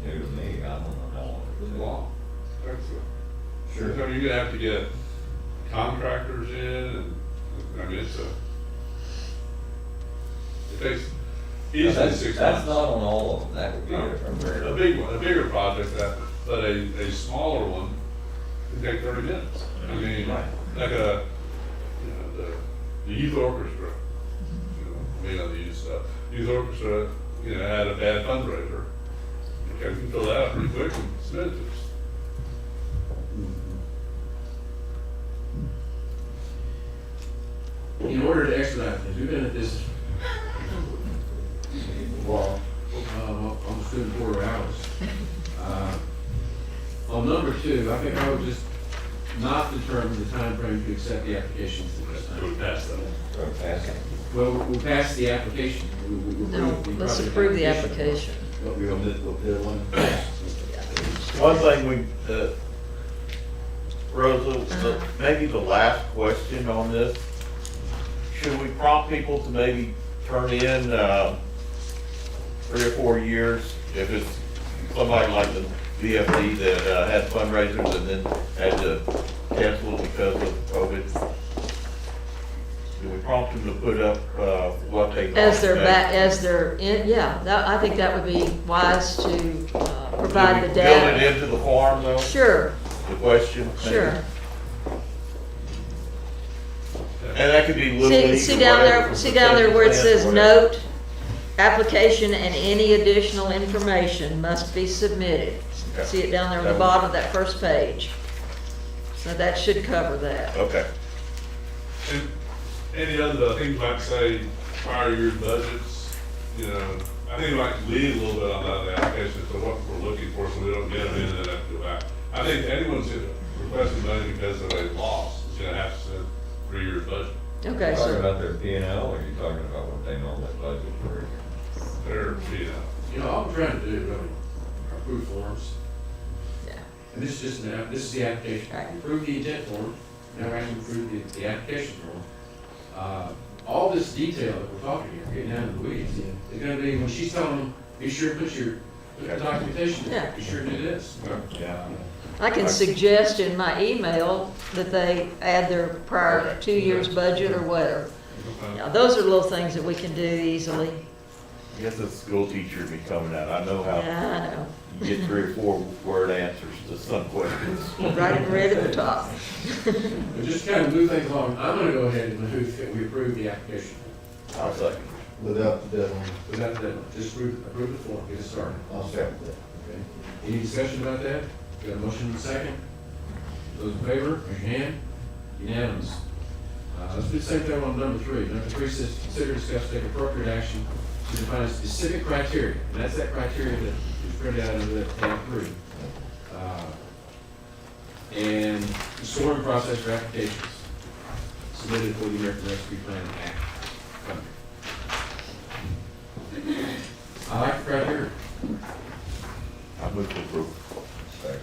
New to me, I don't know how long it It's took. long. Sure. So you're gonna have to get contractors in, and, I mean, it takes easily That's 6 months. not on all of them, that would be No, different. a big one, a bigger project, but a smaller one can take 30 minutes. I mean, Right. like the youth orchestra, may not the youth stuff, youth orchestra, had a bad fundraiser. Okay, we can fill that out pretty quick and submit it to us. In order to expedite things, we've been at this, almost 2.25 hours. On number 2, I think I would just not determine the time frame to accept the applications at this Go time. past that. Go past it. Well, we'll pass the application. We'll No, approve the let's project approve the application. What we gonna miss, what deadline? One thing Rosa, maybe the last question on this, should we prompt people to maybe turn in 3 or 4 years? If it's somebody like the VFD that had fundraisers and then had to cancel because of COVID, do we prompt them to put up what they? As they're in, yeah, I think that would be wise to provide the Build data. it into the form though? Sure, The question? maybe? sure. And that could be Little League. See or down whatever, there, from see down there where it concession says stand or whatever. note, application and any additional information must be submitted. Okay. See it down there on the bottom of that first page. So that should cover that. Okay. And any other things like say prior year's budgets, I think we might lead a little bit on that application to what we're looking for, so we don't get them in and then have to go back. I think anyone's requesting money because of a loss is gonna have to send 3 years budget. Okay, You talking so, about their P&L, or are you talking about what they normally budget for? They're, All we're trying to do, really, are approve forms. yeah. And this is just this is the application. Right. We approve the intent form, now we're actually approve the application form. All this detail that we're talking here, getting down to the weeds, is gonna be, when she's telling them, be sure to put the documentation in, Yeah. be sure to do this. Yeah. I can suggest in my email that they add their prior 2 years' budget or whatever. Yeah, those are little things that we can do easily. I guess a school teacher would be coming out. I know how Yeah, I know. you get 3 or 4 word answers to some questions. Right in red at the top. But just to kind of move things along, I'm gonna go ahead and move that we approve the application. I'll second. Without the deadline. Without the deadline, just approve the form, get it started. I'll second that. Okay. Any discussion about that? Got a motion and a second? Those in favor, raise your hand. Unanimous. Let's do the same thing on number 3. Number 3 says, consider, discuss, take appropriate action to define specific criteria. And that's that criteria that is printed out under that tab 3. And the scoring process for applications submitted for the American Rescue Plan Act funding. I like the criteria. I move to approve. Second.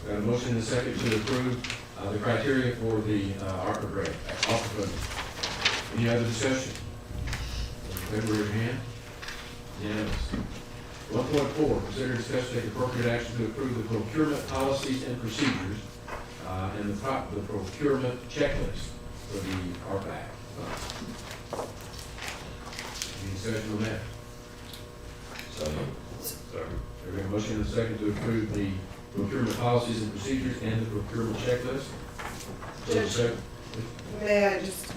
Got a motion and a second to approve the criteria for the ARPA grant, ARPA funding. Any other discussion? Those in favor, raise your hand. Unanimous. 1.4, consider, discuss, take appropriate action to approve the procurement policies and procedures and the procurement checklist for the ARPA Act. Any discussion on that? Sorry. We have a motion and a second to approve the procurement policies and procedures and the procurement checklist. Judge, may I just,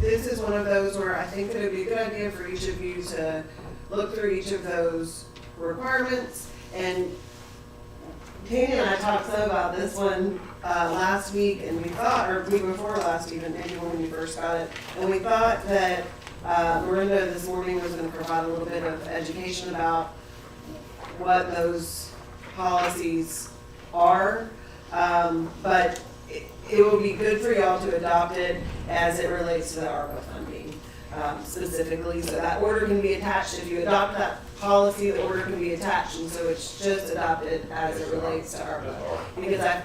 this is one of those where I think that it'd be a good idea for each of you to look through each of those requirements. And Tanya and I talked some about this one last week, and we thought, or week before last even, maybe when we first got it, and we thought that Miranda this morning was going to provide a little bit of education about what those policies are, but it will be good for y'all to adopt it as it relates to the ARPA funding specifically. So that order can be attached. If you adopt that policy, the order can be attached, and so it's just adopted as it relates to ARPA. Because I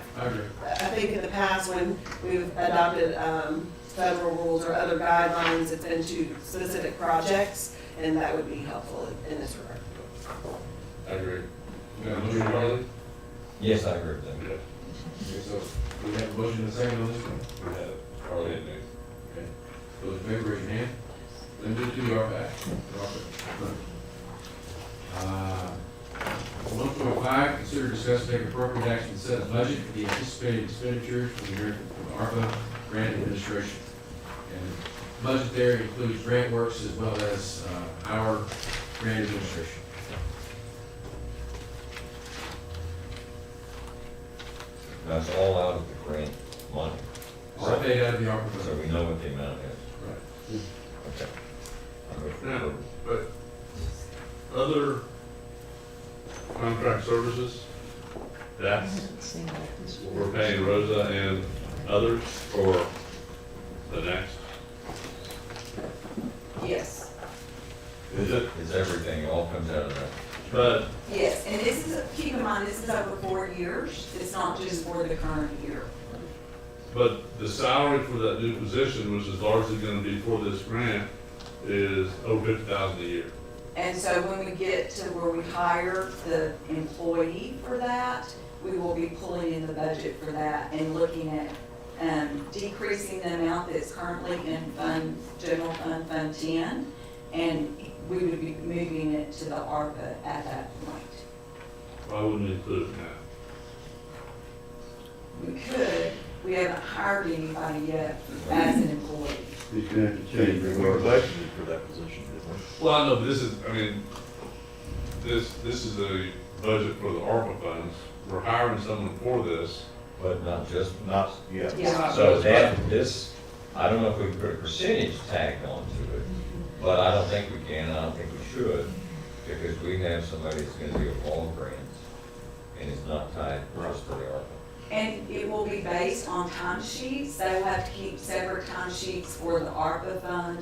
think in the past when we've adopted federal rules or other guidelines, it's been to specific projects, and that would be helpful in this regard. I agree. You got a motion, Harley? Yes, I agree with that. Okay. Okay, so we have a motion and a second on this one. We have Harley and me. Okay. Those in favor, raise your hand. Then do the ARPA Act. 1.5, consider, discuss, take appropriate action to set a budget for the anticipated expenditures for the ARPA grant administration. And budget there includes grant works as well as our grant administration. That's all out of the grant money. All paid out of the ARPA So fund. we know what the amount is. Right. Okay. I move for Now, approval. but other contract services, that's, we're paying Rosa and others for the next. Yes, Is it? It's everything, it all comes out of that. But yes, and this is, keep in mind, this is over 4 years, it's not just for the current year. But the salary for that new position, which is largely gonna be for this grant, is over $50,000 a year. And so when we get to where we hire the employee for that, we will be pulling in the budget for that and looking at decreasing the amount that's currently in general fund, Fund 10, and we would be moving it to the ARPA at that point. Why wouldn't we include it now? We could, we haven't hired anybody yet as an employee. He's gonna have to change We the were word. budgeted for that position, didn't we? Well, I know, but this is, I mean, this is a budget for the ARPA funds. We're hiring someone for this. But not just, Yeah. Yeah. so that, this, I don't know if we can put a percentage tag onto it, but I don't think we can, I don't think we should, because we have somebody that's gonna do all grants, and it's not tied just to the ARPA. And it will be based on timesheets. They will have to keep separate timesheets for the ARPA fund,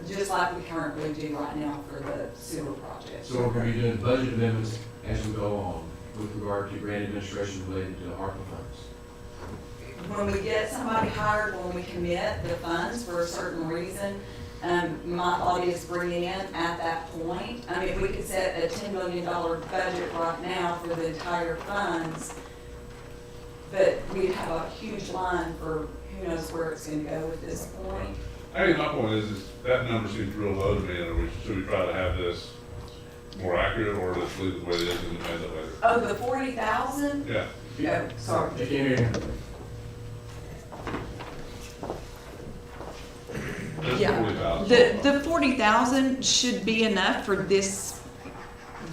just like we currently do right now for the sewer project. So we're going to be doing budget amendments as we go along with regard to grant administration related to ARPA funds. When we get somebody hired, when we commit the funds for a certain reason, my thought is bring in at that point. I mean, if we could set a $10 million budget right now for the entire funds, but we'd have a huge line for who knows where it's gonna go at this point. I think my point is that number seems real low to me, and should we try to have this more accurate, or let's leave it the way it is and amend it later? Oh, the 40,000? Yeah. No, sorry. I can't hear you. That's Yeah. 40,000. The 40,000 should be enough for this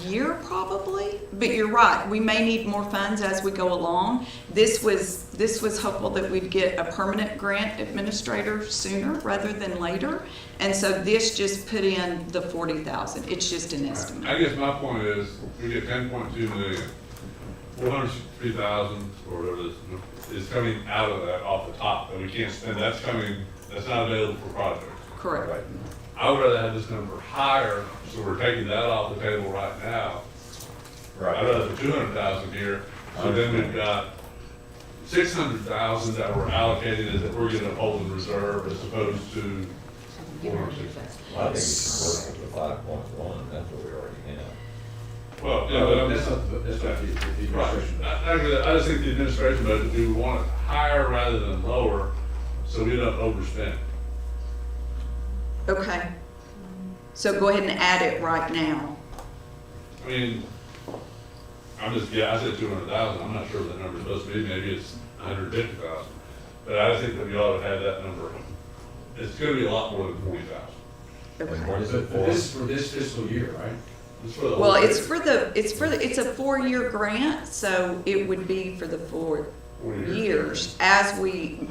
year probably, but you're right, we may need more funds as we go along. This was hopeful that we'd get a permanent grant administrator sooner rather than later. And so this just put in the 40,000. It's just an estimate. I guess my point is, we get 10.2 million, 463,000, or whatever it is coming out of that off the top, that we can't spend, that's not available for projects. Correct. I would rather have this number higher, so we're taking that off the table right now. Right. I'd rather put 200,000 here, so then we've got 600,000 that we're allocating that we're gonna hold in reserve as opposed to 460. I think it's working with 5.1, that's what we already have. Well, yeah, but That's not the administration. right. I just think the administration budget, we want it higher rather than lower, so we don't overspend. Okay. So go ahead and add it right now. I mean, I said 200,000, I'm not sure what the number's supposed to be, maybe it's 150,000. But I think that we ought to have that number, it's gonna be a lot more than 40,000. Okay. What is it But for? this is for this fiscal year, right? It's for the Well, whole it's year. it's a 4-year grant, so it would be for the 4 4 years. years as we,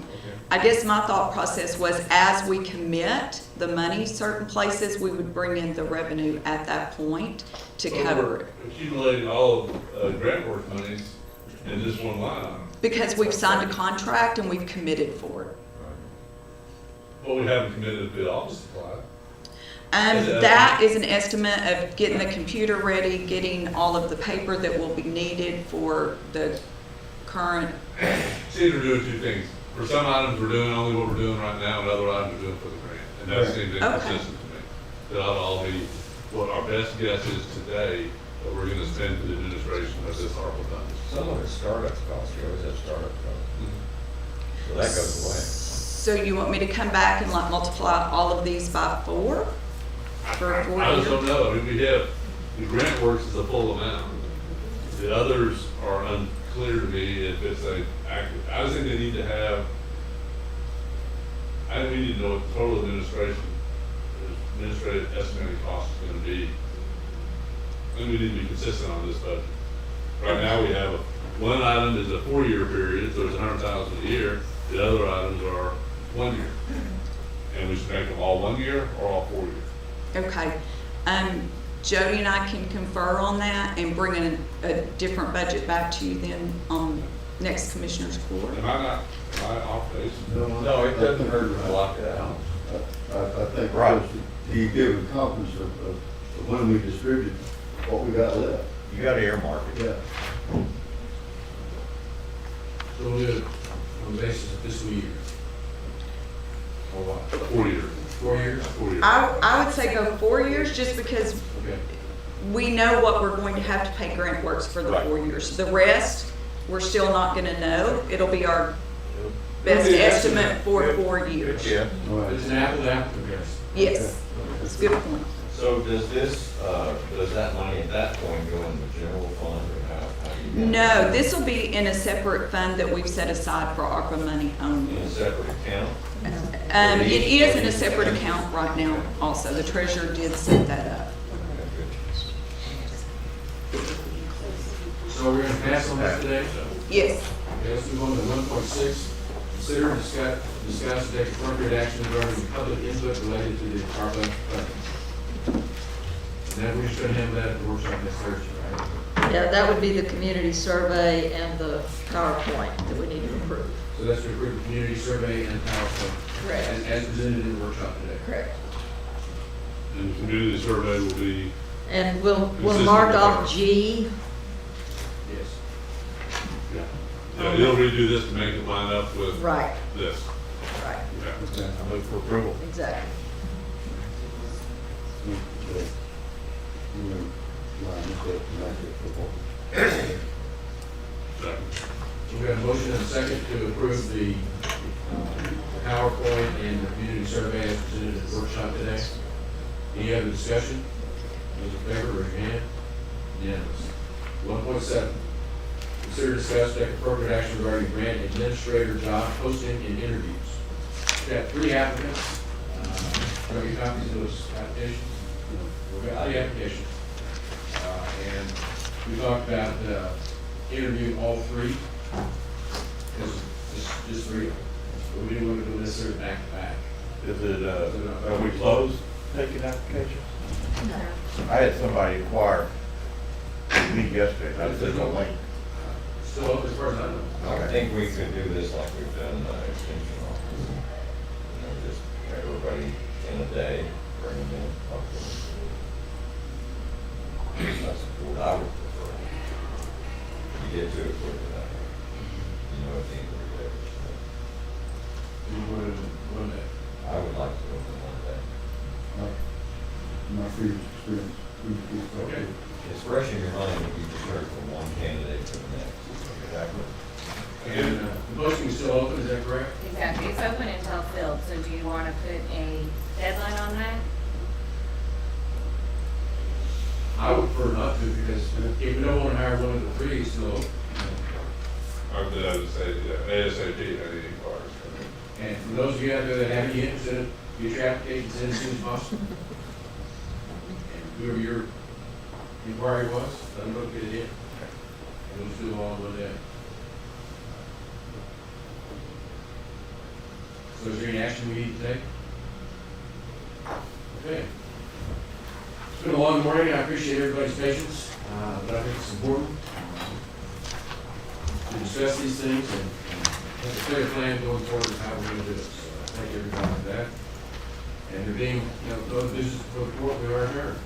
I guess my thought process was as we commit the money certain places, we would bring in the revenue at that point to So cover we're it. accumulating all of grant work monies in this one line item. Because we've signed a contract and we've committed for it. But we haven't committed to the office supply. That is an estimate of getting the computer ready, getting all of the paper that will be needed for the current. See, we're doing two things. For some items, we're doing only what we're doing right now, and other items we're doing for the grant. And that seems inconsistent to me. That ought to all be what our best guess is today that we're gonna spend for the administration of this ARPA funds. Some of it's startup costs, you always have startup costs. So that goes away. So you want me to come back and like multiply all of these by 4? For 4 I just years? don't know. I mean, we have, the grant works is a full amount. The others are unclear to me if it's I just think they need to have, I think we need to know what the total administrative estimated cost is gonna be. And we need to be consistent on this budget. Right now, we have one item is a 4-year period, so it's 100,000 a year. The other items are 1 year. And we should make them all 1 year or all 4 years. Okay. Jody and I can confer on that and bring in a different budget back to you then on next Commissioner's Court. Am I off base? No, it doesn't hurt to block it out. I think Right. because you give a confidence of when we distribute what we got left. You gotta earmark it. Yeah. So we'll do it on the basis of fiscal year. Or what? 4 years. 4 years? 4 years. I would say go 4 years just because Okay. we know what we're going to have to pay Grant Works for the Right. 4 years. The rest, we're still not gonna know. It'll be our best It'll be an estimate for 4 years. Yeah. All right. It's an apple-to-apple comparison. Yes, that's a good point. So does this, does that money at that point go in the general fund, or how do you? No, this will be in a separate fund that we've set aside for ARPA money only. In a separate account? It is in a separate account right now also. The treasurer did set that up. So we're gonna pass on this today? Yes. Okay, let's move on to 1.6. Consider and discuss and take appropriate action regarding public input related to the ARPA funding. And then we're just gonna handle that at the workshop next Thursday, right? Yeah, that would be the community survey and the PowerPoint that we need to approve. So that's to approve the community survey and PowerPoint. Correct. As presented in the workshop today. Correct. And the community survey will be, And we'll Consistent mark with off ours. G. Yes. yeah, he'll redo this to make it line up with Right, this. right, Yeah. I move for approval. exactly. Second. So we have a motion and a second to approve the PowerPoint and the community marketing survey as presented at the workshop today. Any other discussion? Those in favor, raise your hand. Unanimous. 1.7, consider discuss take appropriate action regarding grant administrator job posting and interviews. We've got 3 applicants. Have you copies of those applications? We've got 3 applications. And we talked about interviewing all 3. Because just 3 of them. But we didn't want to do necessarily back to back. Is it, are we closed taking applications? I had somebody inquire me yesterday, I said, no link. Still open as far as I know. I think we could do this like we've done extension office. You know, just have everybody in a day, bring them in, talk to them. That's what I would prefer. You get to it quicker than that. You know, at the end of the day. You wanted one day. I would like to go for one day. My previous experience, Okay. It's fresh in your mind when you just heard from one candidate to the next. Exactly. And the posting is still open, is that correct? Exactly, it's open until filled, so do you want to put a deadline on that? I would prefer not to, because if we don't want to hire one of the 3, so, I would say, ASAP, any cars. and for those of you out there that have any interest in it, get your applications in as soon as possible. And whoever your inquiry was, let them go get it in. And we'll just do it all in one day. So is there any action we need to take? Okay. It's been a long morning, I appreciate everybody's patience, but I think it's important to discuss these things and have a clear plan going forward of how we're gonna do it. So I thank everybody for that. And there being, no business before the court, we are adjourned.